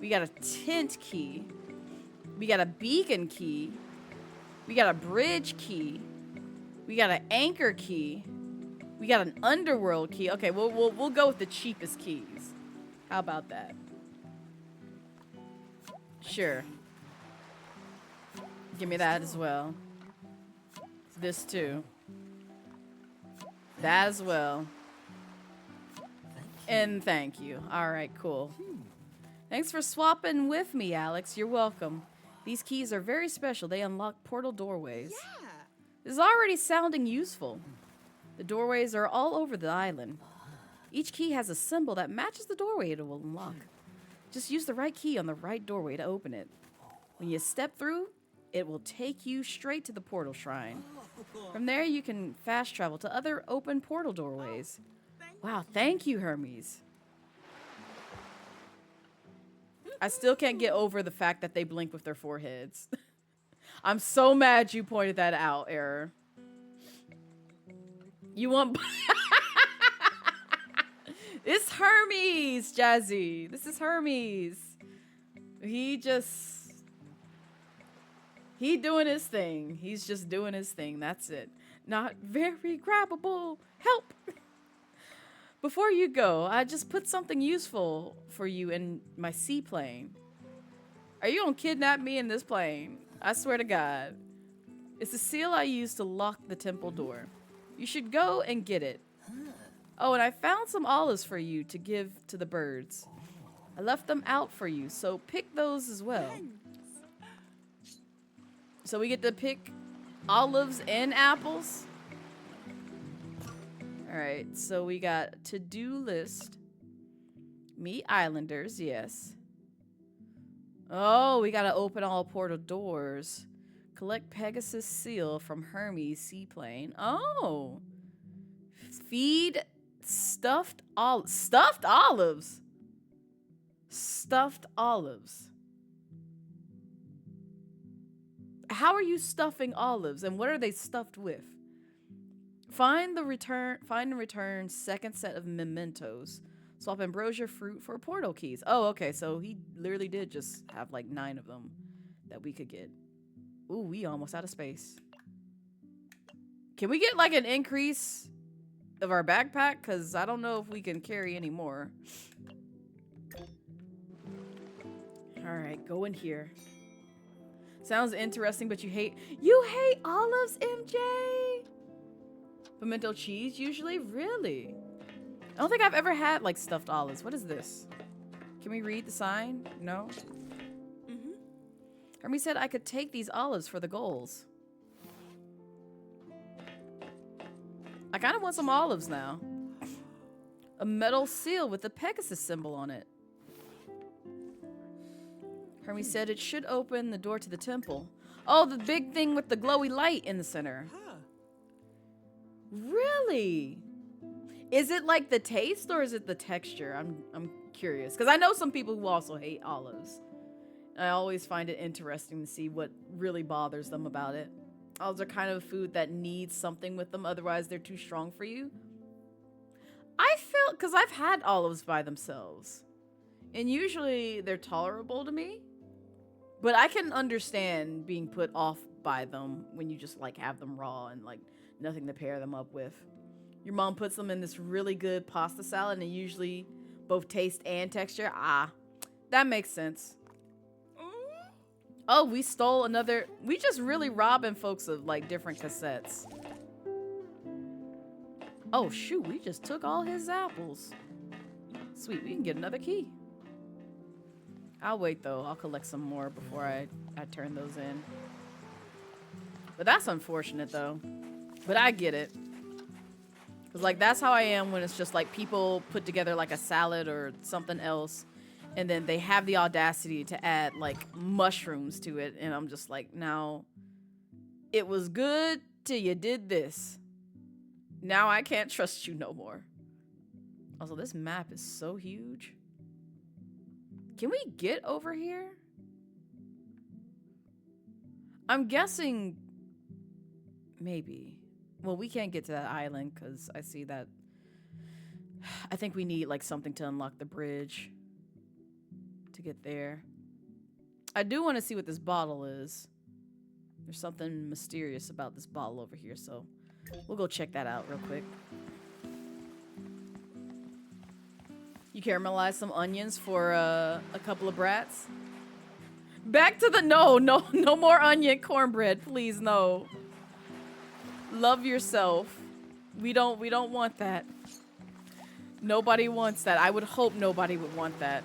We got a tent key. We got a beacon key. We got a bridge key. We got an anchor key. We got an underworld key. Okay, we'll go with the cheapest keys. How about that? Sure. Give me that as well. This too. That as well. And thank you. All right, cool. Thanks for swapping with me, Alex. You're welcome. These keys are very special. They unlock portal doorways. Yeah. This is already sounding useful. The doorways are all over the island. Each key has a symbol that matches the doorway it will unlock. Just use the right key on the right doorway to open it. When you step through, it will take you straight to the portal shrine. From there, you can fast travel to other open portal doorways. Wow, thank you, Hermes. I still can't get over the fact that they blink with their foreheads. I'm so mad you pointed that out, Error. You want... It's Hermes, Jazzy. This is Hermes. He doing his thing. He's just doing his thing. That's it. Not very grabbable. Help. Before you go, I just put something useful for you in my seaplane. Are you gonna kidnap me in this plane? I swear to God. It's the seal I used to lock the temple door. You should go and get it. Oh, and I found some olives for you to give to the birds. I left them out for you, so pick those as well. So we get to pick olives and apples. All right, so we got to-do list. Meet islanders, yes. Oh, we gotta open all portal doors. Collect Pegasus seal from Hermes seaplane. Oh. Feed stuffed olives. Stuffed olives? Stuffed olives. How are you stuffing olives, and what are they stuffed with? Find and return second set of mementos. Swap Ambrosia fruit for portal keys. Oh, okay, so he literally did just have like 9 of them that we could get. Ooh, we almost out of space. Can we get like an increase of our backpack? Because I don't know if we can carry any more. All right, go in here. Sounds interesting, but you hate olives, MJ? Pimento cheese usually? Really? I don't think I've ever had like stuffed olives. What is this? Can we read the sign? No? Hermes said I could take these olives for the goals. I kind of want some olives now. A metal seal with the Pegasus symbol on it. Hermes said it should open the door to the temple. Oh, the big thing with the glowy light in the center. Really? Is it like the taste or is it the texture? I'm curious. Because I know some people who also hate olives. I always find it interesting to see what really bothers them about it. Olives are kind of a food that needs something with them, otherwise they're too strong for you. I feel, because I've had olives by themselves, and usually they're tolerable to me, but I can understand being put off by them when you just like have them raw and like nothing to pair them up with. Your mom puts them in this really good pasta salad and usually both taste and texture. Ah, that makes sense. Oh, we stole another. We just really robbing folks of like different cassettes. Oh shoot, we just took all his apples. Sweet, we can get another key. I'll wait though. I'll collect some more before I turn those in. But that's unfortunate though. But I get it. Cause like that's how I am when it's just like people put together like a salad or something else, and then they have the audacity to add like mushrooms to it, and I'm just like, now, it was good till you did this. Now I can't trust you no more. Also, this map is so huge. Can we get over here? I'm guessing maybe. Well, we can't get to that island because I see that. I think we need like something to unlock the bridge to get there. I do want to see what this bottle is. There's something mysterious about this bottle over here, so we'll go check that out real quick. You caramelize some onions for a couple of brats. Back to the no more onion cornbread, please, no. Love yourself. We don't want that. Nobody wants that. I would hope nobody would want that.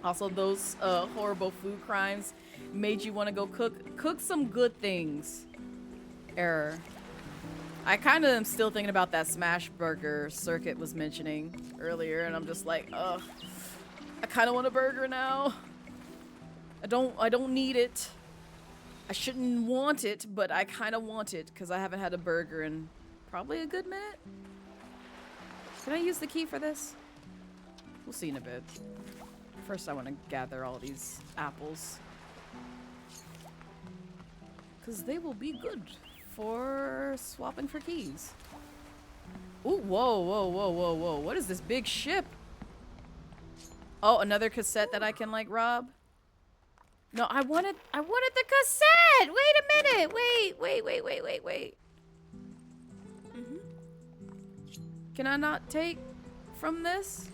Also, those horrible food crimes made you want to go cook some good things. Error. I kind of am still thinking about that smash burger Circuit was mentioning earlier, and I'm just like, ugh. I kind of want a burger now. I don't need it. I shouldn't want it, but I kind of want it because I haven't had a burger in probably a good minute. Can I use the key for this? We'll see in a bit. First, I want to gather all these apples because they will be good for swapping for keys. Ooh, whoa. What is this big ship? Oh, another cassette that I can like rob? No, I wanted the cassette. Wait a minute. Wait. Can I not take from this?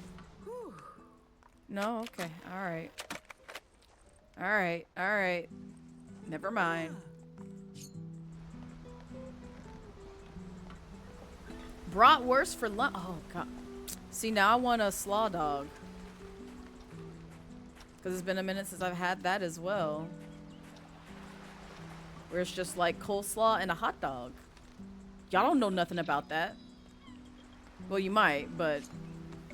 No, okay. All right. Never mind. Bratwurst for lunch. Oh god. See, now I want a slaw dog. Because it's been a minute since I've had that as well. Where it's just like coleslaw and a hot dog. Y'all don't know nothing about that. Well, you might, but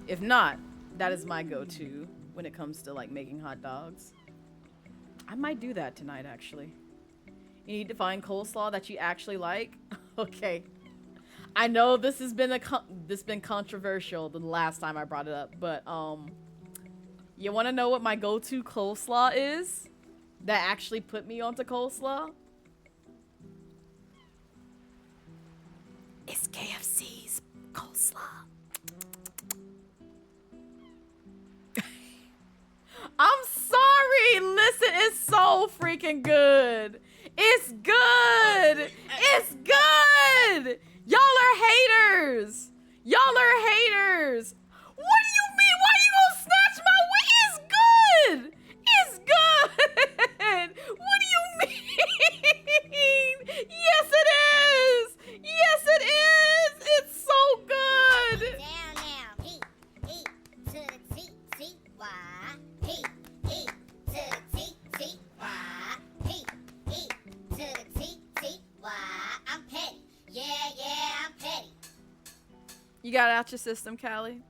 if not, that is my go-to when it comes to like making hot dogs. I might do that tonight, actually. You need to find coleslaw that you actually like. Okay. I know this has been been controversial the last time I brought it up, but you want to know what my go-to coleslaw is that actually put me onto coleslaw? It's KFC's coleslaw. I'm sorry. Listen, it's so freaking good. It's good. It's good. Y'all are haters. What do you mean? Why you gonna snatch my wig? It's good. What do you mean? Yes, it is. It's so good. Down now, heat to the T-T-Y. Heat to the T-T-Y. Heat to the T-T-Y. I'm petty. Yeah, I'm petty. You got it out your system, Callie?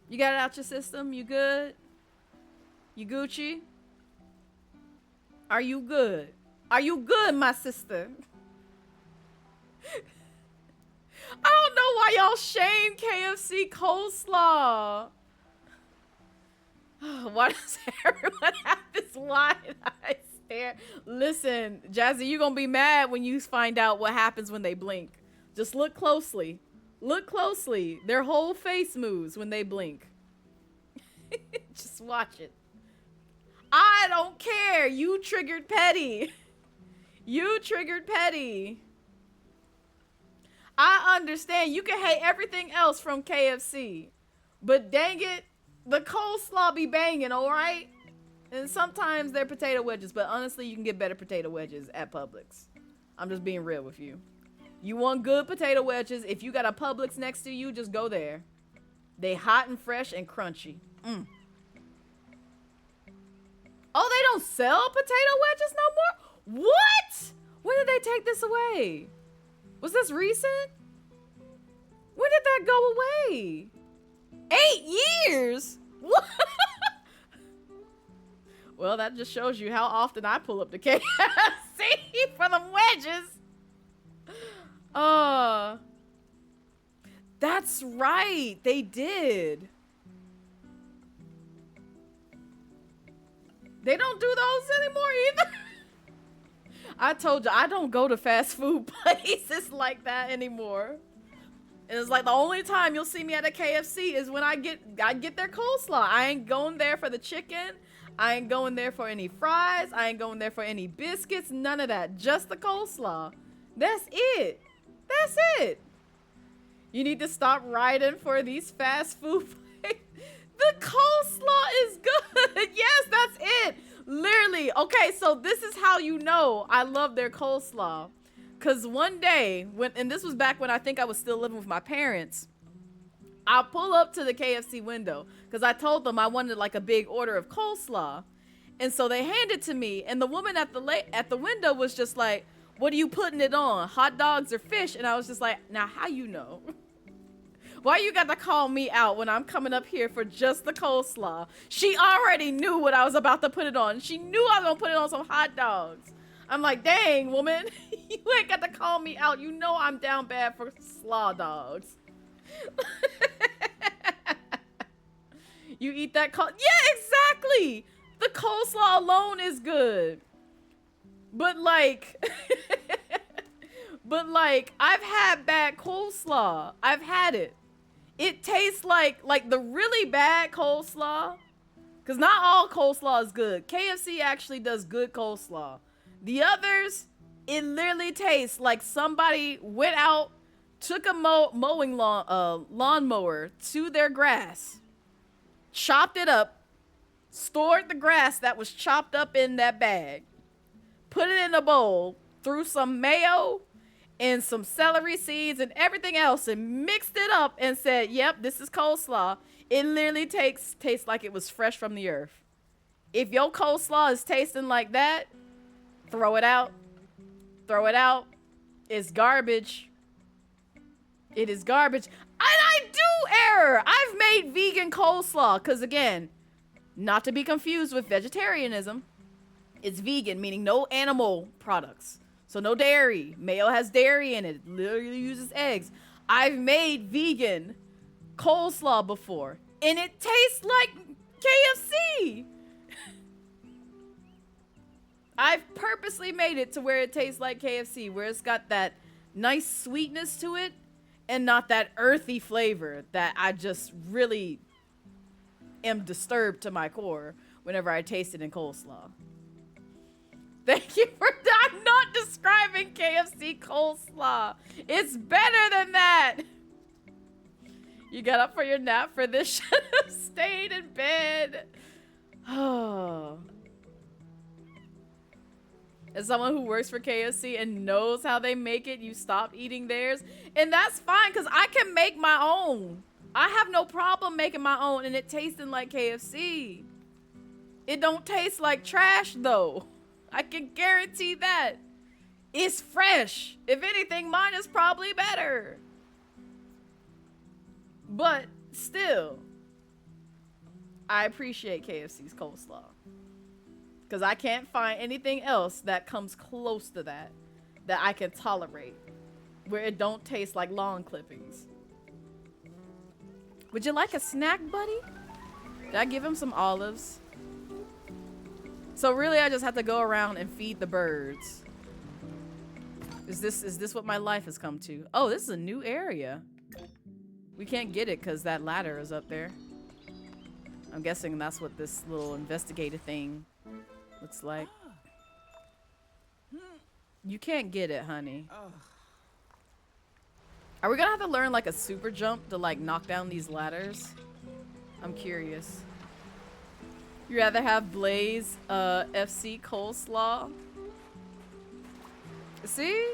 You got it out your system? You good? You Gucci? Are you good? Are you good, my sister? I don't know why y'all shame KFC coleslaw. Why does everyone have this wide-eye stare? Listen, Jazzy, you're gonna be mad when you find out what happens when they blink. Just look closely. Look closely. Their whole face moves when they blink. Just watch it. I don't care. You triggered petty. You triggered petty. I understand. You can hate everything else from KFC. But dang it, the coleslaw be banging, all right? And sometimes they're potato wedges, but honestly, you can get better potato wedges at Publix. I'm just being real with you. You want good potato wedges, if you got a Publix next to you, just go there. They hot and fresh and crunchy. Oh, they don't sell potato wedges no more? What? When did they take this away? Was this recent? When did that go away? 8 years? What? Well, that just shows you how often I pull up the KFC for the wedges. That's right. They did. They don't do those anymore either. I told you, I don't go to fast food places like that anymore. And it's like the only time you'll see me at a KFC is when I get their coleslaw. I ain't going there for the chicken. I ain't going there for any fries. I ain't going there for any biscuits. None of that. Just the coleslaw. That's it. That's it. You need to stop riding for these fast food places. The coleslaw is good. Yes, that's it. Literally. Okay, so this is how you know I love their coleslaw. Because one day, and this was back when I think I was still living with my parents, I pull up to the KFC window because I told them I wanted like a big order of coleslaw. And so they handed it to me. And the woman at the window was just like, what are you putting it on? Hot dogs or fish? And I was just like, now how you know? Why you got to call me out when I'm coming up here for just the coleslaw? She already knew what I was about to put it on. She knew I was going to put it on some hot dogs. I'm like, dang, woman. You ain't got to call me out. You know I'm down bad for slaw dogs. You eat that yeah, exactly. The coleslaw alone is good. But like... But like, I've had bad coleslaw. I've had it. It tastes like the really bad coleslaw. Because not all coleslaw is good. KFC actually does good coleslaw. The others, it literally tastes like somebody went out, took a mowing lawnmower to their grass, chopped it up, stored the grass that was chopped up in that bag, put it in a bowl, threw some mayo and some celery seeds and everything else and mixed it up and said, yep, this is coleslaw. It literally tastes like it was fresh from the earth. If your coleslaw is tasting like that, throw it out. Throw it out. It's garbage. It is garbage. And I do err. I've made vegan coleslaw because, again, not to be confused with vegetarianism. It's vegan, meaning no animal products. So no dairy. Mayo has dairy in it. It literally uses eggs. I've made vegan coleslaw before, and it tastes like KFC. I've purposely made it to where it tastes like KFC, where it's got that nice sweetness to it and not that earthy flavor that I just really am disturbed to my core whenever I taste it in coleslaw. Thank you for I'm not describing KFC coleslaw. It's better than that. You got up for your nap for this. Should have stayed in bed. Oh. As someone who works for KFC and knows how they make it, you stop eating theirs. And that's fine, because I can make my own. I have no problem making my own and it tasting like KFC. It don't taste like trash, though. I can guarantee that. It's fresh. If anything, mine is probably better. But still, I appreciate KFC's coleslaw. Because I can't find anything else that comes close to that I can tolerate. Where it don't taste like lawn clippings. Would you like a snack, buddy? Did I give him some olives? So really, I just have to go around and feed the birds. Is this what my life has come to? Oh, this is a new area. We can't get it because that ladder is up there. I'm guessing that's what this little investigative thing looks like. You can't get it, honey. Are we gonna have to learn like a super jump to like knock down these ladders? I'm curious. You rather have Blaze FC coleslaw? See?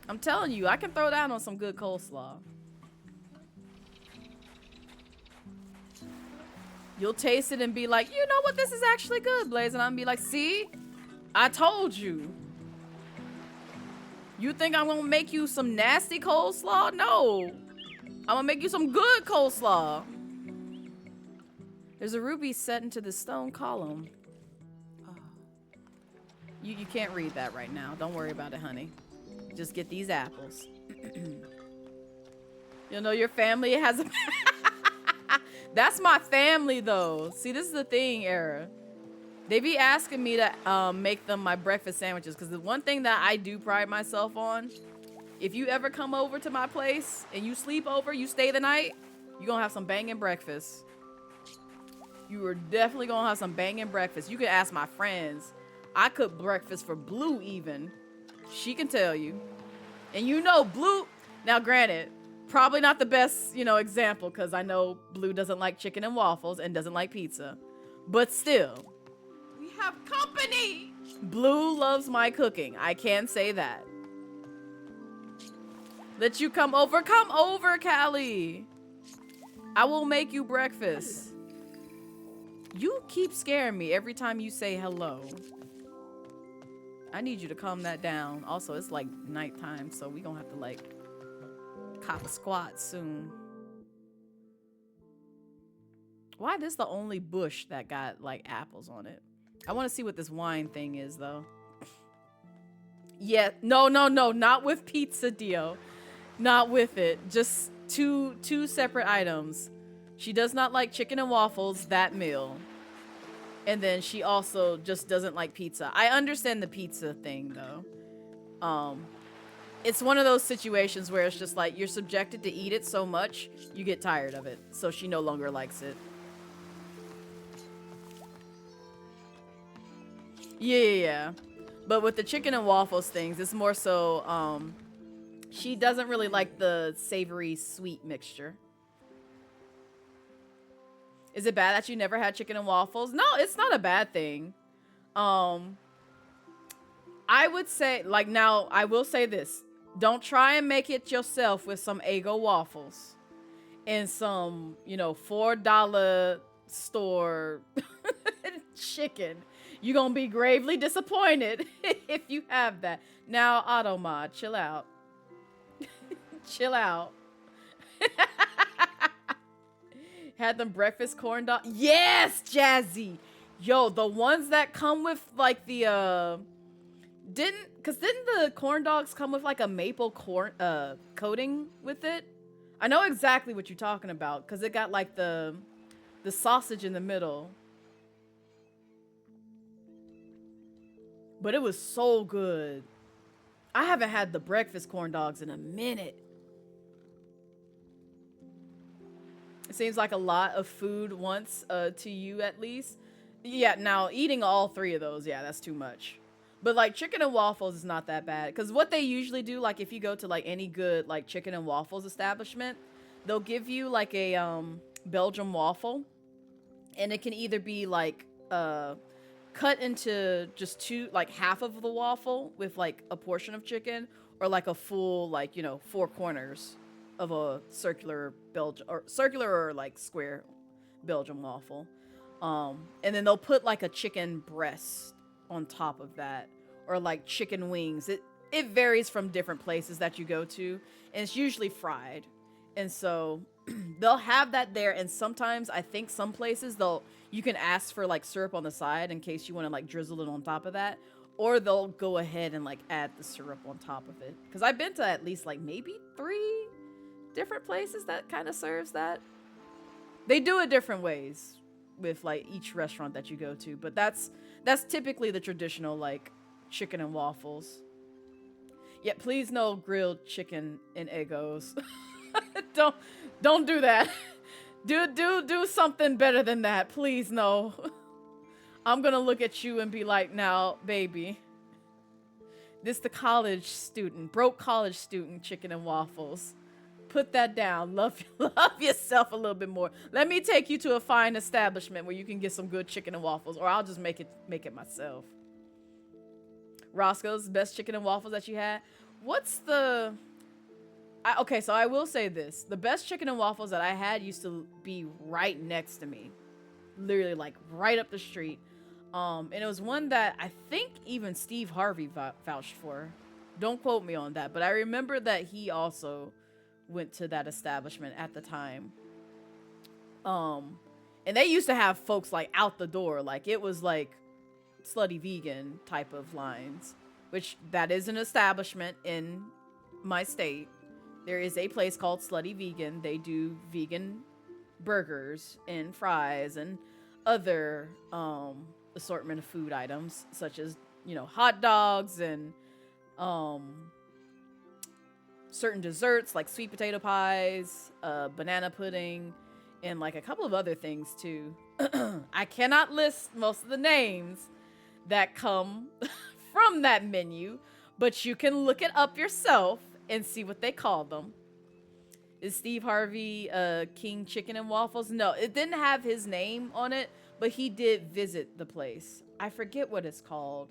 I'm telling you, I can throw down on some good coleslaw. You'll taste it and be like, you know what, this is actually good, Blaze. And I'm be like, see? I told you. You think I'm gonna make you some nasty coleslaw? No. I'm gonna make you some good coleslaw. There's a ruby set into the stone column. Oh. You can't read that right now. Don't worry about it, honey. Just get these apples. You know your family has a... That's my family, though. See, this is the thing, Era. They be asking me to make them my breakfast sandwiches, because the one thing that I do pride myself on, if you ever come over to my place and you sleep over, you stay the night, you're going to have some banging breakfast. You are definitely going to have some banging breakfast. You can ask my friends. I cook breakfast for Blue even. She can tell you. And you know Blue, now granted, probably not the best, example, because I know Blue doesn't like chicken and waffles and doesn't like pizza. But still, we have company. Blue loves my cooking. I can say that. Let you come over. Come over, Callie. I will make you breakfast. You keep scaring me every time you say hello. I need you to calm that down. Also, it's like nighttime, so we gonna have to cop a squat soon. Why this the only bush that got apples on it? I want to see what this wine thing is though. Yeah, no, not with pizza, Dio. Not with it. Just two separate items. She does not like chicken and waffles, that meal. And then she also just doesn't like pizza. I understand the pizza thing though. It's one of those situations where it's just you're subjected to eat it so much, you get tired of it. So she no longer likes it. Yeah. But with the chicken and waffles things, it's more so, she doesn't really like the savory sweet mixture. Is it bad that you never had chicken and waffles? No, it's not a bad thing. I would say, now, I will say this. Don't try and make it yourself with some Eggo waffles and some, $4 store chicken. You're going to be gravely disappointed if you have that. Now, Automod, chill out. Chill out. Had them breakfast corn dog. Yes, Jazzy. Yo, the ones that come with the didn't the corn dogs come with a maple corn coating with it? I know exactly what you're talking about because it got the sausage in the middle. But it was so good. I haven't had the breakfast corn dogs in a minute. It seems like a lot of food once to you at least. Yeah, now eating all three of those, yeah, that's too much. But chicken and waffles is not that bad. Because what they usually do, if you go to any good chicken and waffles establishment, they'll give you a Belgian waffle. And it can either be cut into just two, half of the waffle with a portion of chicken, or a full 4 corners of a circular or square Belgian waffle. And then they'll put a chicken breast on top of that, or chicken wings. It varies from different places that you go to, and it's usually fried. And so they'll have that there, and sometimes I think some places you can ask for syrup on the side in case you want to drizzle it on top of that, or they'll go ahead and add the syrup on top of it. Because I've been to at least maybe 3 different places that kind of serves that. They do it different ways with each restaurant that you go to, but that's typically the traditional chicken and waffles. Yeah, please no grilled chicken and Eggos. Don't do that. Do something better than that, please. No. I'm gonna look at you and be like, now, baby, this the broke college student chicken and waffles. Put that down. Love yourself a little bit more. Let me take you to a fine establishment where you can get some good chicken and waffles, or I'll just make it myself. Roscoe's, best chicken and waffles that you had. What's the... okay, so I will say this. The best chicken and waffles that I had used to be right next to me. Literally, right up the street. And it was one that I think even Steve Harvey vouched for. Don't quote me on that, but I remember that he also went to that establishment at the time. And they used to have folks like out the door, like it was like slutty vegan type of lines, which that is an establishment in my state. There is a place called Slutty Vegan. They do vegan burgers and fries and other assortment of food items, such as, you know, hot dogs and certain desserts like sweet potato pies, banana pudding, and like a couple of other things too. I cannot list most of the names that come from that menu, but you can look it up yourself and see what they call them. Is Steve Harvey King Chicken and Waffles? No, it didn't have his name on it, but he did visit the place. I forget what it's called.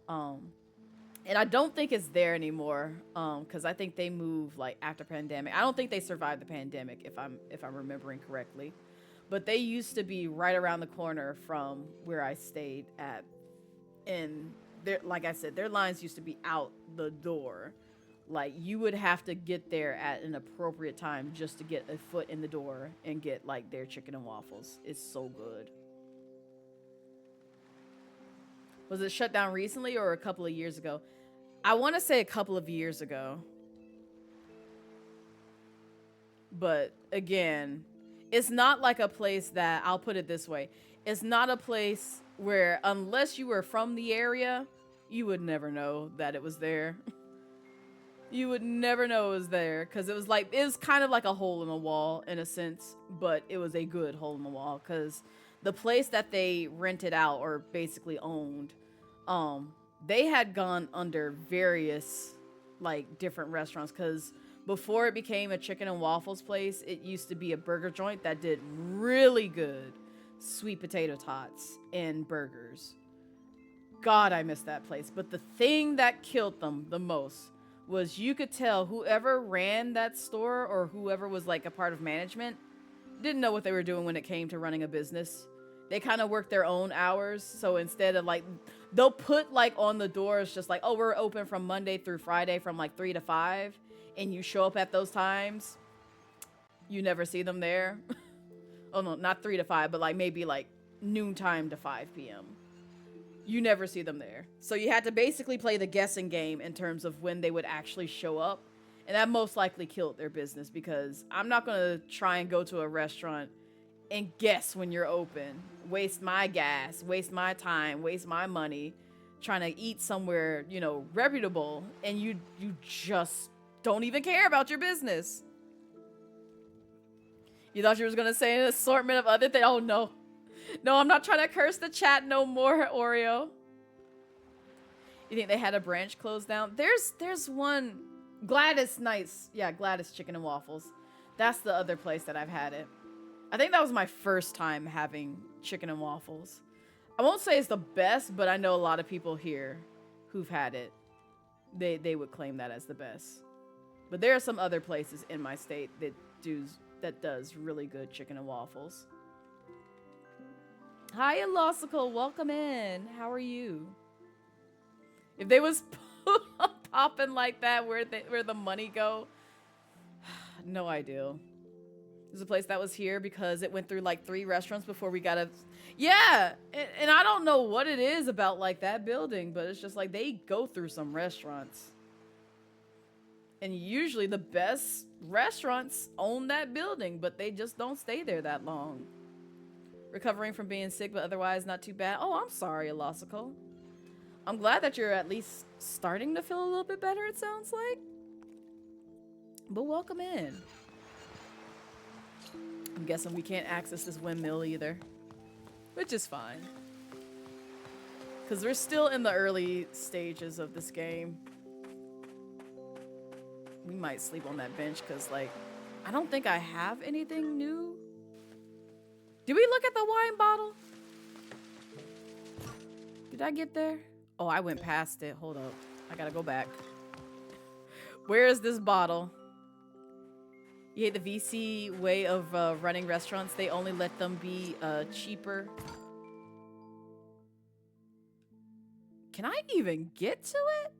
And I don't think it's there anymore, because I think they moved like after pandemic. I don't think they survived the pandemic, if I'm remembering correctly. But they used to be right around the corner from where I stayed at. And like I said, their lines used to be out the door. Like, you would have to get there at an appropriate time just to get a foot in the door and get like their chicken and waffles. It's so good. Was it shut down recently or a couple of years ago? I want to say a couple of years ago. But again, it's not like a place that, I'll put it this way. It's not a place where, unless you were from the area, you would never know that it was there. You would never know it was there, because it was kind of like a hole in the wall in a sense, but it was a good hole in the wall, because the place that they rented out or basically owned, they had gone under various like different restaurants, because before it became a chicken and waffles place, it used to be a burger joint that did really good sweet potato tots and burgers. God, I miss that place. But the thing that killed them the most was you could tell whoever ran that store or whoever was like a part of management didn't know what they were doing when it came to running a business. They kind of worked their own hours. So instead of like, they'll put like on the doors just like, oh, we're open from Monday through Friday from like 3 to 5. And you show up at those times, you never see them there. Oh no, not 3 to 5, but like maybe like noontime to 5 p.m. You never see them there. So you had to basically play the guessing game in terms of when they would actually show up. And that most likely killed their business, because I'm not going to try and go to a restaurant and guess when you're open. Waste my gas, waste my time, waste my money trying to eat somewhere, you know, reputable, and you just don't even care about your business. You thought you was going to say an assortment of other things? Oh, no. No, I'm not trying to curse the chat no more, Oreo. You think they had a branch closed down? There's one. Gladys Nights. Yeah, Gladys Chicken and Waffles. That's the other place that I've had it. I think that was my first time having chicken and waffles. I won't say it's the best, but I know a lot of people here who've had it. They would claim that as the best. But there are some other places in my state that does really good chicken and waffles. Hi, Ilosical. Welcome in. How are you? If they was popping like that, where the money go? No idea. There's a place that was here because it went through like 3 restaurants before we got a... Yeah! And I don't know what it is about like that building, but it's just like they go through some restaurants. And usually the best restaurants own that building, but they just don't stay there that long. Recovering from being sick, but otherwise not too bad. Oh, I'm sorry, Ilosical. I'm glad that you're at least starting to feel a little bit better, it sounds like. But welcome in. I'm guessing we can't access this windmill either, which is fine. Because we're still in the early stages of this game. We might sleep on that bench because, like, I don't think I have anything new. Did we look at the wine bottle? Did I get there? Oh, I went past it. Hold up. I gotta go back. Where is this bottle? You hate the VC way of running restaurants. They only let them be cheaper. can I even get to it?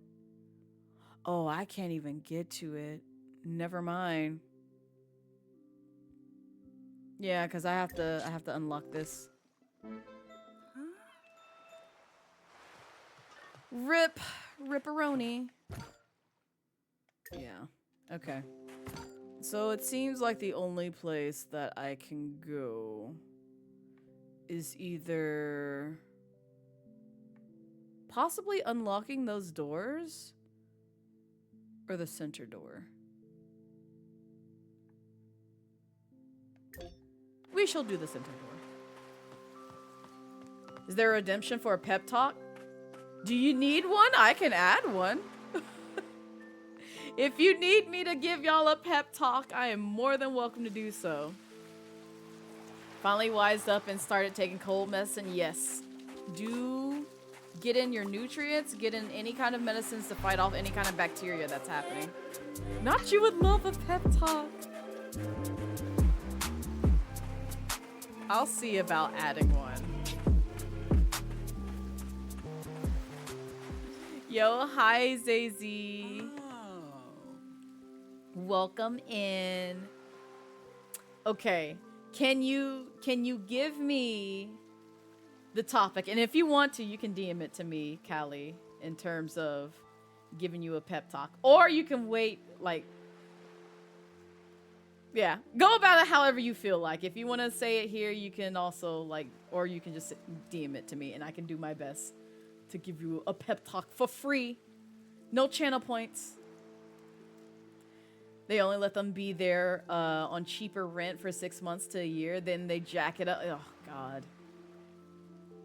Oh, I can't even get to it. Never mind. Yeah, because I have to unlock this. Ripperoni. Yeah. Okay. So it seems like the only place that I can go is either possibly unlocking those doors or the center door. We shall do the center door. Is there a redemption for a pep talk? Do you need one? I can add one. If you need me to give y'all a pep talk, I am more than welcome to do so. Finally wised up and started taking cold medicine. Yes. Do get in your nutrients, get in any kind of medicines to fight off any kind of bacteria that's happening. Not you would love a pep talk. I'll see about adding one. Yo, hi Zazy. Welcome in. Okay, can you give me the topic? And if you want to, you can DM it to me, Callie, in terms of giving you a pep talk. Or you can wait, like, yeah, go about it however you feel like. If you want to say it here, you can also, like, or you can just DM it to me and I can do my best to give you a pep talk for free. No channel points. They only let them be there on cheaper rent for 6 months to a year. Then they jack it up. Oh, God.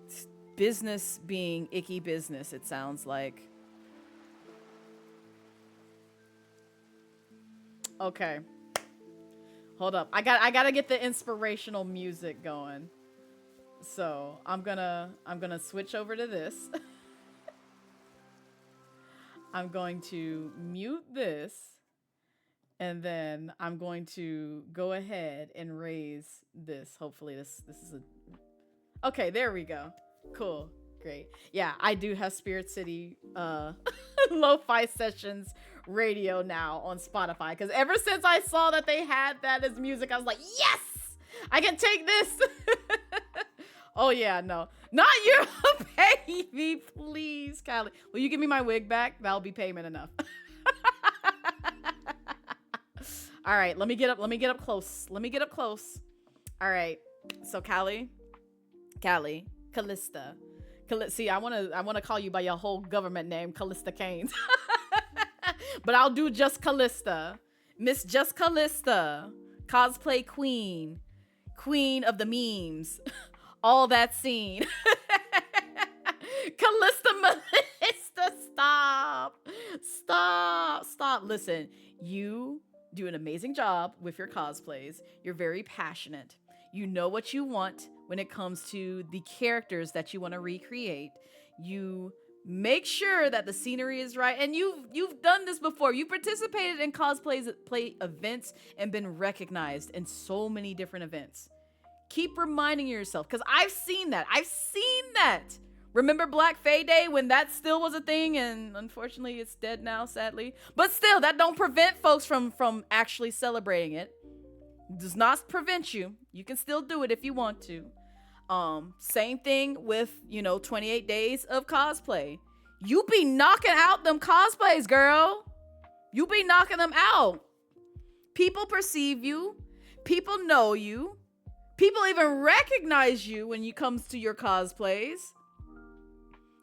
It's business being icky business, it sounds like. Okay. Hold up. I gotta get the inspirational music going. So I'm gonna switch over to this. I'm going to mute this. And then I'm going to go ahead and raise this. Hopefully this is a... Okay, there we go. Cool. Great. Yeah, I do have Spirit City Lo-Fi Sessions radio now on Spotify. Because ever since I saw that they had that as music, I was like, yes! I can take this! Oh yeah, no. Not you! Pay me, please, Callie. Will you give me my wig back? That'll be payment enough. All right, let me get up close. All right, so Callie, Callista. See, I wanna call you by your whole government name, Callista Canes. But I'll do just Callista. Miss Just Callista. Cosplay queen. Queen of the memes. All that scene. Callista Melissa, stop. Listen, you do an amazing job with your cosplays. You're very passionate. You know what you want when it comes to the characters that you want to recreate. You make sure that the scenery is right. And you've done this before. You participated in play events and been recognized in so many different events. Keep reminding yourself, because I've seen that. Remember Black Fae Day when that still was a thing, and unfortunately it's dead now, sadly. But still, that don't prevent folks from actually celebrating it. It does not prevent you. You can still do it if you want to. Same thing with, 28 days of cosplay. You be knocking out them cosplays, girl. You be knocking them out. People perceive you. People know you. People even recognize you when it comes to your cosplays.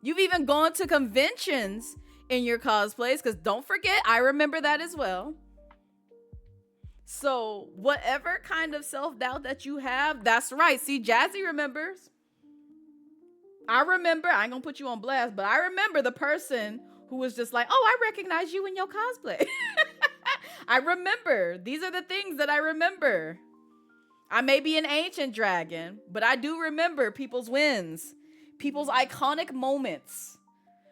You've even gone to conventions in your cosplays, because don't forget, I remember that as well. So whatever kind of self-doubt that you have, that's right. See, Jazzy remembers. I remember, I ain't gonna put you on blast, but I remember the person who was just like, oh, I recognize you in your cosplay. I remember. These are the things that I remember. I may be an ancient dragon, but I do remember people's wins. People's iconic moments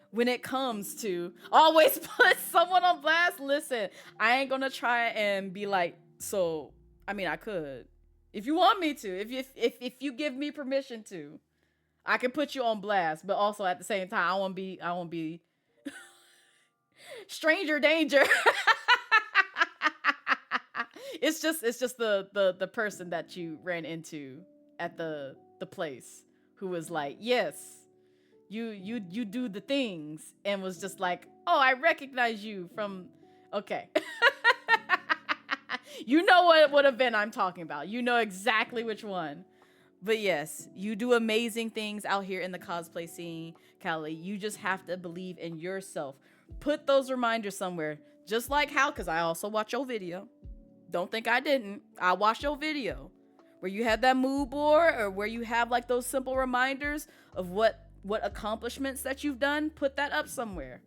when it comes to always put someone on blast. Listen, I ain't gonna try and be like, so, I mean, I could. If you want me to, if you give me permission to, I can put you on blast, but also at the same time, I won't be stranger danger. It's just the person that you ran into at the place who was like, yes, you do the things, and was just like, oh, I recognize you from, okay. You know what event I'm talking about. You know exactly which one. But yes, you do amazing things out here in the cosplay scene, Callie. You just have to believe in yourself. Put those reminders somewhere. Just like how, because I also watch your video. Don't think I didn't. I watched your video. Where you have that mood board, or where you have like those simple reminders of what accomplishments that you've done. Put that up somewhere.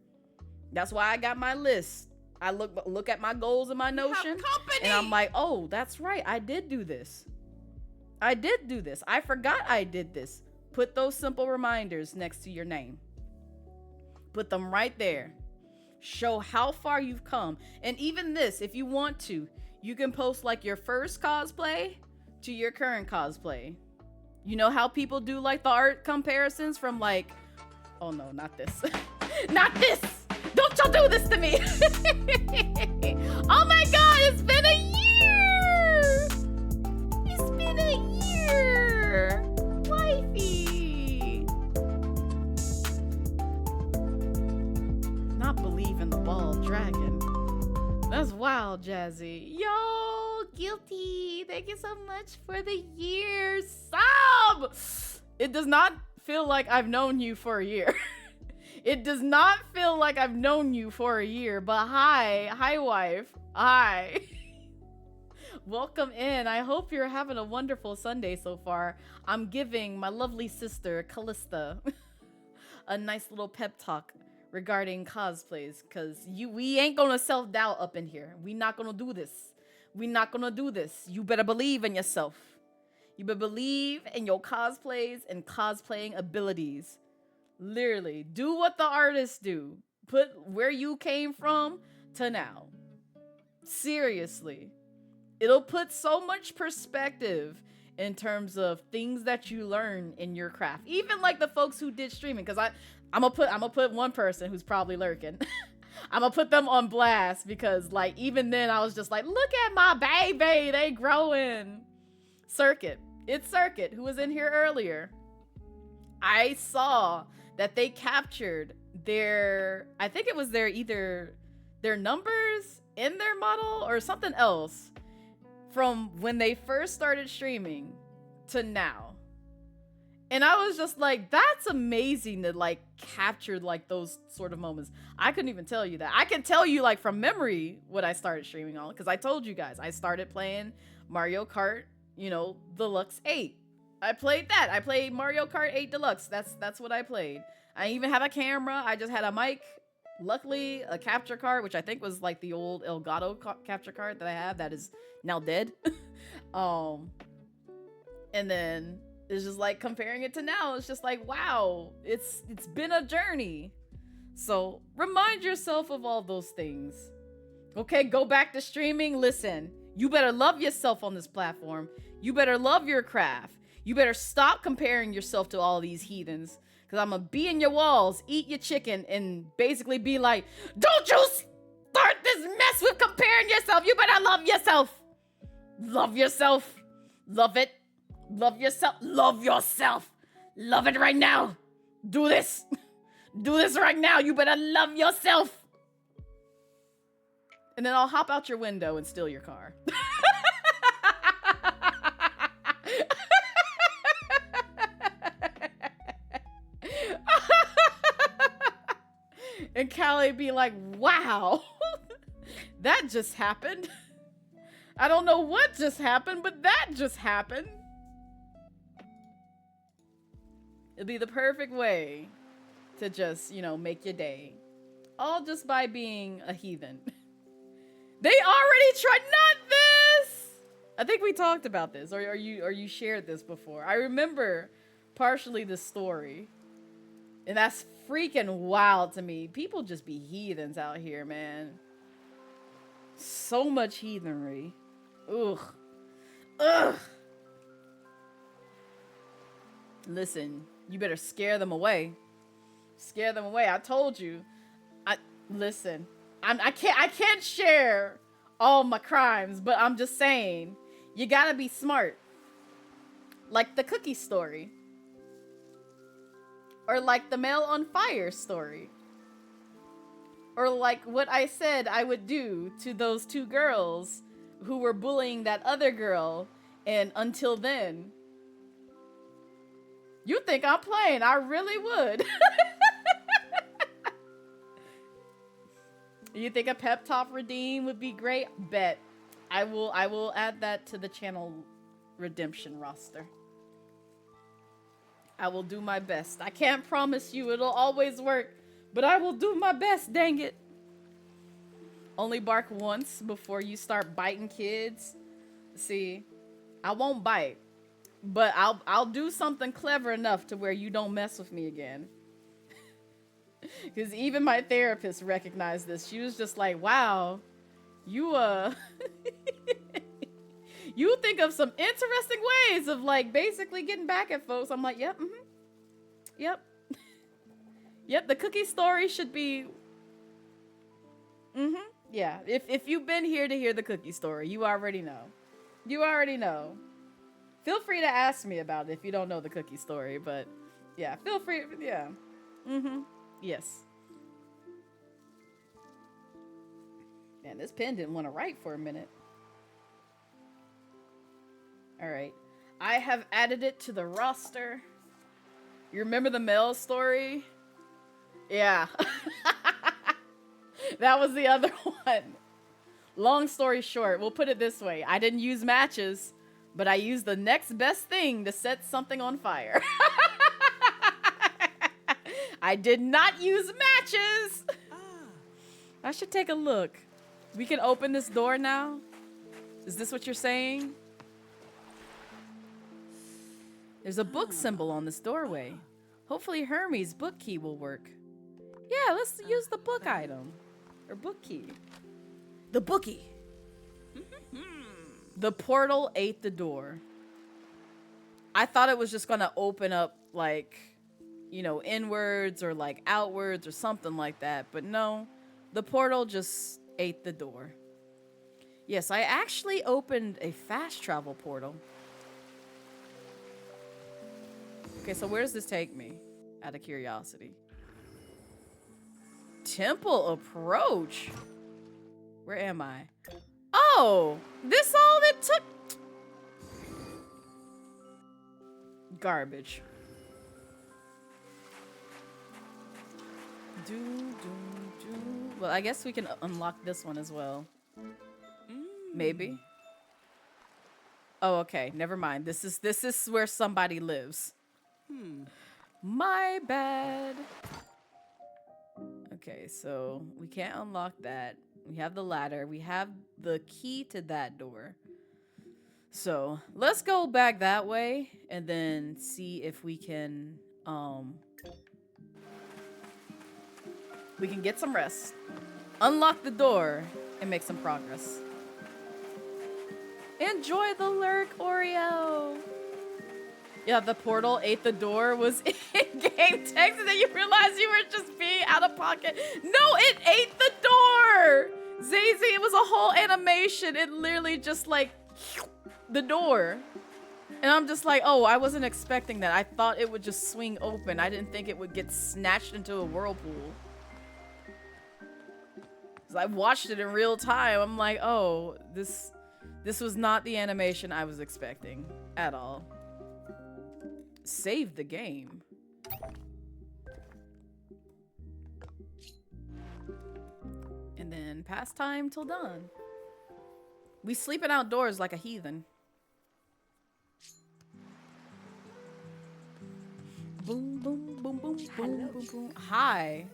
That's why I got my list. I look at my goals in my Notion, and I'm like, oh, that's right. I did do this. I did do this. I forgot I did this. Put those simple reminders next to your name. Put them right there. Show how far you've come. And even this, if you want to, you can post like your first cosplay to your current cosplay. You know how people do like the art comparisons from like, oh no, not this. Not this! Don't y'all do this to me! Oh my god, it's been a year! It's been a year! Wifey! Not believe in the bald dragon. That's wild, Jazzy. Yo, guilty. Thank you so much for the year sub! It does not feel like I've known you for a year. It does not feel like I've known you for a year, but hi, wife, hi. Welcome in. I hope you're having a wonderful Sunday so far. I'm giving my lovely sister, Callista, a nice little pep talk regarding cosplays, because we ain't gonna self-doubt up in here. We not gonna do this. We not gonna do this. You better believe in yourself. You better believe in your cosplays and cosplaying abilities. Literally, do what the artists do. Put where you came from to now. Seriously. It'll put so much perspective in terms of things that you learn in your craft. Even like the folks who did streaming, because I'm gonna put one person who's probably lurking. I'm gonna put them on blast, because like even then I was just like, look at my baby, they growing. Circuit. It's Circuit, who was in here earlier. I saw that they captured I think it was either their numbers in their model or something else from when they first started streaming to now. And I was just like, that's amazing to like capture like those sort of moments. I couldn't even tell you that. I can tell you like from memory what I started streaming on, because I told you guys I started playing Mario Kart, Deluxe 8. I played that. I played Mario Kart 8 Deluxe. That's what I played. I didn't even have a camera. I just had a mic. Luckily, a capture card, which I think was like the old Elgato capture card that I have that is now dead. And then it's just like comparing it to now. It's just like, wow, it's been a journey. So remind yourself of all those things. Okay, go back to streaming. Listen, you better love yourself on this platform. You better love your craft. You better stop comparing yourself to all these heathens, because I'm going to be in your walls, eat your chicken, and basically be like, don't you start this mess with comparing yourself. You better love yourself. Love yourself. Love it. Love yourself. Love yourself. Love it right now. Do this. Do this right now. You better love yourself. And then I'll hop out your window and steal your car. And Callie be like, wow, that just happened. I don't know what just happened, but that just happened. It'd be the perfect way to just, make your day. All just by being a heathen. They already tried, not this! I think we talked about this, or you shared this before. I remember partially the story. And that's freaking wild to me. People just be heathens out here, man. So much heathenry. Ugh. Listen, You better scare them away. Scare them away. I told you. Listen. I can't share all my crimes, but I'm just saying, you gotta be smart. Like the cookie story. Or like the Mail on Fire story. Or like what I said I would do to those two girls who were bullying that other girl, and until then. You think I'm playing? I really would. You think a pep talk redeem would be great? Bet. I will add that to the channel redemption roster. I will do my best. I can't promise you it'll always work, but I will do my best, dang it. Only bark once before you start biting kids. See, I won't bite, but I'll do something clever enough to where you don't mess with me again. Because even my therapist recognized this. She was just like, wow, you you think of some interesting ways of like basically getting back at folks. I'm like, yep, yep. Yep, the cookie story should be yeah. If you've been here to hear the cookie story, you already know. You already know. Feel free to ask me about it if you don't know the cookie story, but yeah, feel free, yeah. Yes. Man, this pen didn't want to write for a minute. Alright. I have added it to the roster. You remember the mail story? Yeah. That was the other one. Long story short, we'll put it this way. I didn't use matches, but I used the next best thing to set something on fire. I did not use matches. I should take a look. We can open this door now? Is this what you're saying? There's a book symbol on this doorway. Hopefully Hermes' book key will work. Yeah, let's use the book item. Or book key. The bookie. The portal ate the door. I thought it was just gonna open up like, you know, inwards or like outwards or something like that. But no, the portal just ate the door. Yes, I actually opened a fast travel portal. Okay, so where does this take me? Out of curiosity. Temple approach. Where am I? Oh, this all it took. Garbage. Well, I guess we can unlock this one as well. Maybe. Oh, okay. Never mind. This is where somebody lives. My bad. Okay, so we can't unlock that. We have the ladder. We have the key to that door. So let's go back that way and then see if we can get some rest, unlock the door, and make some progress. Enjoy the lurk, Oreo. Yeah, the portal ate the door was in-game text, and then you realize you were just being out of pocket. No, it ate the door! Zazie, it was a whole animation. It literally just like the door. And I'm just like, oh, I wasn't expecting that. I thought it would just swing open. I didn't think it would get snatched into a whirlpool. So I watched it in real time. I'm like, oh, this was not the animation I was expecting at all. Save the game. And then pass time till dawn. We sleeping outdoors like a heathen. Boom, boom, boom, boom, boom, boom, boom. Hi.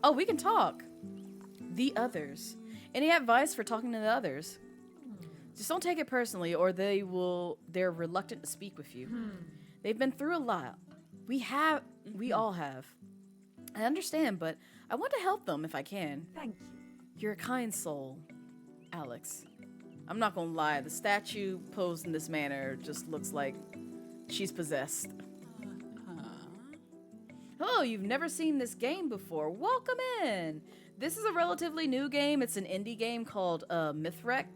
Oh, we can talk. The others. Any advice for talking to the others? Just don't take it personally, or they're reluctant to speak with you. They've been through a lot. We all have. I understand, but I want to help them if I can. Thank you. You're a kind soul, Alex. I'm not gonna lie, the statue posed in this manner just looks like she's possessed. Oh, you've never seen this game before. Welcome in. This is a relatively new game. It's an indie game called Mythwrecked,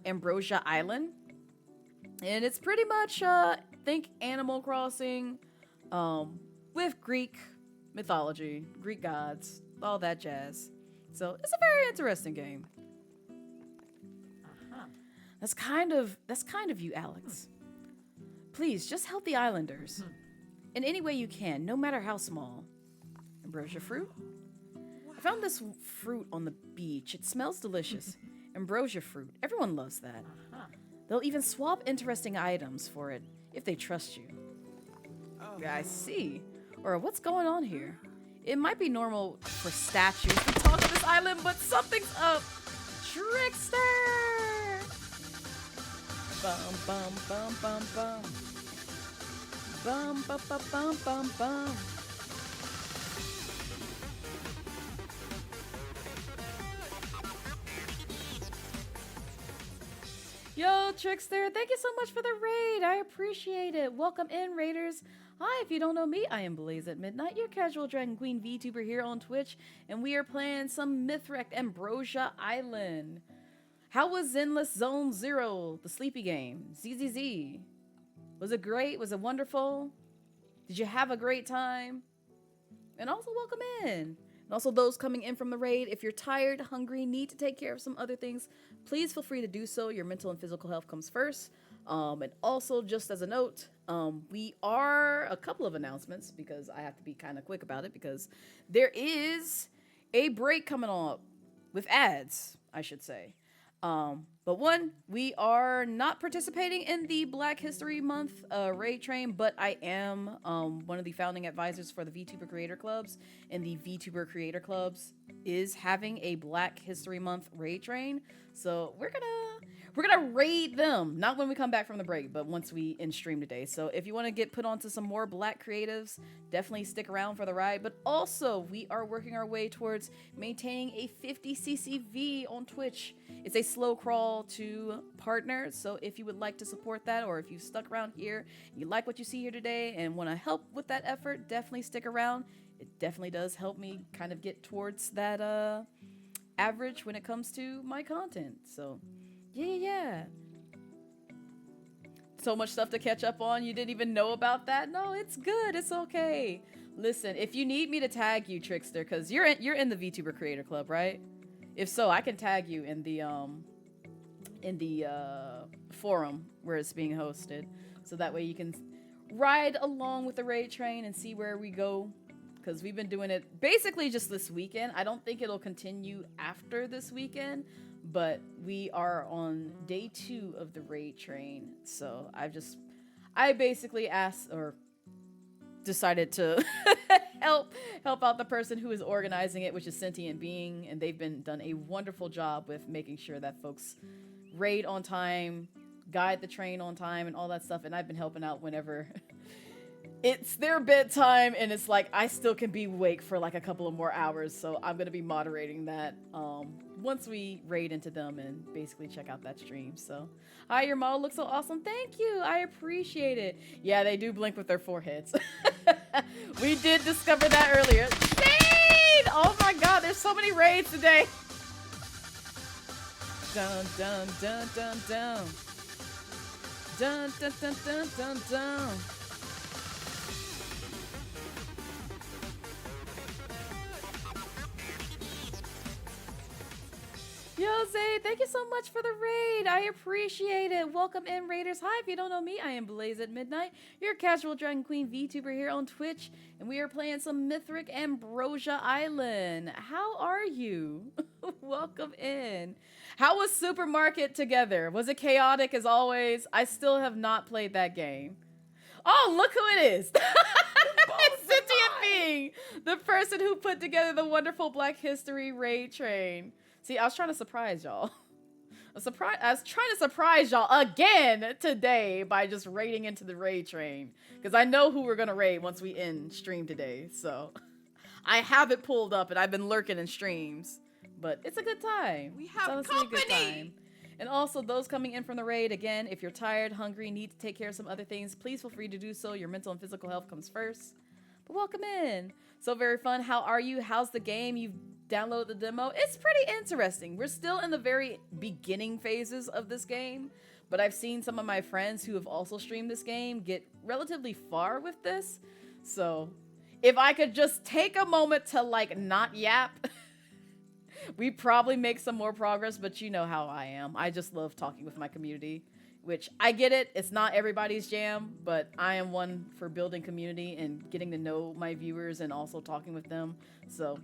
Ambrosia Island. And it's pretty much, think Animal Crossing, with Greek mythology, Greek gods, all that jazz. So it's a very interesting game. That's kind of you, Alex. Please, just help the islanders. In any way you can, no matter how small. Ambrosia fruit? I found this fruit on the beach. It smells delicious. Ambrosia fruit. Everyone loves that. They'll even swap interesting items for it if they trust you. Yeah, I see. Or what's going on here? It might be normal for statues to talk on this island, but something's up. Trickster! Bum bum bum bum bum. Bum bum bum bum bum bum. Yo, Trickster, thank you so much for the raid. I appreciate it. Welcome in, raiders. Hi, if you don't know me, I am Blazette Midnight, your casual Dragon Queen VTuber here on Twitch, and we are playing some Mythwrecked Ambrosia Island. How was Zenless Zone Zero, the sleepy game? ZZZ. Was it great? Was it wonderful? Did you have a great time? And also welcome in. And also those coming in from the raid, if you're tired, hungry, need to take care of some other things, please feel free to do so. Your mental and physical health comes first. And also, just as a note, we are a couple of announcements because I have to be kind of quick about it because there is a break coming up with ads, I should say. But one, we are not participating in the Black History Month raid train, but I am one of the founding advisors for the VTuber Creator Clubs, and the VTuber Creator Clubs is having a Black History Month raid train. So we're gonna raid them, not when we come back from the break, but once we end stream today. So if you want to get put onto some more Black creatives, definitely stick around for the ride. But also, we are working our way towards maintaining a 50 CCV on Twitch. It's a slow crawl to partners. So if you would like to support that, or if you've stuck around here, you like what you see here today and want to help with that effort, definitely stick around. It definitely does help me kind of get towards that average when it comes to my content. So yeah. So much stuff to catch up on. You didn't even know about that? No, it's good. It's okay. Listen, if you need me to tag you, Trickster, because you're in the VTuber Creator Club, right? If so, I can tag you in the forum where it's being hosted, so that way you can ride along with the raid train and see where we go. Because we've been doing it basically just this weekend. I don't think it'll continue after this weekend, but we are on day 2 of the raid train. So I basically asked or decided to help out the person who is organizing it, which is Sentient Being, and they've done a wonderful job with making sure that folks raid on time, guide the train on time, and all that stuff. And I've been helping out whenever it's their bedtime and it's like I still can be awake for like a couple of more hours. So I'm gonna be moderating that once we raid into them and basically check out that stream. So hi, your model looks so awesome. Thank you, I appreciate it. Yeah, they do blink with their foreheads. We did discover that earlier. Shade! Oh my god, there's so many raids today. Dun dun dun dun dun. Dun dun dun dun dun dun. Jose, thank you so much for the raid. I appreciate it. Welcome in, raiders. Hi, if you don't know me, I am Blazette Midnight, your casual Dragon Queen VTuber here on Twitch, and we are playing some Mythwrecked Ambrosia Island. How are you? Welcome in. How was Supermarket Together? Was it chaotic as always? I still have not played that game. Oh, look who it is. It's Sentient Being, the person who put together the wonderful Black History raid train. See, I was trying to surprise y'all. I was trying to surprise y'all again today by just raiding into the raid train. Because I know who we're going to raid once we end stream today. So I have it pulled up and I've been lurking in streams. But it's a good time. We have company! And also, those coming in from the raid, again, if you're tired, hungry, need to take care of some other things, please feel free to do so. Your mental and physical health comes first. But welcome in. So very fun. How are you? How's the game? You've downloaded the demo. It's pretty interesting. We're still in the very beginning phases of this game, but I've seen some of my friends who have also streamed this game get relatively far with this. So if I could just take a moment to like not yap, we probably make some more progress, but you know how I am. I just love talking with my community, which I get it. It's not everybody's jam, but I am one for building community and getting to know my viewers and also talking with them. So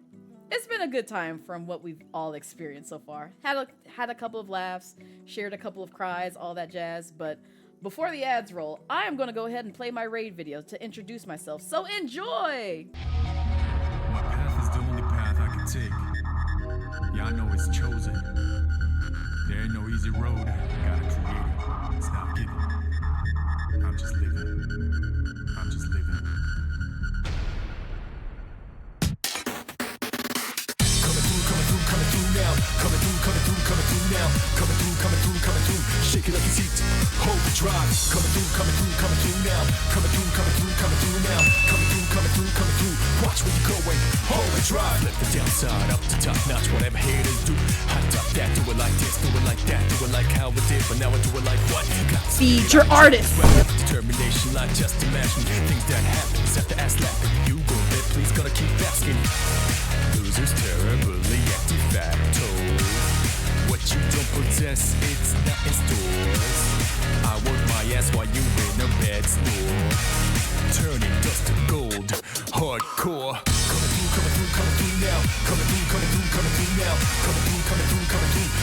it's been a good time from what we've all experienced so far. Had a couple of laughs, shared a couple of cries, all that jazz. But before the ads roll, I am going to go ahead and play my raid video to introduce myself. So enjoy! My path is the only path I can take. Yeah, I know it's chosen. There ain't no easy road. Gotta create it. It's not given. I'm just living. I'm just living. Coming through now. Coming through now. Coming through. Shake it like it's heat. Hold the drive. Coming through now. Coming through now. Coming through. Watch where you're going. Hold the drive. Let the downside up to top notch. Whatever haters do. I top that. Do it like this. Do it like that. Do it like how we did. But now I do it like what? Feed your artist. Determination, like just imagine things that happen. Set the ass lapping. You go there, please. Gotta keep asking. Losers terribly active facto. What you don't possess, it's not in stores. I work my ass while you in a bed store. Turning dust to gold, hardcore. Coming through now. Coming through now. Coming through.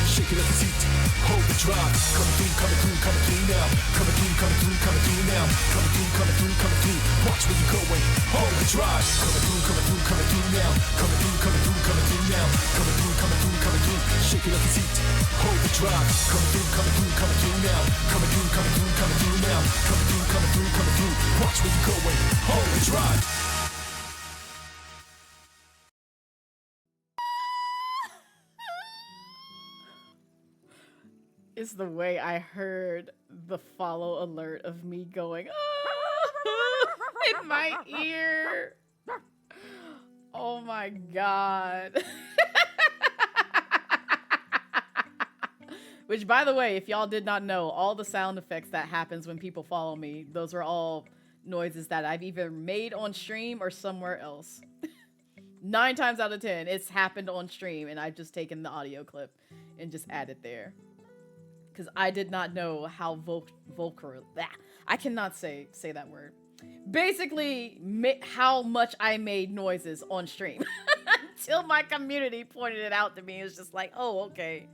Shake it like it's heat. Hold the drive. Coming through now. Coming through now. Coming through. Watch where you're going. Hold the drive. Coming through now. Coming through now. Coming through. Shake it like it's heat. Hold the drive. Coming through now. Coming through now. Coming through. Watch where you're going. Hold the drive. It's the way I heard the follow alert of me going "Ah!" in my ear. Oh my god. Which, by the way, if y'all did not know, all the sound effects that happens when people follow me, those are all noises that I've either made on stream or somewhere else. 9 times out of 10, it's happened on stream and I've just taken the audio clip and just added there. Because I did not know how I cannot say that word. Basically, how much I made noises on stream. Until my community pointed it out to me. It's just like, oh, okay.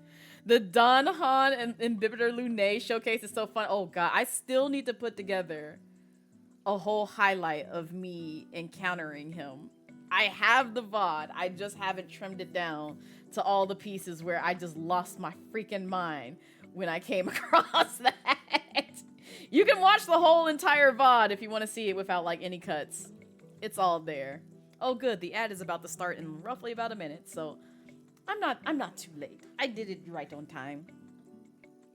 The Don Han and Imbibitor Lune showcase is so fun. Oh, God. I still need to put together a whole highlight of me encountering him. I have the VOD. I just haven't trimmed it down to all the pieces where I just lost my freaking mind when I came across that. You can watch the whole entire VOD if you want to see it without like any cuts. It's all there. Oh good, the ad is about to start in roughly about a minute, so I'm not too late. I did it right on time.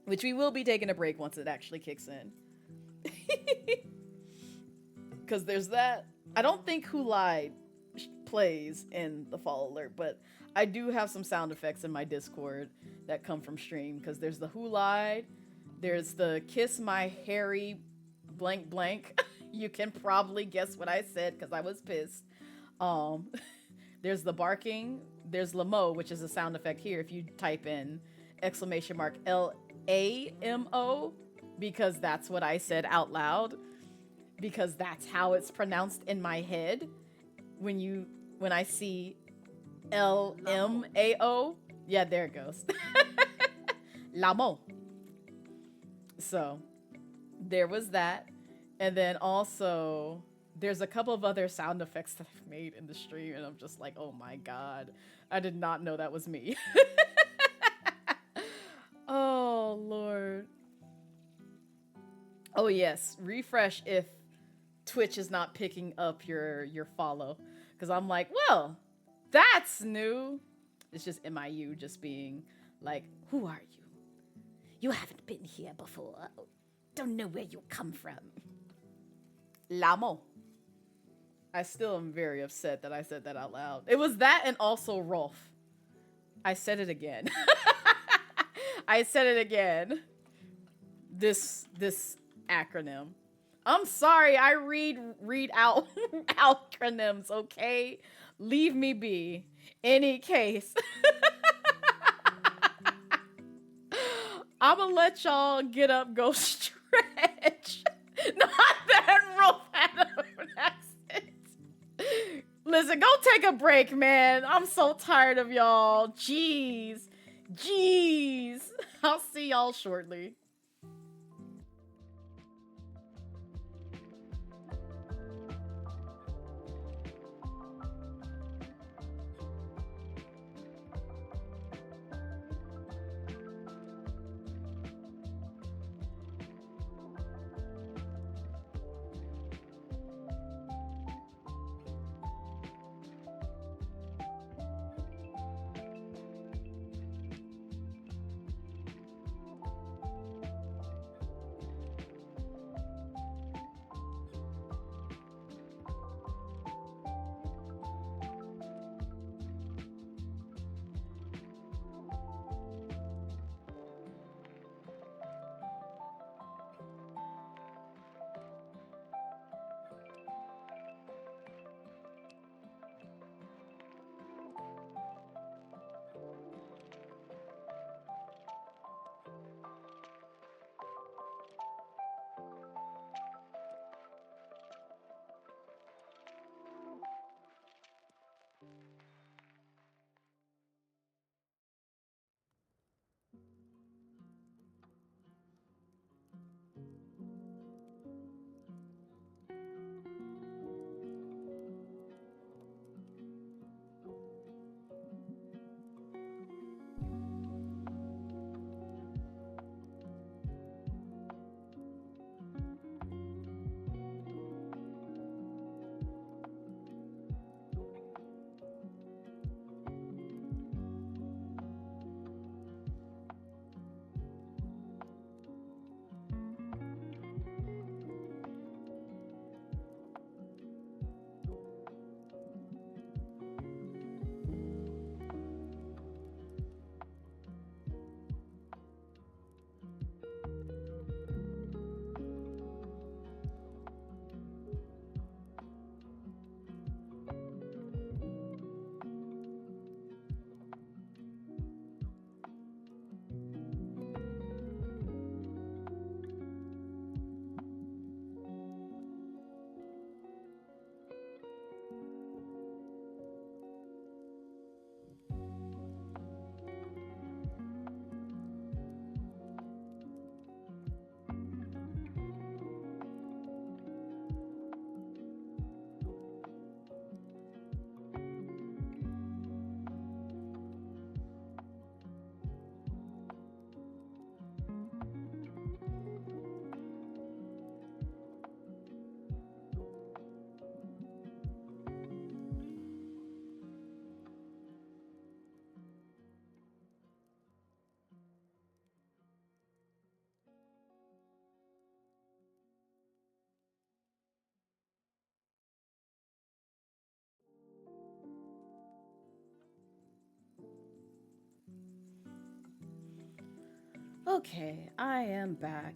Which we will be taking a break once it actually kicks in. Cause there's that. I don't think Who Lied plays in the fall alert, but I do have some sound effects in my Discord that come from stream, because there's the Who Lied, there's the Kiss My Hairy blank blank. You can probably guess what I said because I was pissed. There's the barking, there's Lamo, which is a sound effect here if you type in !LAMO, because that's what I said out loud, because that's how it's pronounced in my head when I see LMAO. Yeah, there it goes. Lamo. So there was that. And then also there's a couple of other sound effects that I've made in the stream, and I'm just like, oh my god, I did not know that was me. Oh Lord. Oh yes, refresh if Twitch is not picking up your follow, because I'm like, well, that's new. It's just MIU just being like, who are you? You haven't been here before. Don't know where you come from. Lamo. I still am very upset that I said that out loud. It was that and also Rolf. I said it again. I said it again. This acronym. I'm sorry, I read out acronyms, okay? Leave me be. Any case. I'ma let y'all get up, go stretch. Not that Rolf had an accent. Listen, go take a break, man. I'm so tired of y'all. Jeez. Jeez. I'll see y'all shortly. Okay, I am back.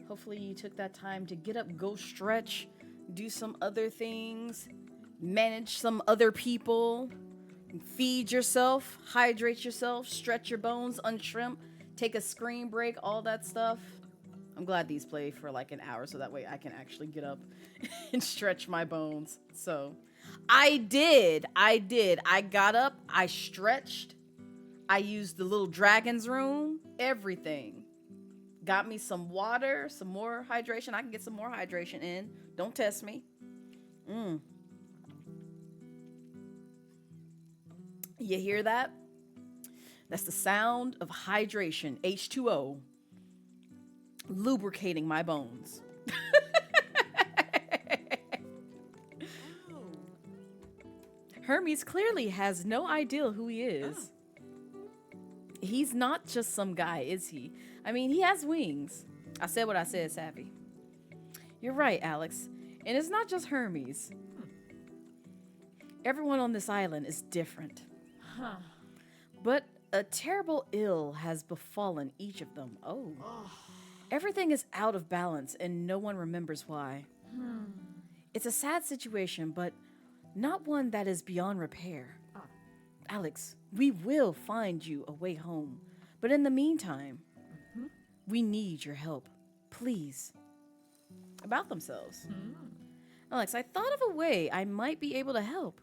Hopefully you took that time to get up, go stretch, do some other things, manage some other people, feed yourself, hydrate yourself, stretch your bones, unshrimp, take a screen break, all that stuff. I'm glad these play for like an hour so that way I can actually get up and stretch my bones. So I did. I got up, I stretched, I used the little dragon's room, everything. Got me some water, some more hydration. I can get some more hydration in. Don't test me. You hear that? That's the sound of hydration, H2O, lubricating my bones. Hermes clearly has no idea who he is. He's not just some guy, is he? I mean, he has wings. I said what I said, Savvy. You're right, Alex. And it's not just Hermes. Everyone on this island is different. But a terrible ill has befallen each of them. Oh. Everything is out of balance and no one remembers why. It's a sad situation, but not one that is beyond repair. Alex, we will find you a way home. But in the meantime, we need your help. Please. About themselves. Alex, I thought of a way I might be able to help.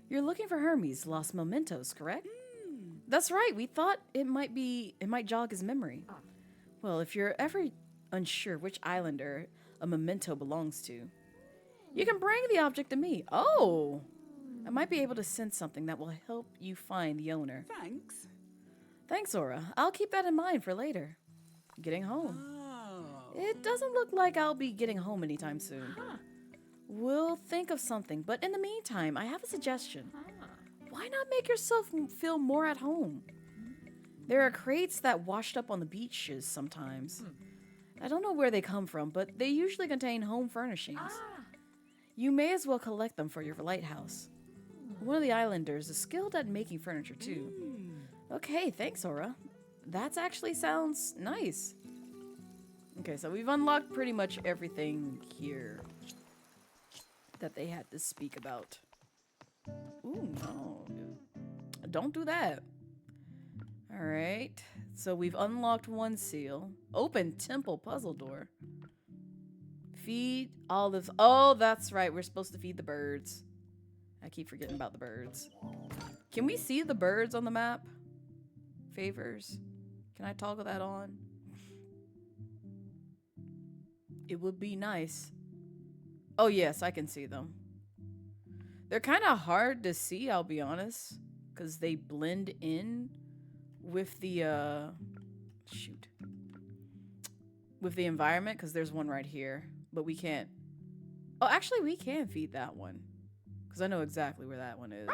You're looking for Hermes' lost mementos, correct? That's right. We thought it might jog his memory. Well, if you're ever unsure which islander a memento belongs to, you can bring the object to me. Oh! I might be able to sense something that will help you find the owner. Thanks. Thanks, Aura. I'll keep that in mind for later. Getting home. Oh. It doesn't look like I'll be getting home anytime soon. We'll think of something, but in the meantime, I have a suggestion. Why not make yourself feel more at home? There are crates that washed up on the beaches sometimes. I don't know where they come from, but they usually contain home furnishings. You may as well collect them for your lighthouse. One of the islanders is skilled at making furniture too. Okay, thanks, Aura. That actually sounds nice. Okay, so we've unlocked pretty much everything here that they had to speak about. Ooh, no. Don't do that. Alright. So we've unlocked one seal. Open temple puzzle door. Feed olives. Oh, that's right. We're supposed to feed the birds. I keep forgetting about the birds. Can we see the birds on the map? Favors. Can I toggle that on? It would be nice. Oh, yes, I can see them. They're kind of hard to see, I'll be honest, because they blend in with the, with the environment, because there's one right here, but we can't. Oh, actually, we can feed that one, because I know exactly where that one is.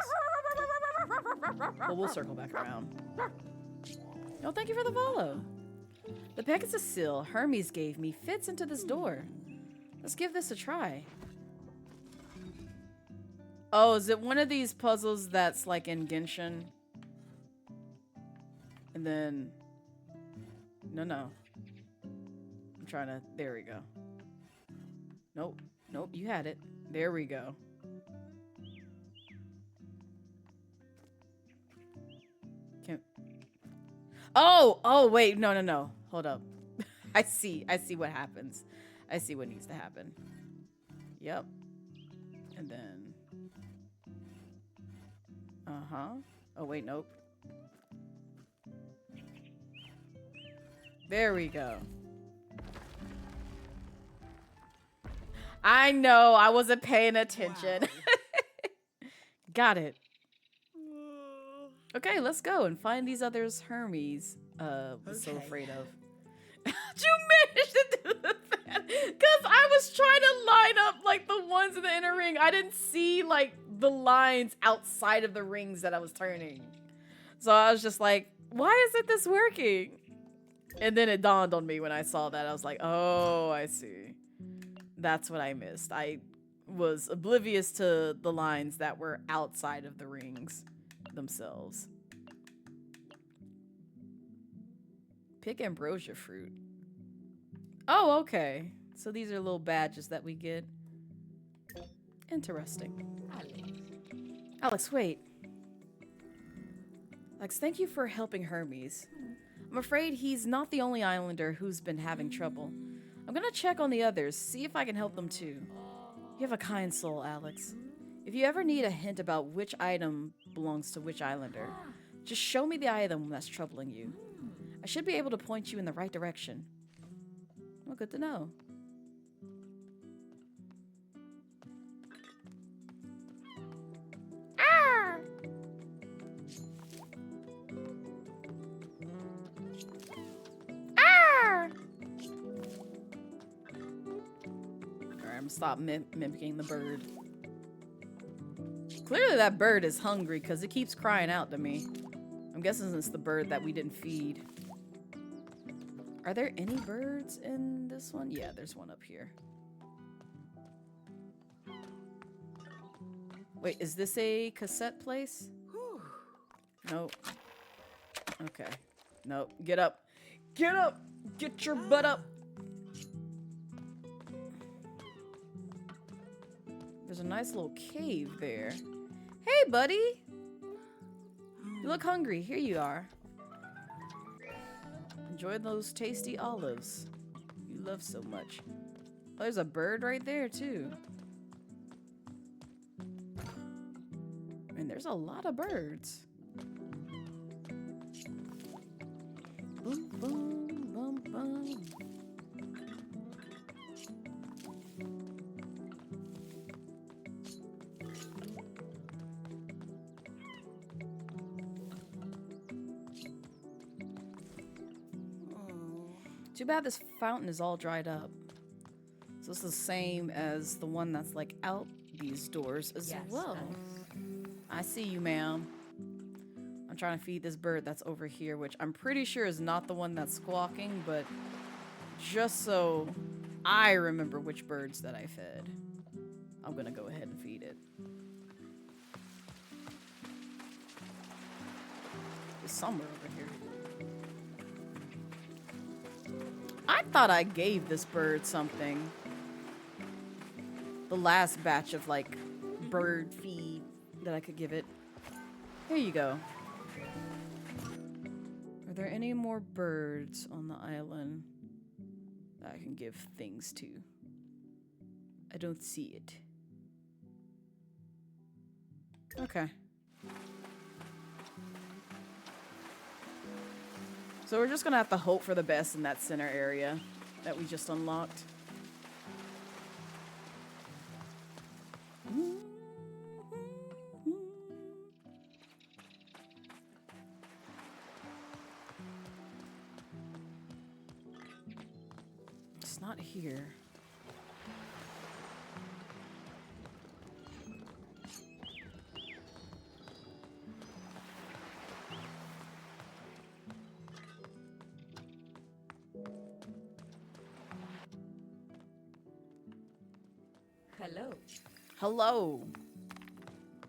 Well, we'll circle back around. Oh, thank you for the follow. The Pegasus seal Hermes gave me fits into this door. Let's give this a try. Oh, is it one of these puzzles that's like in Genshin? And then... No. I'm trying to... There we go. Nope. Nope, you had it. There we go. Oh, wait. No. Hold up. I see what happens. I see what needs to happen. Yep. And then... Oh, wait, nope. There we go. I know, I wasn't paying attention. Wow. Got it. Okay, let's go and find these others Hermes was so afraid of. You managed to do that because I was trying to line up like the ones in the inner ring. I didn't see like the lines outside of the rings that I was turning. So I was just like, why isn't this working? And then it dawned on me when I saw that. I was like, oh, I see. That's what I missed. I was oblivious to the lines that were outside of the rings themselves. Pick ambrosia fruit. Oh, okay. So these are little badges that we get. Interesting. Alex, wait. Alex, thank you for helping Hermes. I'm afraid he's not the only islander who's been having trouble. I'm gonna check on the others, see if I can help them too. You have a kind soul, Alex. If you ever need a hint about which item belongs to which islander, just show me the item that's troubling you. I should be able to point you in the right direction. Well, good to know. Ah! Ah! Alright, I'm gonna stop mimicking the bird. Clearly that bird is hungry because it keeps crying out to me. I'm guessing it's the bird that we didn't feed. Are there any birds in this one? Yeah, there's one up here. Wait, is this a cassette place? Nope. Okay. Nope. Get up. Get up! Get your butt up! There's a nice little cave there. Hey, buddy! You look hungry. Here you are. Enjoy those tasty olives you love so much. Oh, there's a bird right there, too. And there's a lot of birds. Boom, boom, boom, boom. Too bad this fountain is all dried up. So it's the same as the one that's like out these doors as well. I see you, ma'am. I'm trying to feed this bird that's over here, which I'm pretty sure is not the one that's squawking, but just so I remember which birds that I fed, I'm gonna go ahead and feed it. It's somewhere over here. I thought I gave this bird something. The last batch of like bird feed that I could give it. Here you go. Are there any more birds on the island that I can give things to? I don't see it. Okay. So we're just gonna have to hope for the best in that center area that we just unlocked. It's not here. Hello. Hello.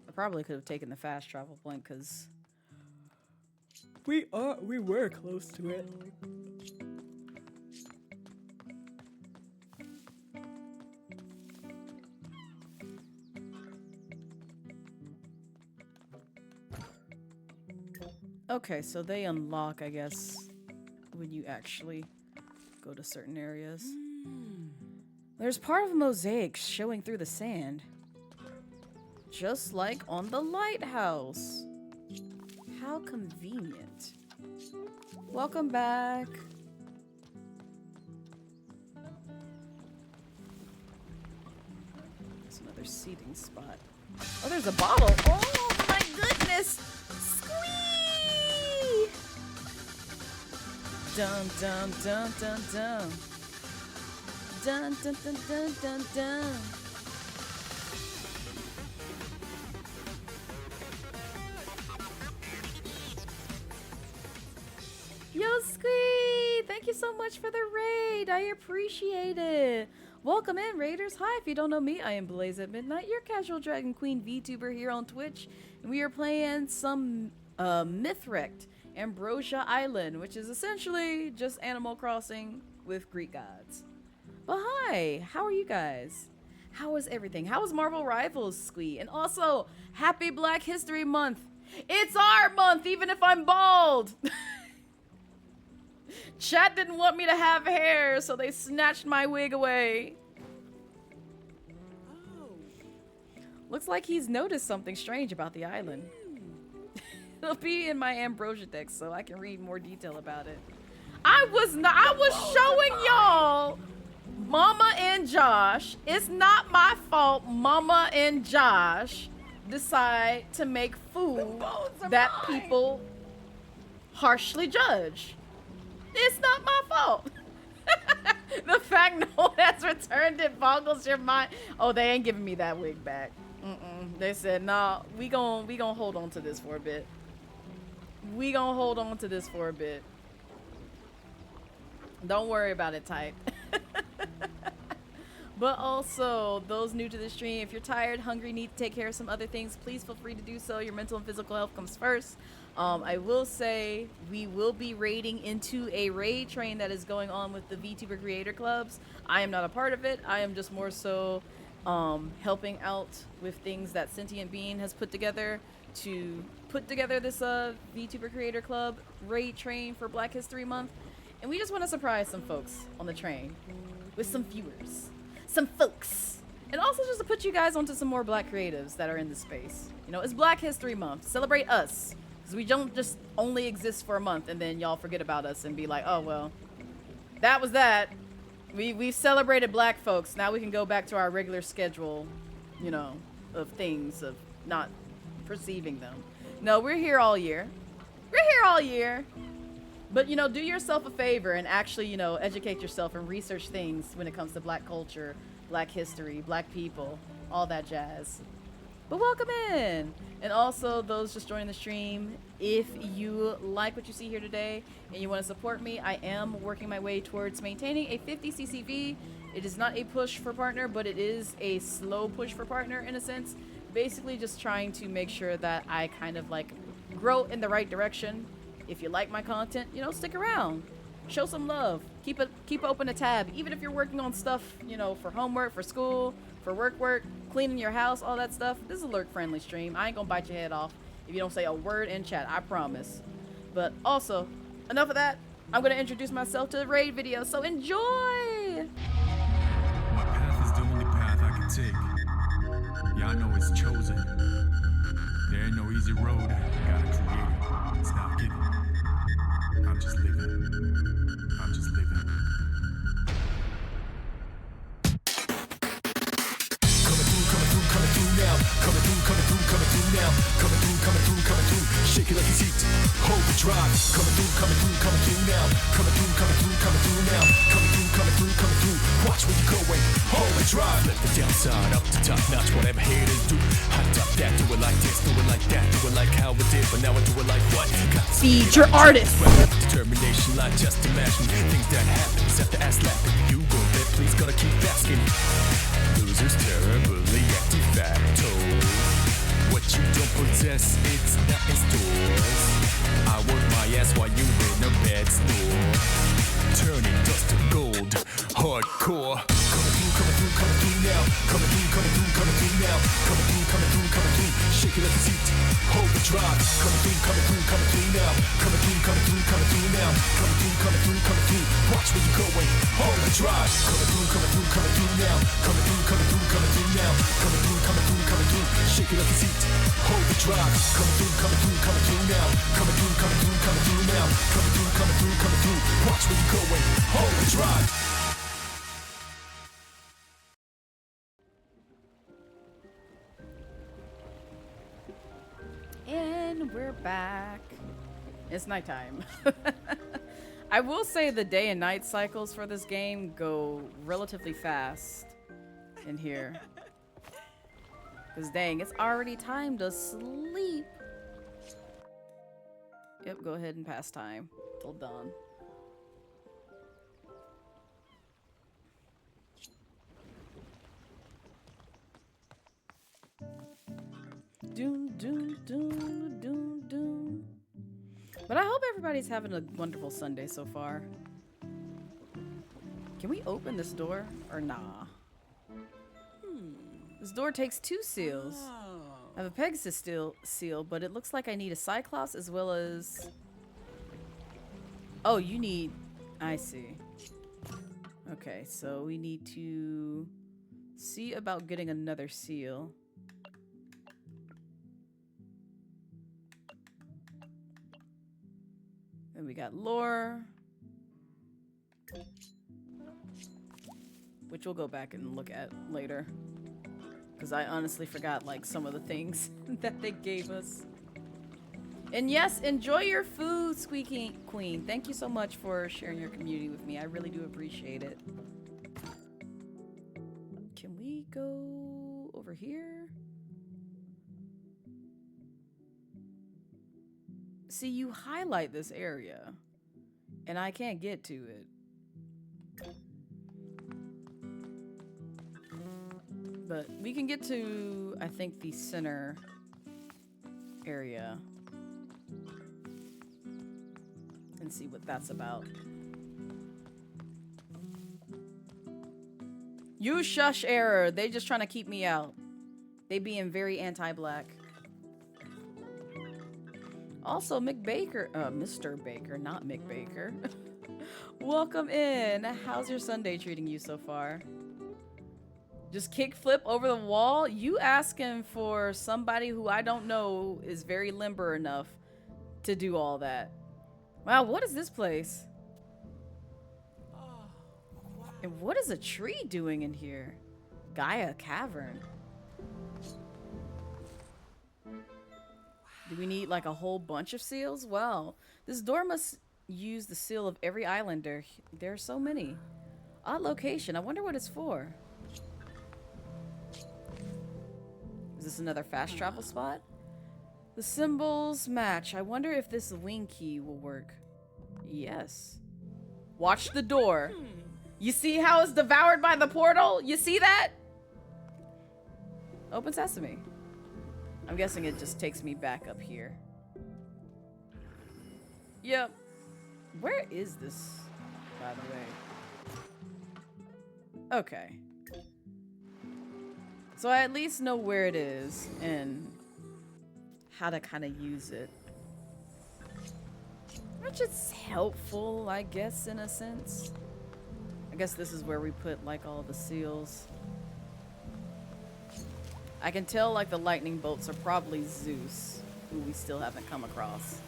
I probably could have taken the fast travel point because we were close to it. Okay, so they unlock, I guess, when you actually go to certain areas. There's part of a mosaic showing through the sand. Just like on the lighthouse. How convenient. Welcome back. There's another seating spot. Oh, there's a bottle. Oh my goodness. Squee! Dun dun dun dun dun. Dun dun dun dun dun dun. Yo, Squee! Thank you so much for the raid. I appreciate it. Welcome in, raiders. Hi, if you don't know me, I am Blazette Midnight, your casual Dragon Queen VTuber here on Twitch, and we are playing some Mythwrecked Ambrosia Island, which is essentially just Animal Crossing with Greek gods. But hi, how are you guys? How is everything? How is Marvel Rivals, Squee? And also, happy Black History Month. It's our month, even if I'm bald. Chat didn't want me to have hair, so they snatched my wig away. Oh. Looks like he's noticed something strange about the island. It'll be in my Ambrosia deck, so I can read more detail about it. I was showing y'all Mama and Josh. It's not my fault Mama and Josh decide to make food that people harshly judge. It's not my fault. The fact no one has returned it boggles your mind. Oh, they ain't giving me that wig back. They said, nah, we gon' hold on to this for a bit. We gon' hold on to this for a bit. Don't worry about it, type. But also, those new to the stream, if you're tired, hungry, need to take care of some other things, please feel free to do so. Your mental and physical health comes first. I will say we will be raiding into a raid train that is going on with the VTuber creator clubs. I am not a part of it. I am just more so helping out with things that Sentient Being has put together to put together this VTuber creator club raid train for Black History Month. And we just want to surprise some folks on the train with some viewers, some folks. And also just to put you guys onto some more Black creatives that are in the space. You know, it's Black History Month. Celebrate us. Because we don't just only exist for a month and then y'all forget about us and be like, oh, well, that was that. We've celebrated Black folks. Now we can go back to our regular schedule, you know, of things, of not perceiving them. No, we're here all year. We're here all year. But, you know, do yourself a favor and actually, you know, educate yourself and research things when it comes to Black culture, Black history, Black people, all that jazz. But welcome in. And also those just joining the stream, if you like what you see here today and you want to support me, I am working my way towards maintaining a 50 CCV. It is not a push for partner, but it is a slow push for partner in a sense. Basically just trying to make sure that I kind of like grow in the right direction. If you like my content, you know, stick around. Show some love. Keep open a tab. Even if you're working on stuff, you know, for homework, for school, for work, cleaning your house, all that stuff. This is a lurk-friendly stream. I ain't gonna bite your head off if you don't say a word in chat. I promise. But also, enough of that. I'm gonna introduce myself to the raid video, so enjoy! My path is the only path I can take. Yeah, I know it's chosen. There ain't no easy road. Gotta create it. It's not given. I'm just living. I'm just living. Coming through now. Coming through now. Coming through. Shake it like it's heat. Hold the drive. Coming through now. Coming through now. Coming through. Watch where you're going. Hold the drive. Let the downside up to top notch. Whatever haters do. Hot top that. Do it like this. Do it like that. Do it like how it did. But now I do it like what? Feed your artist. Determination, like just imagine things that happen. Set the ass laughing. You go there. Please gotta keep asking. Losers terribly active facto. What you don't possess, it's not in stores. I work my ass while you in a bed store. Turning dust to gold, hardcore. Coming through now. Coming through now. Coming through. Shake it like it's heat. Hold the drive. Coming through now. Coming through now. Coming through. Watch where you're going. Hold the drive. Coming through now. Coming through now. Coming through. Shake it like it's heat. Hold the drive. Coming through now. Coming through now. Coming through. Watch where you're going. Hold the drive. And we're back. It's nighttime. I will say the day and night cycles for this game go relatively fast in here. Because dang, it's already time to sleep. Yep, go ahead and pass time till dawn. Doom. But I hope everybody's having a wonderful Sunday so far. Can we open this door or nah? This door takes 2 seals. I have a Pegasus seal, but it looks like I need a Cyclops as well as... Oh, you need... I see. Okay, so we need to see about getting another seal. Then we got lore, which we'll go back and look at later. Because I honestly forgot like some of the things that they gave us. And yes, enjoy your food, Squeaky Queen. Thank you so much for sharing your community with me. I really do appreciate it. Can we go over here? See, you highlight this area, and I can't get to it. But we can get to, I think, the center area and see what that's about. You shush error. They just trying to keep me out. They being very anti-black. Also, Mr. Baker, not Mick Baker. Welcome in. How's your Sunday treating you so far? Just kick flip over the wall? You asking for somebody who I don't know is very limber enough to do all that. Wow, what is this place? And what is a tree doing in here? Gaia Cavern. Do we need like a whole bunch of seals? Well, this door must use the seal of every islander. There are so many. Odd location. I wonder what it's for. Is this another fast travel spot? The symbols match. I wonder if this link key will work. Yes. Watch the door. You see how it's devoured by the portal? You see that? Open sesame. I'm guessing it just takes me back up here. Yep. Where is this, by the way? Okay. So I at least know where it is and how to kind of use it. Which is helpful, I guess, in a sense. I guess this is where we put, like, all the seals. I can tell, like, the lightning bolts are probably Zeus, who we still haven't come across.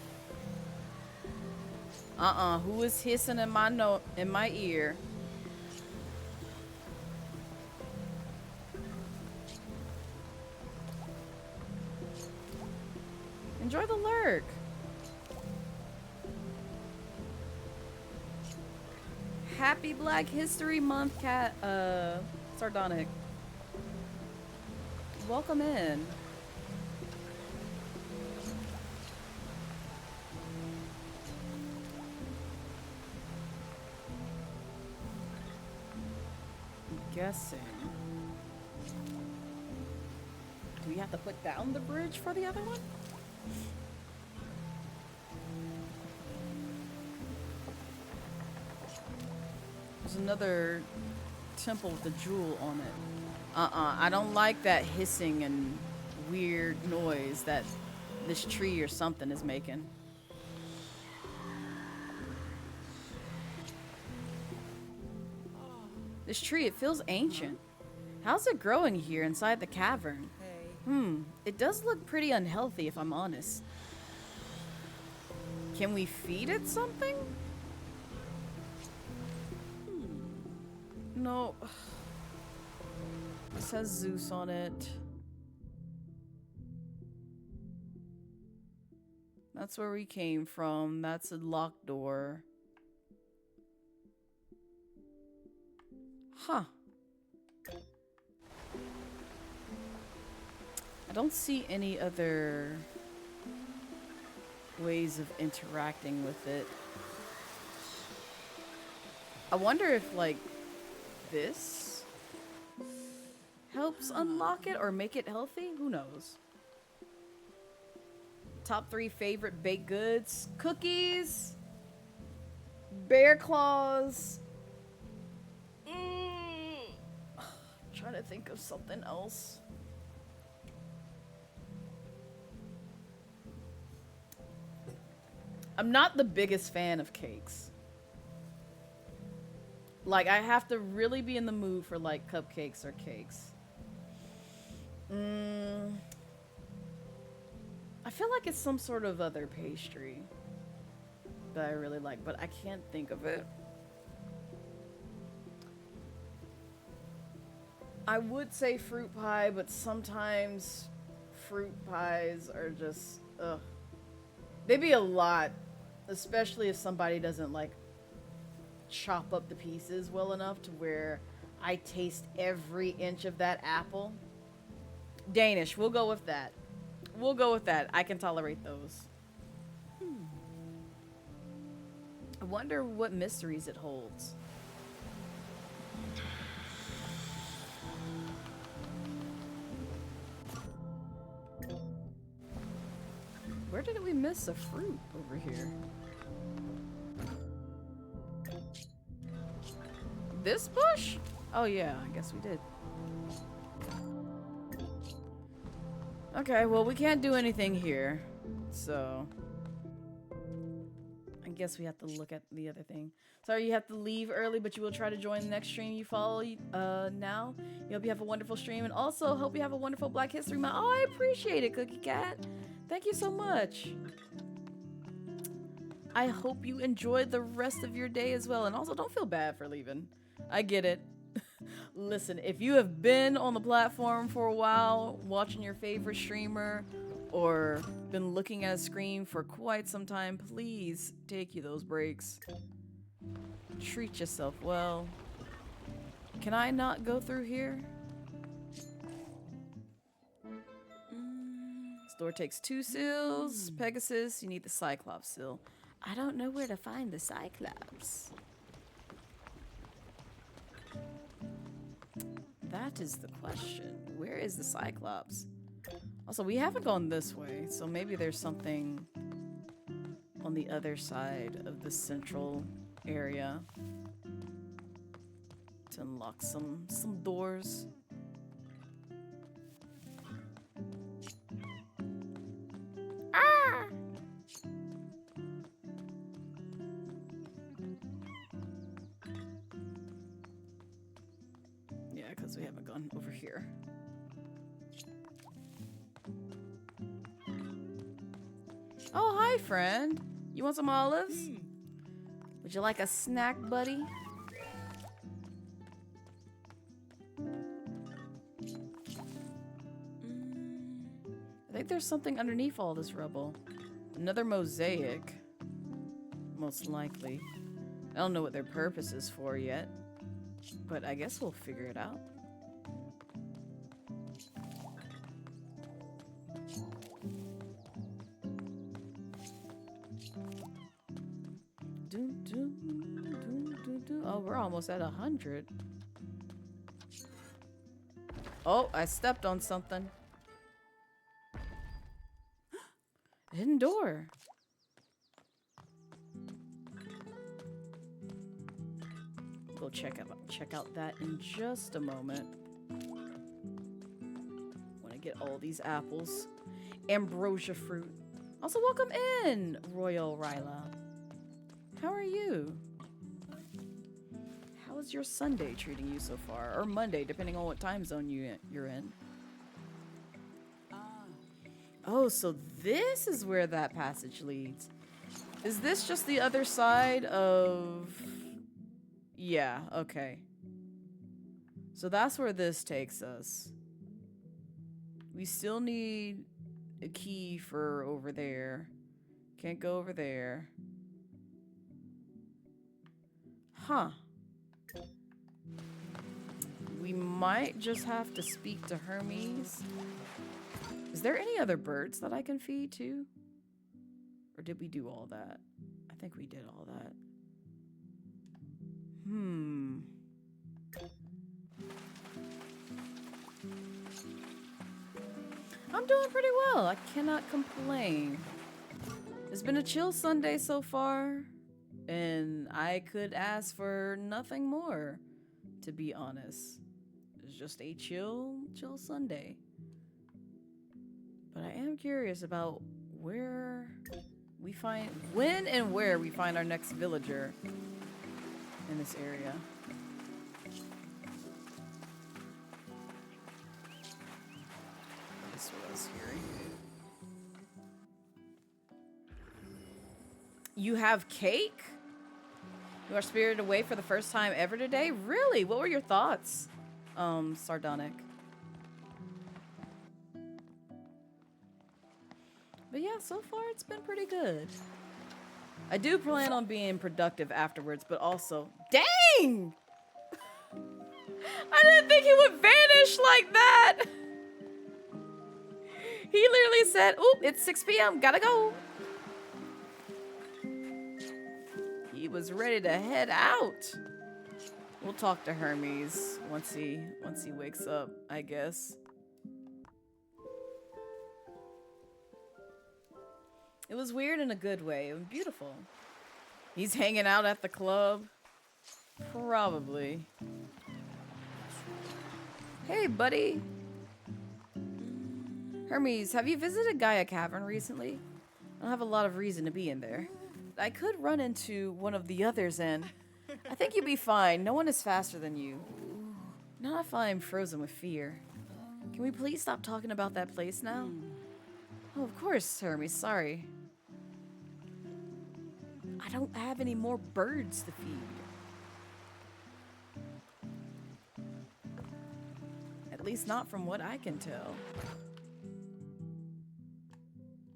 Who is hissing in my ear? Enjoy the lurk. Happy Black History Month, Sardonic. Welcome in. I'm guessing. Do we have to put down the bridge for the other one? There's another temple with a jewel on it. I don't like that hissing and weird noise that this tree or something is making. This tree, it feels ancient. How's it growing here inside the cavern? It does look pretty unhealthy if I'm honest. Can we feed it something? No. It says Zeus on it. That's where we came from. That's a locked door. Huh. I don't see any other ways of interacting with it. I wonder if, like, this helps unlock it or make it healthy? Who knows? Top 3 favorite baked goods. Cookies. Bear claws. Trying to think of something else. I'm not the biggest fan of cakes. Like, I have to really be in the mood for, like, cupcakes or cakes. I feel like it's some sort of other pastry that I really like, but I can't think of it. I would say fruit pie, but sometimes fruit pies are just, ugh. They be a lot, especially if somebody doesn't, like, chop up the pieces well enough to where I taste every inch of that apple. Danish, we'll go with that. We'll go with that. I can tolerate those. I wonder what mysteries it holds. miss a fruit over here? This bush? Oh yeah, I guess we did. Okay, well we can't do anything here, so I guess we have to look at the other thing. Sorry you have to leave early, but you will try to join the next stream you follow now. You hope you have a wonderful stream, and also hope you have a wonderful Black History Month. Oh, I appreciate it, Cookie Cat. Thank you so much. I hope you enjoyed the rest of your day as well, and also don't feel bad for leaving. I get it. Listen, if you have been on the platform for a while, watching your favorite streamer, or been looking at a screen for quite some time, please take you those breaks. Treat yourself well. Can I not go through here? This door takes 2 seals. Pegasus, you need the Cyclops seal. I don't know where to find the Cyclops. That is the question. Where is the Cyclops? Also, we haven't gone this way, so maybe there's something on the other side of the central area to unlock some doors. Ah! Yeah, because we haven't gone over here. Oh, hi, friend. You want some olives? Would you like a snack, buddy? I think there's something underneath all this rubble. Another mosaic. Most likely. I don't know what their purpose is for yet, but I guess we'll figure it out. Oh, we're almost at 100. Oh, I stepped on something. Hidden door. We'll check out that in just a moment. Want to get all these apples. Ambrosia fruit. Also, welcome in, Royal Ryla. How are you? How is your Sunday treating you so far? Or Monday, depending on what time zone you're in. Oh, so this is where that passage leads. Is this just the other side of... Yeah, okay. So that's where this takes us. We still need a key for over there. Can't go over there. Huh. We might just have to speak to Hermes. Is there any other birds that I can feed too? Or did we do all that? I think we did all that. I'm doing pretty well. I cannot complain. It's been a chill Sunday so far, and I could ask for nothing more, to be honest. It's just a chill Sunday. But I am curious about when and where we find our next villager in this area. That's what I was hearing. You have cake? You are spirited away for the first time ever today? Really? What were your thoughts? Sardonic. But yeah, so far it's been pretty good. I do plan on being productive afterwards, but also... Dang! I didn't think he would vanish like that! He literally said, oop, it's 6 p.m., gotta go. He was ready to head out. We'll talk to Hermes once he wakes up, I guess. It It was weird in a good way. It was beautiful. He's hanging out at the club. Probably. Hey, buddy. Hermes, have you visited Gaia Cavern recently? I don't have a lot of reason to be in there. I could run into one of the others and I think you'd be fine. No one is faster than you. Not if I'm frozen with fear. Can we please stop talking about that place now? Oh, of course, Hermes. Sorry. I don't have any more birds to feed. At least not from what I can tell.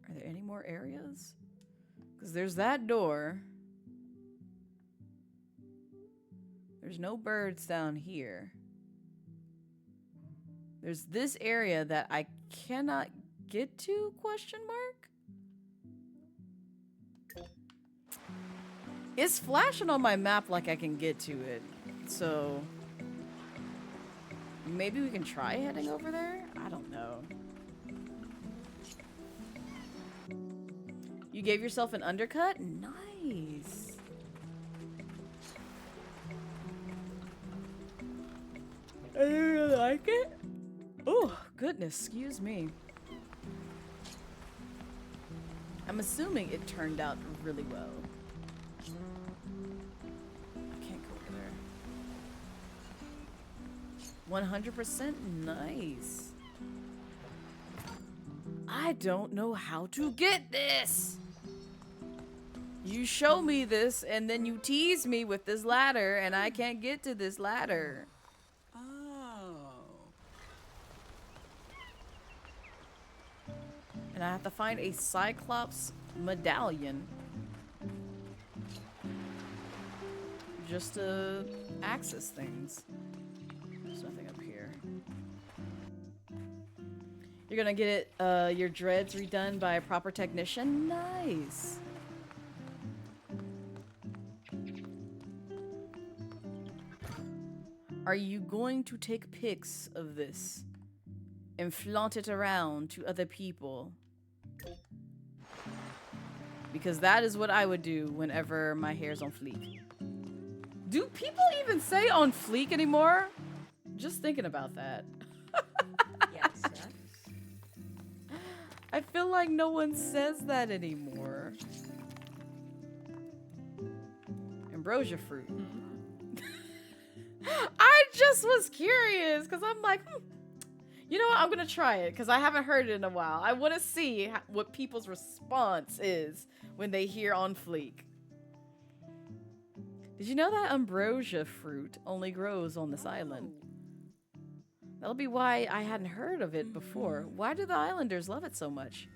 Are there any more areas? Because there's that door. There's no birds down here. There's this area that I cannot get to, question mark? It's flashing on my map like I can get to it. So maybe we can try heading over there? I don't know. You gave yourself an undercut? Nice. I really like it. Oh, goodness, excuse me. I'm assuming it turned out really well. I can't go over there. 100% nice. I don't know how to get this. You show me this and then you tease me with this ladder and I can't get to this ladder. And I have to find a Cyclops medallion just to access things. There's nothing up here. You're gonna get it, your dreads redone by a proper technician? Nice. Are you going to take pics of this and flaunt it around to other people? Because that is what I would do whenever my hair's on fleek. Do people even say on fleek anymore? Just thinking about that. Yes. I feel like no one says that anymore. Ambrosia fruit. I just was curious because I'm like, you know what? I'm going to try it because I haven't heard it in a while. I want to see what people's response is when they hear on fleek. Did you know that ambrosia fruit only grows on this island? That'll be why I hadn't heard of it before. Why do the islanders love it so much?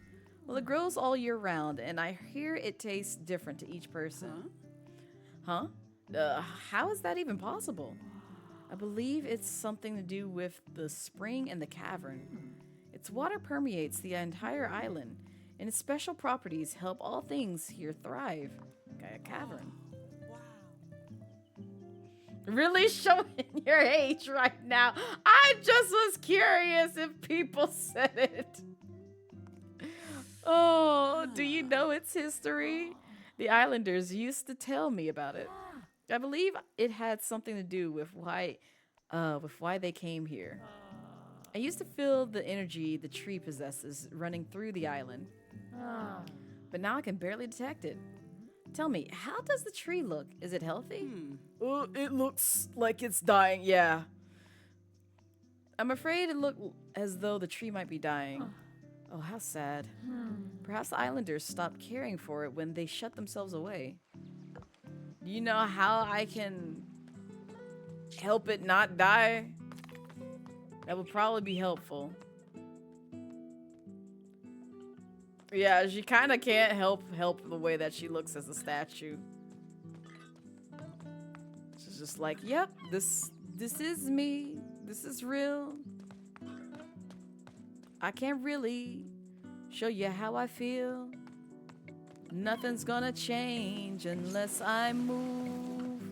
Well, it grows all year round, and I hear it tastes different to each person. Huh? How is that even possible? I believe it's something to do with the spring and the cavern. Its water permeates the entire island, and its special properties help all things here thrive. Okay, a cavern. Really showing your age right now. I just was curious if people said it. Oh, do you know its history? The islanders used to tell me about it. I believe it had something to do with why they came here. I used to feel the energy the tree possesses running through the island. But now I can barely detect it. Tell me, how does the tree look? Is it healthy? It looks like it's dying, yeah. I'm afraid it looked as though the tree might be dying. Oh, how sad. Perhaps the islanders stopped caring for it when they shut themselves away. Do you know how I can help it not die? That would probably be helpful. Yeah, she kind of can't help the way that she looks as a statue. She's just like, yep, this is me. This is real. I can't really show you how I feel. Nothing's gonna change unless I move.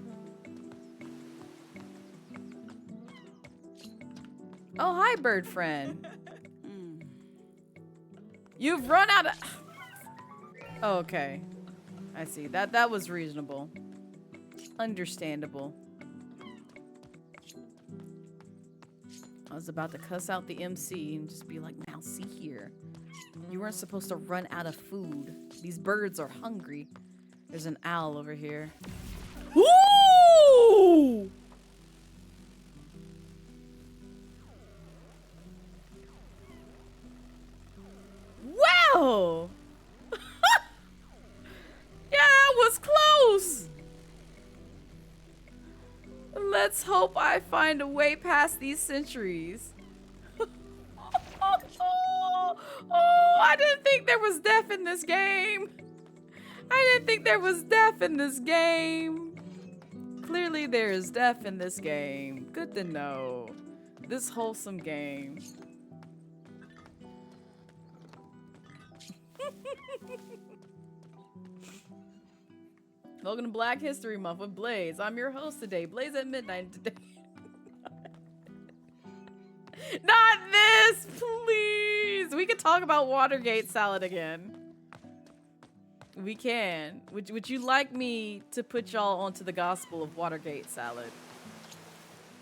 Oh, hi, bird friend. You've run out of... Oh, okay. I see. That was reasonable. Understandable. I was about to cuss out the MC and just be like, now see here. You weren't supposed to run out of food. These birds are hungry. There's an owl over here. Ooh! Wow! Yeah, that was close! Let's hope I find a way past these centuries. Oh, I didn't think there was death in this game. I didn't think there was death in this game. Clearly there is death in this game. Good to know. This wholesome game. Welcome to Black History Month with Blaze. I'm your host today, Blaze at Midnight today. Not this, please. We could talk about Watergate salad again. We can. Would you like me to put y'all onto the gospel of Watergate salad?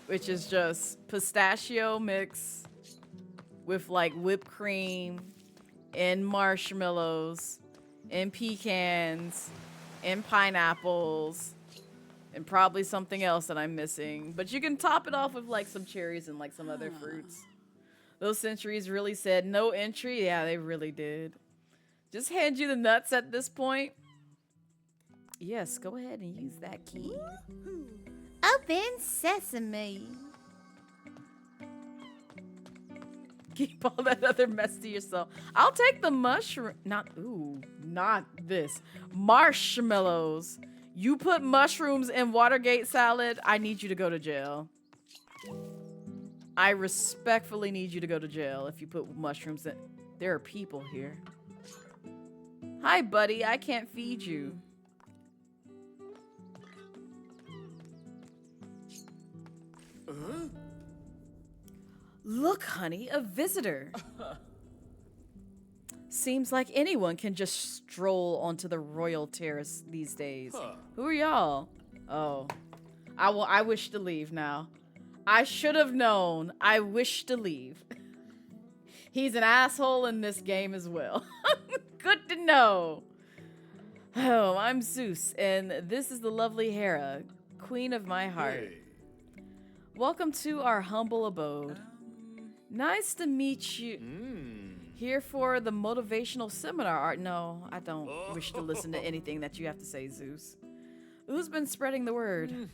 Which is just pistachio mix with like whipped cream and marshmallows and pecans and pineapples and probably something else that I'm missing. But you can top it off with like some cherries and like some other fruits. Those centuries really said no entry. Yeah, they really did. Just hand you the nuts at this point. Yes, go ahead and use that key. Open sesame. Keep all that other mess to yourself. I'll take the mushroom. Not this. Marshmallows. You put mushrooms in Watergate salad, I need you to go to jail. I respectfully need you to go to jail if you put mushrooms in. There are people here. Hi, buddy. I can't feed you. Look, honey, a visitor. Seems like anyone can just stroll onto the royal terrace these days. Who are y'all? Oh, I wish to leave now. I should have known. I wish to leave. He's an asshole in this game as well. Good to know. Oh, I'm Zeus, and this is the lovely Hera, queen of my heart. Welcome to our humble abode. Nice to meet you. Here for the motivational seminar. No, I don't wish to listen to anything that you have to say, Zeus. Who's been spreading the word?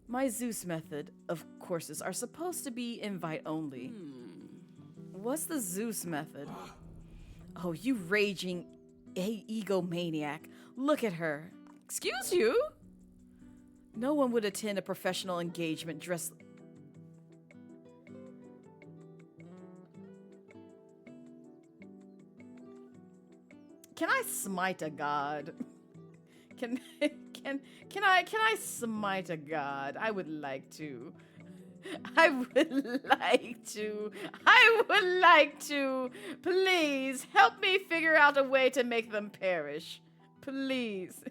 My Zeus method of courses are supposed to be invite only. What's the Zeus method? Oh, you raging egomaniac. Look at her. Excuse you? No one would attend a professional engagement dressed... Can I smite a god? Can I smite a god? I would like to. I would like to. Please help me figure out a way to make them perish. Please.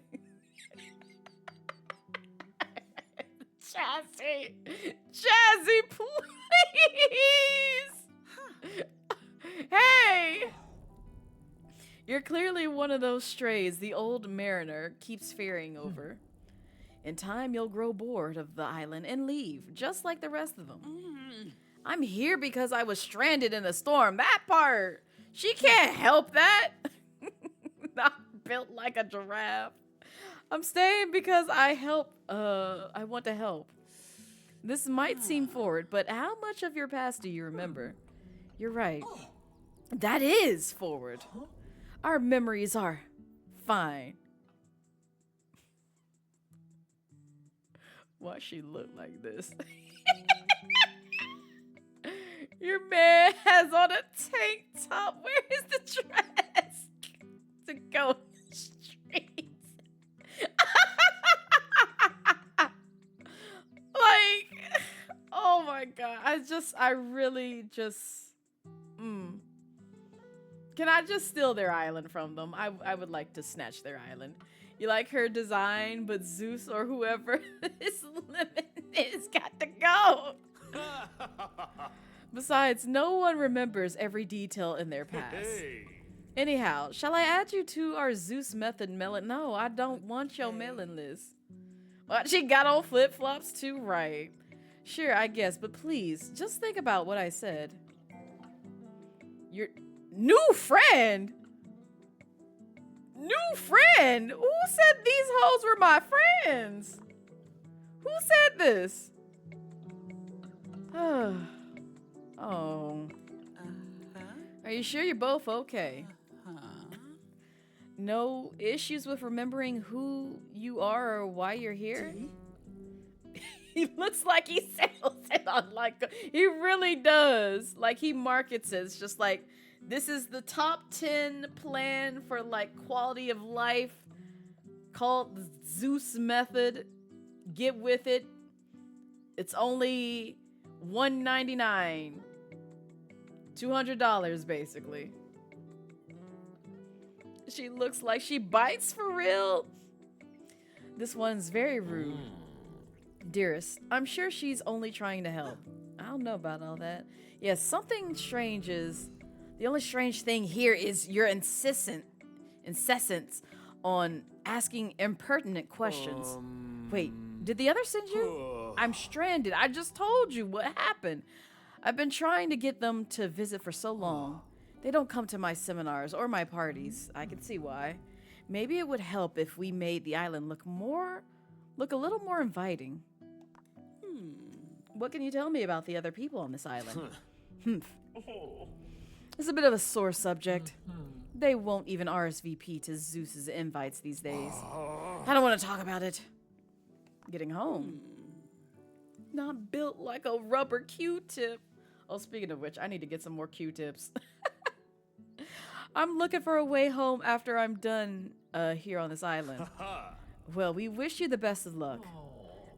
Jazzy, please. Hey. You're clearly one of those strays the old mariner keeps fearing over. In time, you'll grow bored of the island and leave, just like the rest of them. I'm here because I was stranded in a storm. That part! She can't help that! Not built like a giraffe. I'm staying because I want to help. This might seem forward, but how much of your past do you remember? You're right. That is forward. Our memories are fine. Why she look like this? Your man has on a tank top. Where is the dress to go in the streets? Like, oh my god. I really just Can I just steal their island from them? I would like to snatch their island. You like her design, but Zeus or whoever is limit is got to go. Besides, no one remembers every detail in their past. Hey. Anyhow, shall I add you to our Zeus method melon? No, I don't want your melon list. What, she got on flip-flops too? Right. Sure, I guess, but please, just think about what I said. Your new friend? New friend? Who said these hoes were my friends? Who said this? Oh. Are you sure you're both okay? No issues with remembering who you are or why you're here? He looks like he sells it on like, he really does. Like he markets it. It's just like, this is the top 10 plan for like quality of life called the Zeus method. Get with it. It's only $199. $200 basically. She looks like she bites for real. This one's very rude. Dearest, I'm sure she's only trying to help. I don't know about all that. Yes, something strange is... The only strange thing here is your insistence on asking impertinent questions. Wait, did the other send you? I'm stranded. I just told you what happened. I've been trying to get them to visit for so long. They don't come to my seminars or my parties. I can see why. Maybe it would help if we made the island look a little more inviting. What can you tell me about the other people on this island? It's a bit of a sore subject. They won't even RSVP to Zeus's invites these days. I don't want to talk about it. Getting home. Not built like a rubber Q-tip. Oh, speaking of which, I need to get some more Q-tips. I'm looking for a way home after I'm done here on this island. Well, we wish you the best of luck.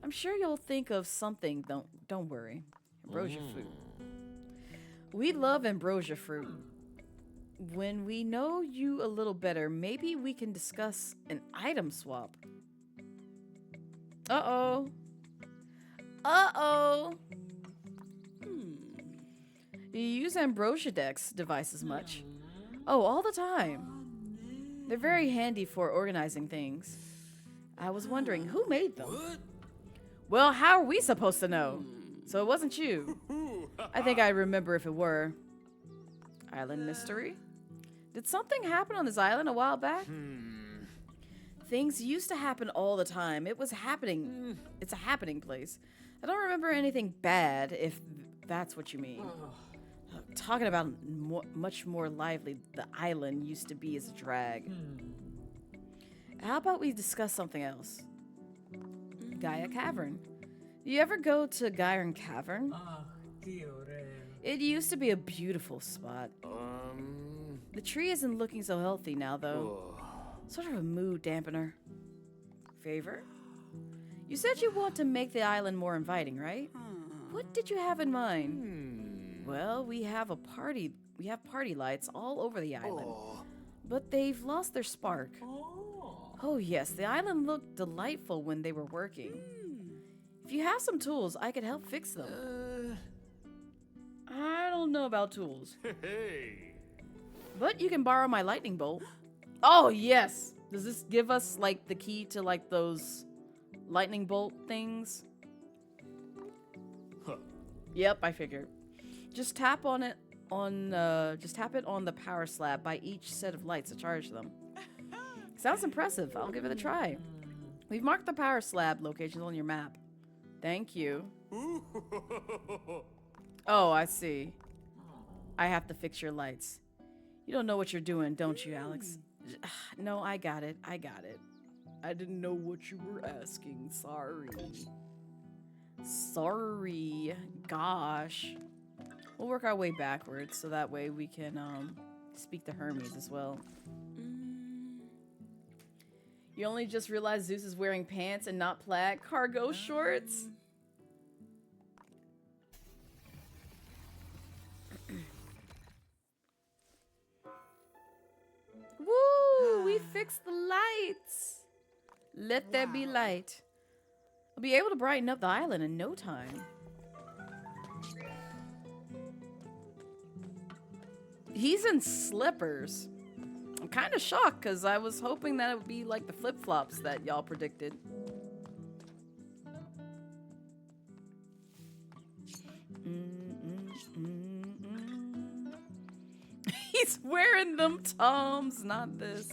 I'm sure you'll think of something. Don't worry. Ambrosia fruit. We love ambrosia fruit. When we know you a little better, maybe we can discuss an item swap. Uh-oh. Uh-oh. Do you use Ambrosia Dex devices much? Oh, all the time. They're very handy for organizing things. I was wondering, who made them? Well, how are we supposed to know? So it wasn't you. I think I remember if it were. Island mystery? Did something happen on this island a while back? Things used to happen all the time. It was happening. It's a happening place. I don't remember anything bad, if that's what you mean. Talking about much more lively the island used to be as a drag. How about we discuss something else? Gaia Cavern. Do you ever go to Gaia Cavern? It used to be a beautiful spot. The tree isn't looking so healthy now, though. Sort of a mood dampener. Favor? You said you want to make the island more inviting, right? What did you have in mind? Well, we have party lights all over the island. But they've lost their spark. Oh yes, the island looked delightful when they were working. If you have some tools, I could help fix them. I don't know about tools. But you can borrow my lightning bolt. Oh yes! Does this give us like the key to like those lightning bolt things? Yep, I figured. Just tap it on the power slab by each set of lights to charge them. Sounds impressive. I'll give it a try. We've marked the power slab locations on your map. Thank you. Oh, I see. I have to fix your lights. You don't know what you're doing, don't you, Alex? No, I got it. I didn't know what you were asking. Sorry. Sorry. Gosh. We'll work our way backwards so that way we can speak to Hermes as well. You only just realized Zeus is wearing pants and not plaid cargo shorts? me fix the lights. Let there be light. I'll be able to brighten up the island in no time. He's in slippers. I'm kind of shocked because I was hoping that it would be like the flip-flops that y'all predicted. He's wearing them Toms, not this.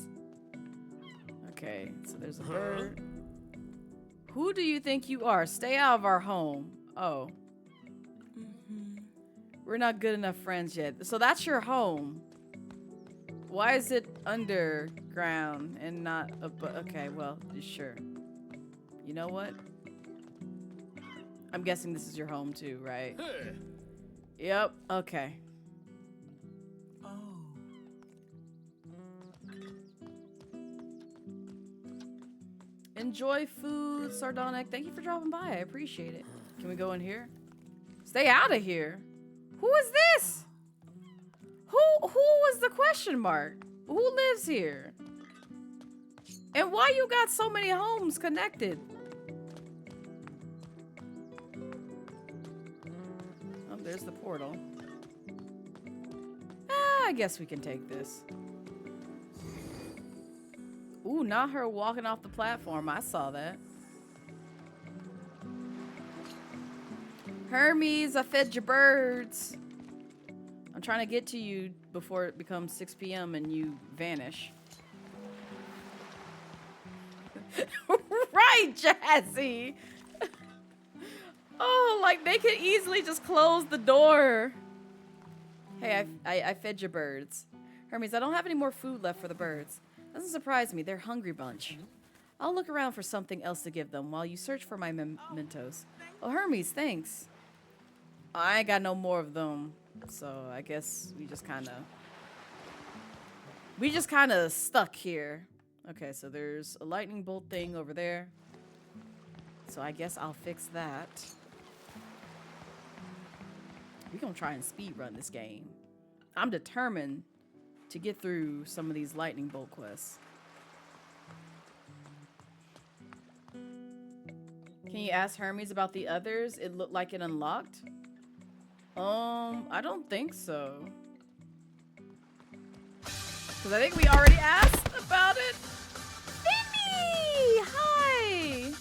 Okay, so there's a bird. Who do you think you are? Stay out of our home. Oh. We're not good enough friends yet. So that's your home. Why is it underground and not above? Okay, well, sure. You know what? I'm guessing this is your home too, right? Yep, okay. Enjoy food, Sardonic. Thank you for dropping by. I appreciate it. Can we go in here? Stay out of here. Who is this? Who was the question mark? Who lives here? And why you got so many homes connected? Oh, there's the portal. I guess we can take this. Ooh, not her walking off the platform. I saw that. Hermes, I fed your birds. I'm trying to get to you before it becomes 6 p.m. and you vanish. Right, Jazzy. Oh, like they could easily just close the door. Hey, I fed your birds. Hermes, I don't have any more food left for the birds. Doesn't surprise me. They're a hungry bunch. I'll look around for something else to give them while you search for my mementos. Oh, Hermes, thanks. I ain't got no more of them, so I guess we just kind of stuck here. Okay, so there's a lightning bolt thing over there. So I guess I'll fix that. We're gonna try and speed run this game. I'm determined to get through some of these lightning bolt quests. Can you ask Hermes about the others? It looked like it unlocked. I don't think so. Because I think we already asked about it. Vinny! Hi!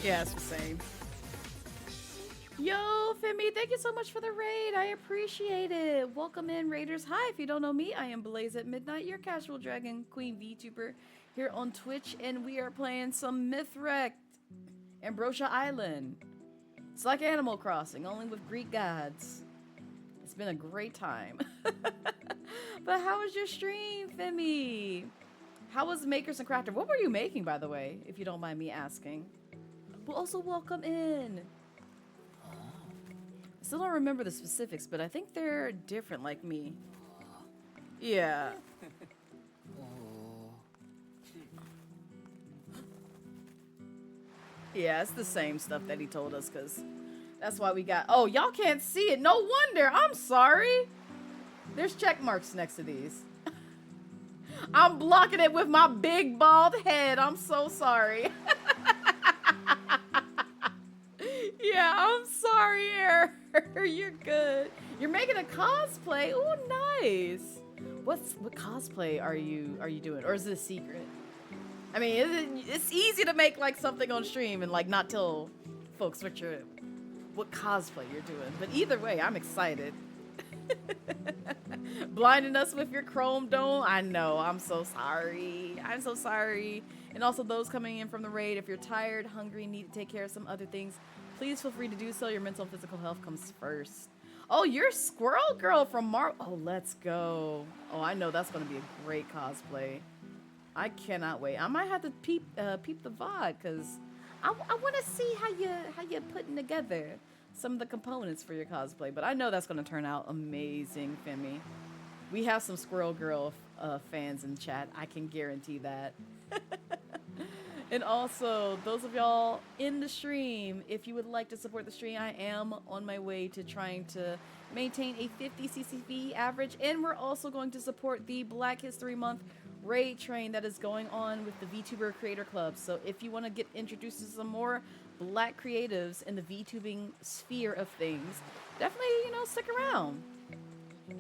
Yeah, it's the same. Yo, Femi, thank you so much for the raid. I appreciate it. Welcome in, Raiders. Hi, if you don't know me, I am Blazette Midnight, your casual dragon queen VTuber here on Twitch, and we are playing some Mythwrecked, Ambrosia Island. It's like Animal Crossing, only with Greek gods. It's been a great time. But how was your stream, Femi? How was Makers and Crafter? What were you making, by the way, if you don't mind me asking? Well, also welcome in. I still don't remember the specifics, but I think they're different like me. Yeah. Yeah, it's the same stuff that he told us, because that's why we got... Oh, y'all can't see it. No wonder. I'm sorry. There's check marks next to these. I'm blocking it with my big bald head. I'm so sorry. Yeah, I'm sorry, Air. You're good. You're making a cosplay. Oh, nice. What cosplay are you doing, or is it a secret? I mean, it's easy to make like something on stream and like not tell folks what cosplay you're doing. But either way, I'm excited. Blinding us with your chrome dome. I know. I'm so sorry. I'm so sorry. And also those coming in from the raid, if you're tired, hungry, need to take care of some other things, please feel free to do so. Your mental and physical health comes first. Oh, you're Squirrel Girl from Mar... Oh, let's go. Oh, I know that's going to be a great cosplay. I cannot wait. I might have to peep the VOD, because I want to see how you're putting together some of the components for your cosplay. But I know that's going to turn out amazing, Femi. We have some Squirrel Girl fans in chat. I can guarantee that. And also, those of y'all in the stream, if you would like to support the stream, I am on my way to trying to maintain a 50 CCV average. And we're also going to support the Black History Month raid train that is going on with the VTuber Creator Club. So if you want to get introduced to some more Black creatives in the VTubing sphere of things, definitely, you know, stick around.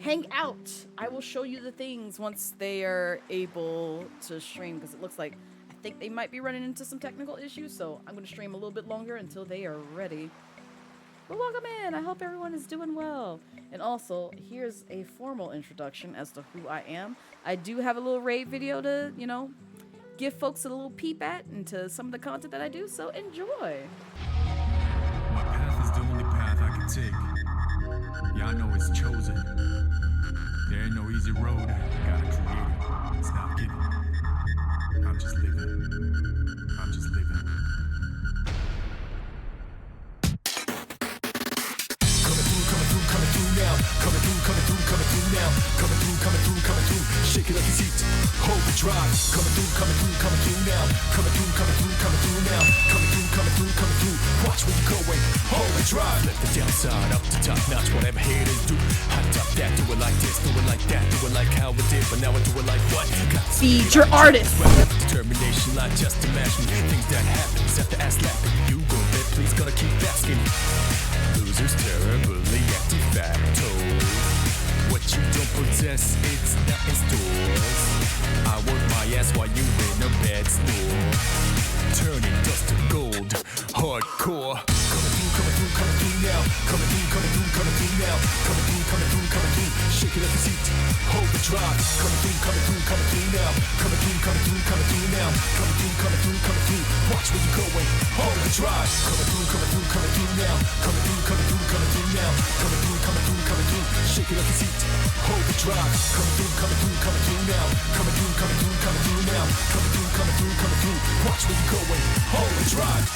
Hang out. I will show you the things once they are able to stream, because it looks like I think they might be running into some technical issues, so I'm going to stream a little bit longer until they are ready. But welcome in. I hope everyone is doing well. And also, here's a formal introduction as to who I am. I do have a little raid video to, you know, give folks a little peep at into some of the content that I do, so enjoy. My path is the only path I can take. Yeah, I know it's chosen. There ain't no easy road. Gotta create it. It's not given. I'm just living. I'm just living. Coming through now. Coming through now. Coming through. Shake it like it's heat. Hold the drive. Coming through now. Coming through now. Coming through. Watch where you're going. Hold the drive. Let the downside up to top notch. Whatever haters do. Hot top that. Do it like this. Do it like that. Do it like how it did. But now I do it like what? Feed your artist. Determination, not just imagine things that happen. Set the ass lapping. You go bet. Please gotta keep asking. Losers terribly active facto. What you don't possess, it's not in stores. I work my ass while you in a bed store. Turning dust to gold, hardcore. Coming through now. Coming through now. Coming through. Shake it up your seat. Hold the drive. Coming through now. Coming through now. Coming through. Watch where you're going. Hold the drive. Coming through now. Coming through now. Coming through. Shake it up your seat. Hold the drive. Coming through now. Coming through now. Coming through. Watch where you're going. Hold the drive.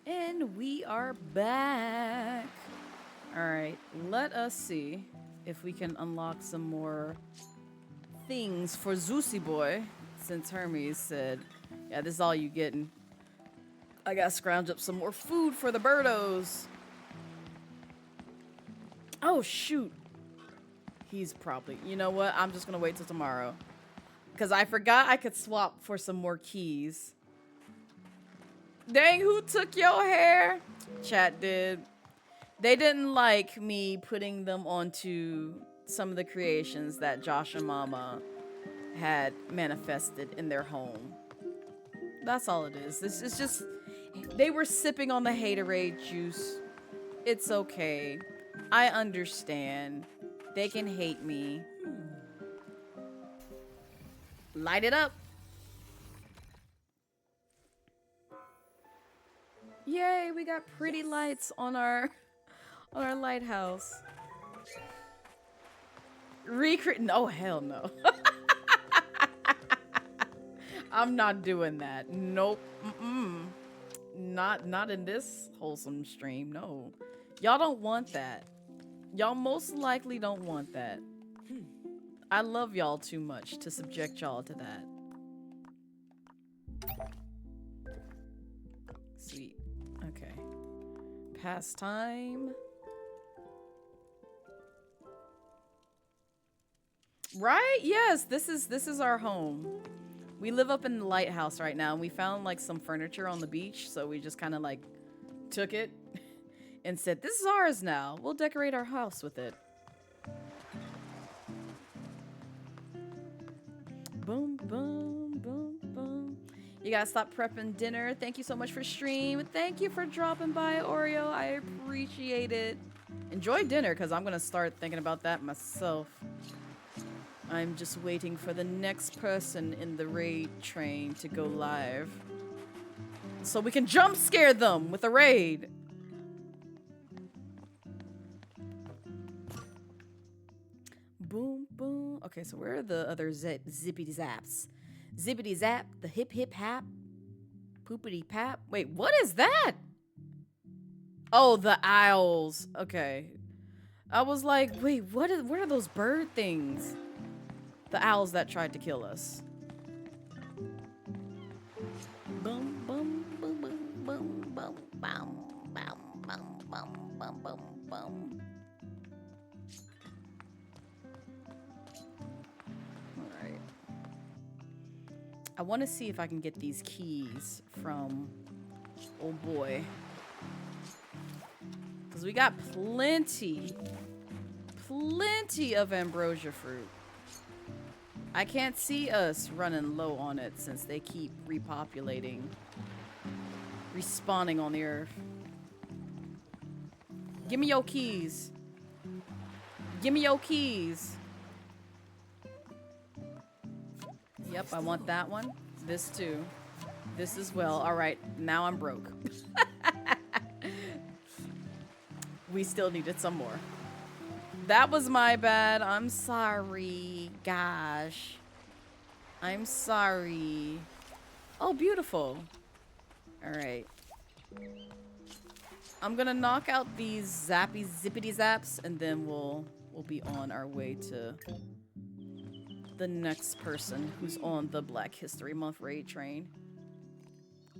And we are back. All right, let us see if we can unlock some more things for Zeusy Boy, since Hermes said, yeah, this is all you getting. I gotta scrounge up some more food for the birdos. Oh, shoot. He's probably, you know what? I'm just gonna wait till tomorrow. Because I forgot I could swap for some more keys. Dang, who took your hair? Chat did. They didn't like me putting them onto some of the creations that Josh and Mama had manifested in their home. That's all it is. This is just, they were sipping on the haterade juice. It's okay. I understand. They can hate me. Light it up. Yay, we got pretty lights on our lighthouse. No, hell no. I'm not doing that. Nope. Not in this wholesome stream. No. Y'all don't want that. Y'all most likely don't want that. I love y'all too much to subject y'all to that. Sweet. Okay. Pastime. Right? Yes, this is our home. We live up in the lighthouse right now, and we found like some furniture on the beach, so we just kind of like took it and said, this is ours now. We'll decorate our house with it. Boom, boom, boom, boom. You gotta stop prepping dinner. Thank you so much for stream. Thank you for dropping by, Oreo. I appreciate it. Enjoy dinner, because I'm gonna start thinking about that myself. I'm just waiting for the next person in the raid train to go live, so we can jump scare them with a raid. Boom, boom. Okay, so where are the other zippity zaps? Zippity zap, the hip hip hap, poopity pap. Wait, what is that? Oh, the owls. Okay. I was like, wait, what are those bird things? The owls that tried to kill us. Bum bum bum bum bum bum bum bum bum bum bum bum bum. Alright. I want to see if I can get these keys from old boy. Because we got plenty of ambrosia fruit. I can't see us running low on it since they keep repopulating, respawning on the earth. Give me your keys. Give me your keys. Yep, I want that one. This too. This as well. All right, now I'm broke. We still needed some more. That was my bad. I'm sorry, gosh. I'm sorry. Oh, beautiful. All right. I'm gonna knock out these zippity zaps, and then we'll be on our way to the next person who's on the Black History Month raid train.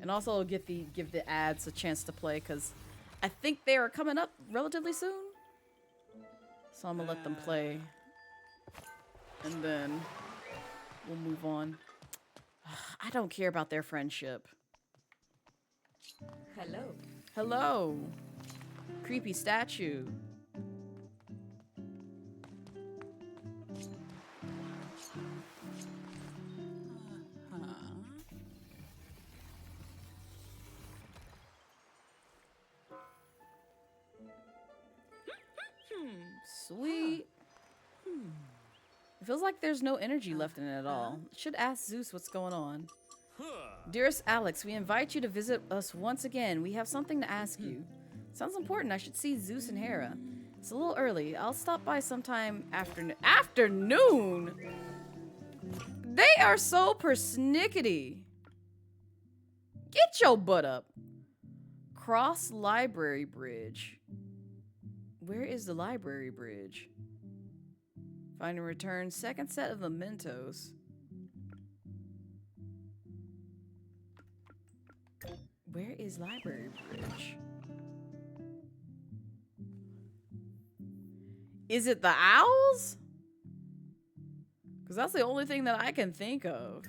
And also give the ads a chance to play, because I think they are coming up relatively soon. So I'm gonna let them play. And then we'll move on. I don't care about their friendship. Hello. Hello. Creepy statue. Sweet. It feels like there's no energy left in it at all. Should ask Zeus what's going on. Dearest Alex, we invite you to visit us once again. We have something to ask you. Sounds important. I should see Zeus and Hera. It's a little early. I'll stop by sometime afternoon? They are so persnickety. Get your butt up. Cross Library Bridge. Where is the library bridge? Find and return second set of mementos. Where is library bridge? Is it the owls? Because that's the only thing that I can think of.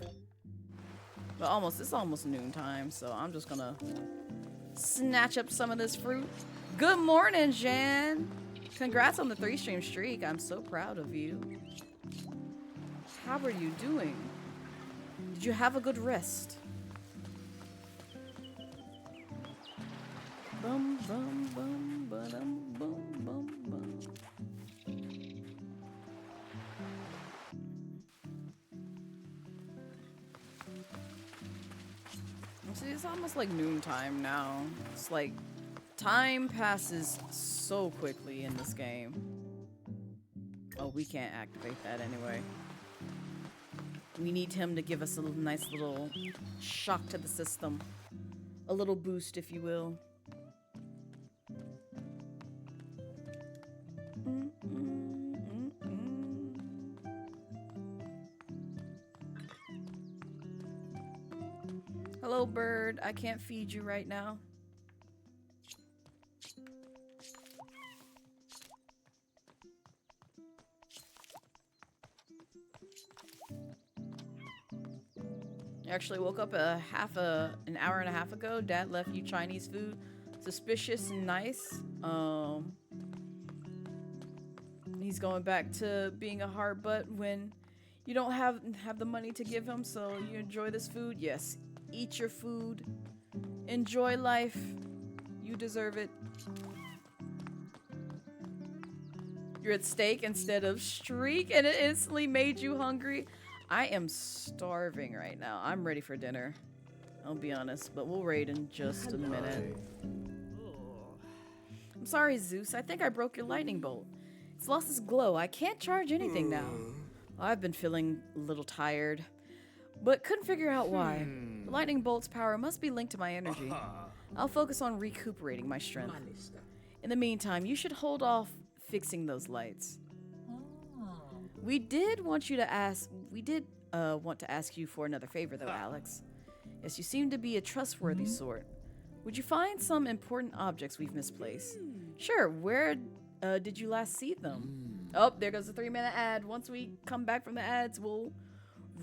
But it's almost noontime, so I'm just gonna snatch up some of this fruit. Good morning, Jan. Congrats on the 3-stream streak. I'm so proud of you. How are you doing? Did you have a good rest? Bum bum bum ba-dum bum bum bum. See, it's almost like noontime now. It's like time passes so quickly in this game. Oh, we can't activate that anyway. We need him to give us a nice little shock to the system. A little boost, if you will. Hello, bird. I can't feed you right now. I actually woke up an hour and a half ago. Dad left you Chinese food. Suspicious and nice. He's going back to being a hard butt when you don't have the money to give him, so you enjoy this food. Yes, eat your food. Enjoy life. You deserve it. You're at steak instead of streak, and it instantly made you hungry. I am starving right now. I'm ready for dinner. I'll be honest, but we'll raid in just a minute. I'm sorry, Zeus. I think I broke your lightning bolt. It's lost its glow. I can't charge anything now. I've been feeling a little tired, but couldn't figure out why. The lightning bolt's power must be linked to my energy. I'll focus on recuperating my strength. In the meantime, you should hold off fixing those lights. We did want to ask you for another favor though, Alex. Yes, you seem to be a trustworthy sort. Would you find some important objects we've misplaced? Sure, where did you last see them? Oh, there goes the 3-minute ad. Once we come back from the ads, we'll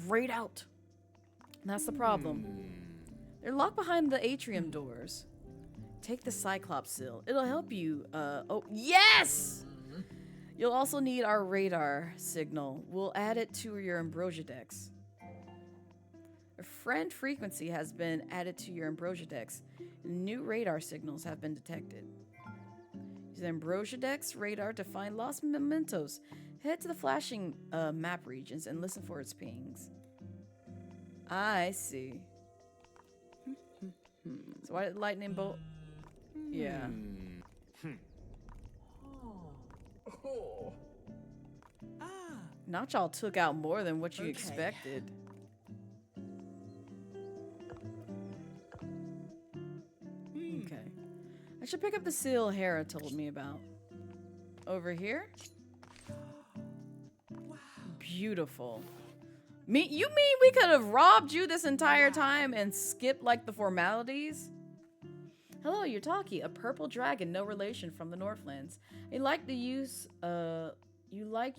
raid out. That's the problem. They're locked behind the atrium doors. Take the Cyclops seal. It'll help you, oh, yes! You'll also need our radar signal. We'll add it to your Ambrosia decks. A friend frequency has been added to your Ambrosia decks. New radar signals have been detected. Use the Ambrosia decks radar to find lost mementos. Head to the flashing map regions and listen for its pings. I see. So why did lightning bolt? Yeah. Not y'all took out more than what you expected. Okay. I should pick up the seal Hera told me about. Over here? Beautiful. You mean we could have robbed you this entire time and skipped like the formalities? Hello, Yutaki, a purple dragon, no relation from the Northlands. You like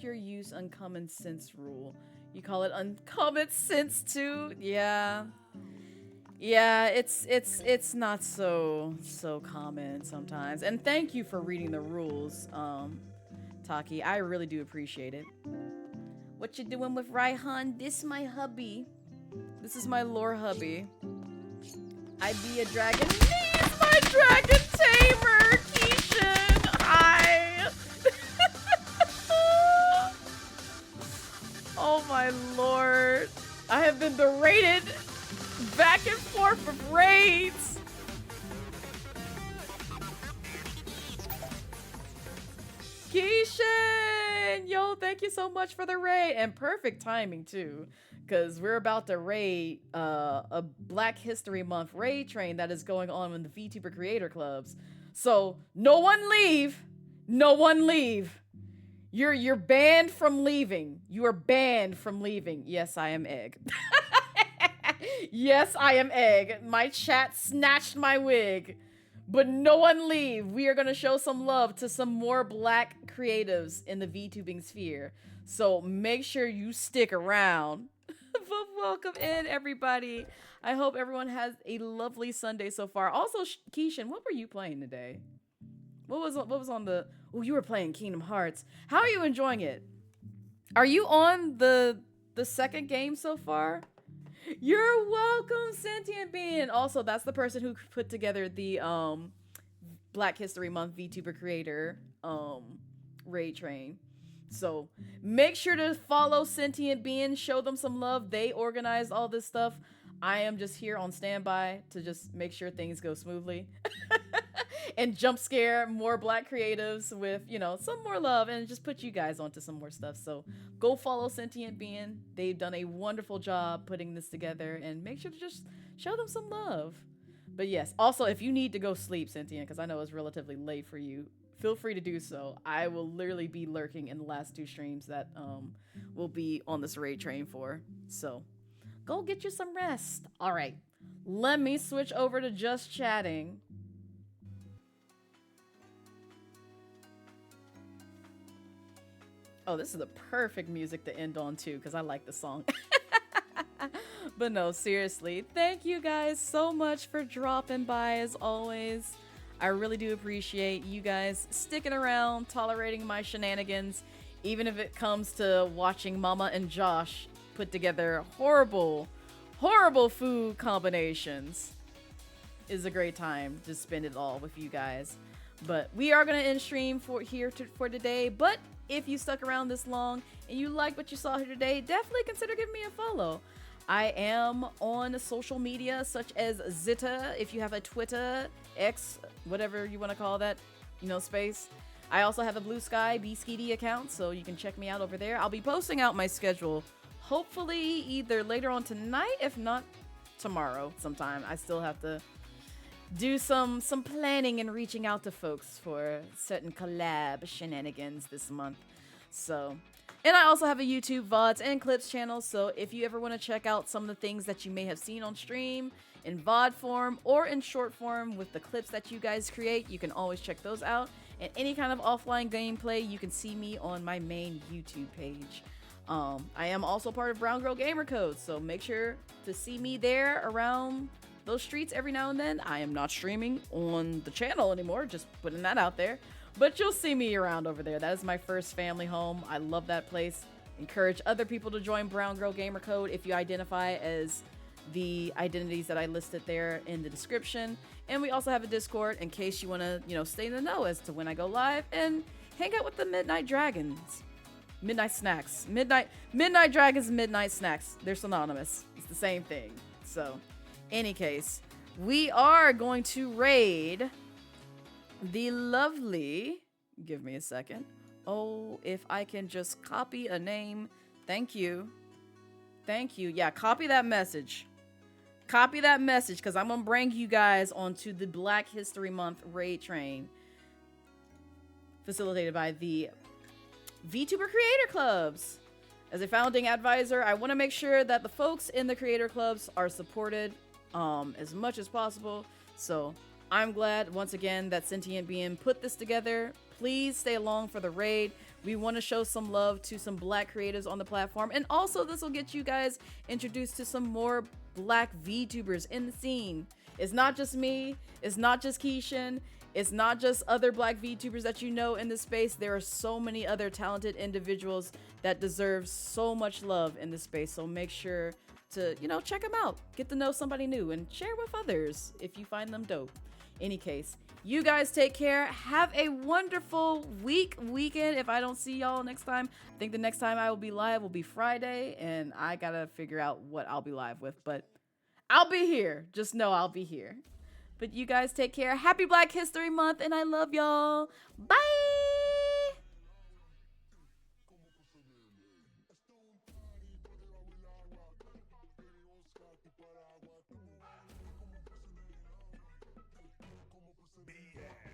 your use uncommon sense rule. You call it uncommon sense too? Yeah. Yeah, it's not so common sometimes. And thank you for reading the rules, Taki. I really do appreciate it. What you doing with Raihan? This my hubby. This is my lore hubby. I be a dragon. He's my dragon tamer, Keishan. Hi. Oh my lord. I have been berated back and forth with raids. Keishan! Yo, thank you so much for the raid. And perfect timing too. Because we're about to raid a Black History Month raid train that is going on in the VTuber creator clubs. So no one leave. No one leave. You're banned from leaving. You are banned from leaving. Yes, I am Egg. Yes, I am Egg. My chat snatched my wig. But no one leave. We are going to show some love to some more Black creatives in the VTubing sphere. So make sure you stick around. But welcome in, everybody. I hope everyone has a lovely Sunday so far. Also, Keishan, what were you playing today? What was on the... Oh, you were playing Kingdom Hearts. How are you enjoying it? Are you on the second game so far? You're welcome, Sentient Being. Also, that's the person who put together the Black History Month VTuber creator raid train. So make sure to follow Sentient Being, show them some love. They organized all this stuff. I am just here on standby to just make sure things go smoothly and jump scare more Black creatives with, you know, some more love and just put you guys onto some more stuff. So go follow Sentient Being. They've done a wonderful job putting this together, and make sure to just show them some love. But yes, also if you need to go sleep, Sentient, because I know it's relatively late for you, feel free to do so. I will literally be lurking in the last 2 streams that will be on this raid train for. So go get you some rest. All right, let me switch over to just chatting. Oh, this is the perfect music to end on too, because I like the song. But no, seriously, thank you guys so much for dropping by as always. I really do appreciate you guys sticking around, tolerating my shenanigans, even if it comes to watching Mama and Josh put together horrible, horrible food combinations. It's a great time to spend it all with you guys. But we are going to end stream for today. But if you stuck around this long and you like what you saw here today, definitely consider giving me a follow. I am on social media such as Zita, if you have a Twitter, X, whatever you want to call that, you know, space. I also have a Blue Sky BSkeedy account, so you can check me out over there. I'll be posting out my schedule, hopefully either later on tonight, if not tomorrow sometime. I still have to do some planning and reaching out to folks for certain collab shenanigans this month. So, and I also have a YouTube VODs and clips channel, so if you ever want to check out some of the things that you may have seen on stream in VOD form or in short form with the clips that you guys create, you can always check those out. And any kind of offline gameplay, you can see me on my main YouTube page. I am also part of Brown Girl Gamer Code, so make sure to see me there around those streets every now and then. I am not streaming on the channel anymore, just putting that out there. But you'll see me around over there. That is my first family home. I love that place. Encourage other people to join Brown Girl Gamer Code if you identify as the identities that I listed there in the description. And we also have a Discord in case you want to, stay in the know as to when I go live and hang out with the Midnight Dragons. Midnight Snacks. Midnight Dragons and Midnight Snacks. They're synonymous. It's the same thing. So, any case, we are going to raid the lovely... Give me a second. Oh, if I can just copy a name. Thank you. Thank you. Yeah, copy that message. Copy that message, because I'm going to bring you guys onto the Black History Month raid train. Facilitated by the VTuber Creator Clubs. As a founding advisor, I want to make sure that the folks in the Creator Clubs are supported as much as possible. So I'm glad, once again, that Sentient Being put this together. Please stay along for the raid. We want to show some love to some Black creators on the platform. And also, this will get you guys introduced to some more Black VTubers in the scene. It's not just me. It's not just Keishan. It's not just other Black VTubers that you know in this space. There are so many other talented individuals that deserve so much love in this space. So make sure to, check them out. Get to know somebody new and share with others if you find them dope. Any case, you guys take care. Have a wonderful weekend. If I don't see y'all next time, I think the next time I will be live will be Friday, and I gotta figure out what I'll be live with, but I'll be here. Just know I'll be here. But you guys take care. Happy Black History Month, and I love y'all. Bye! Yeah.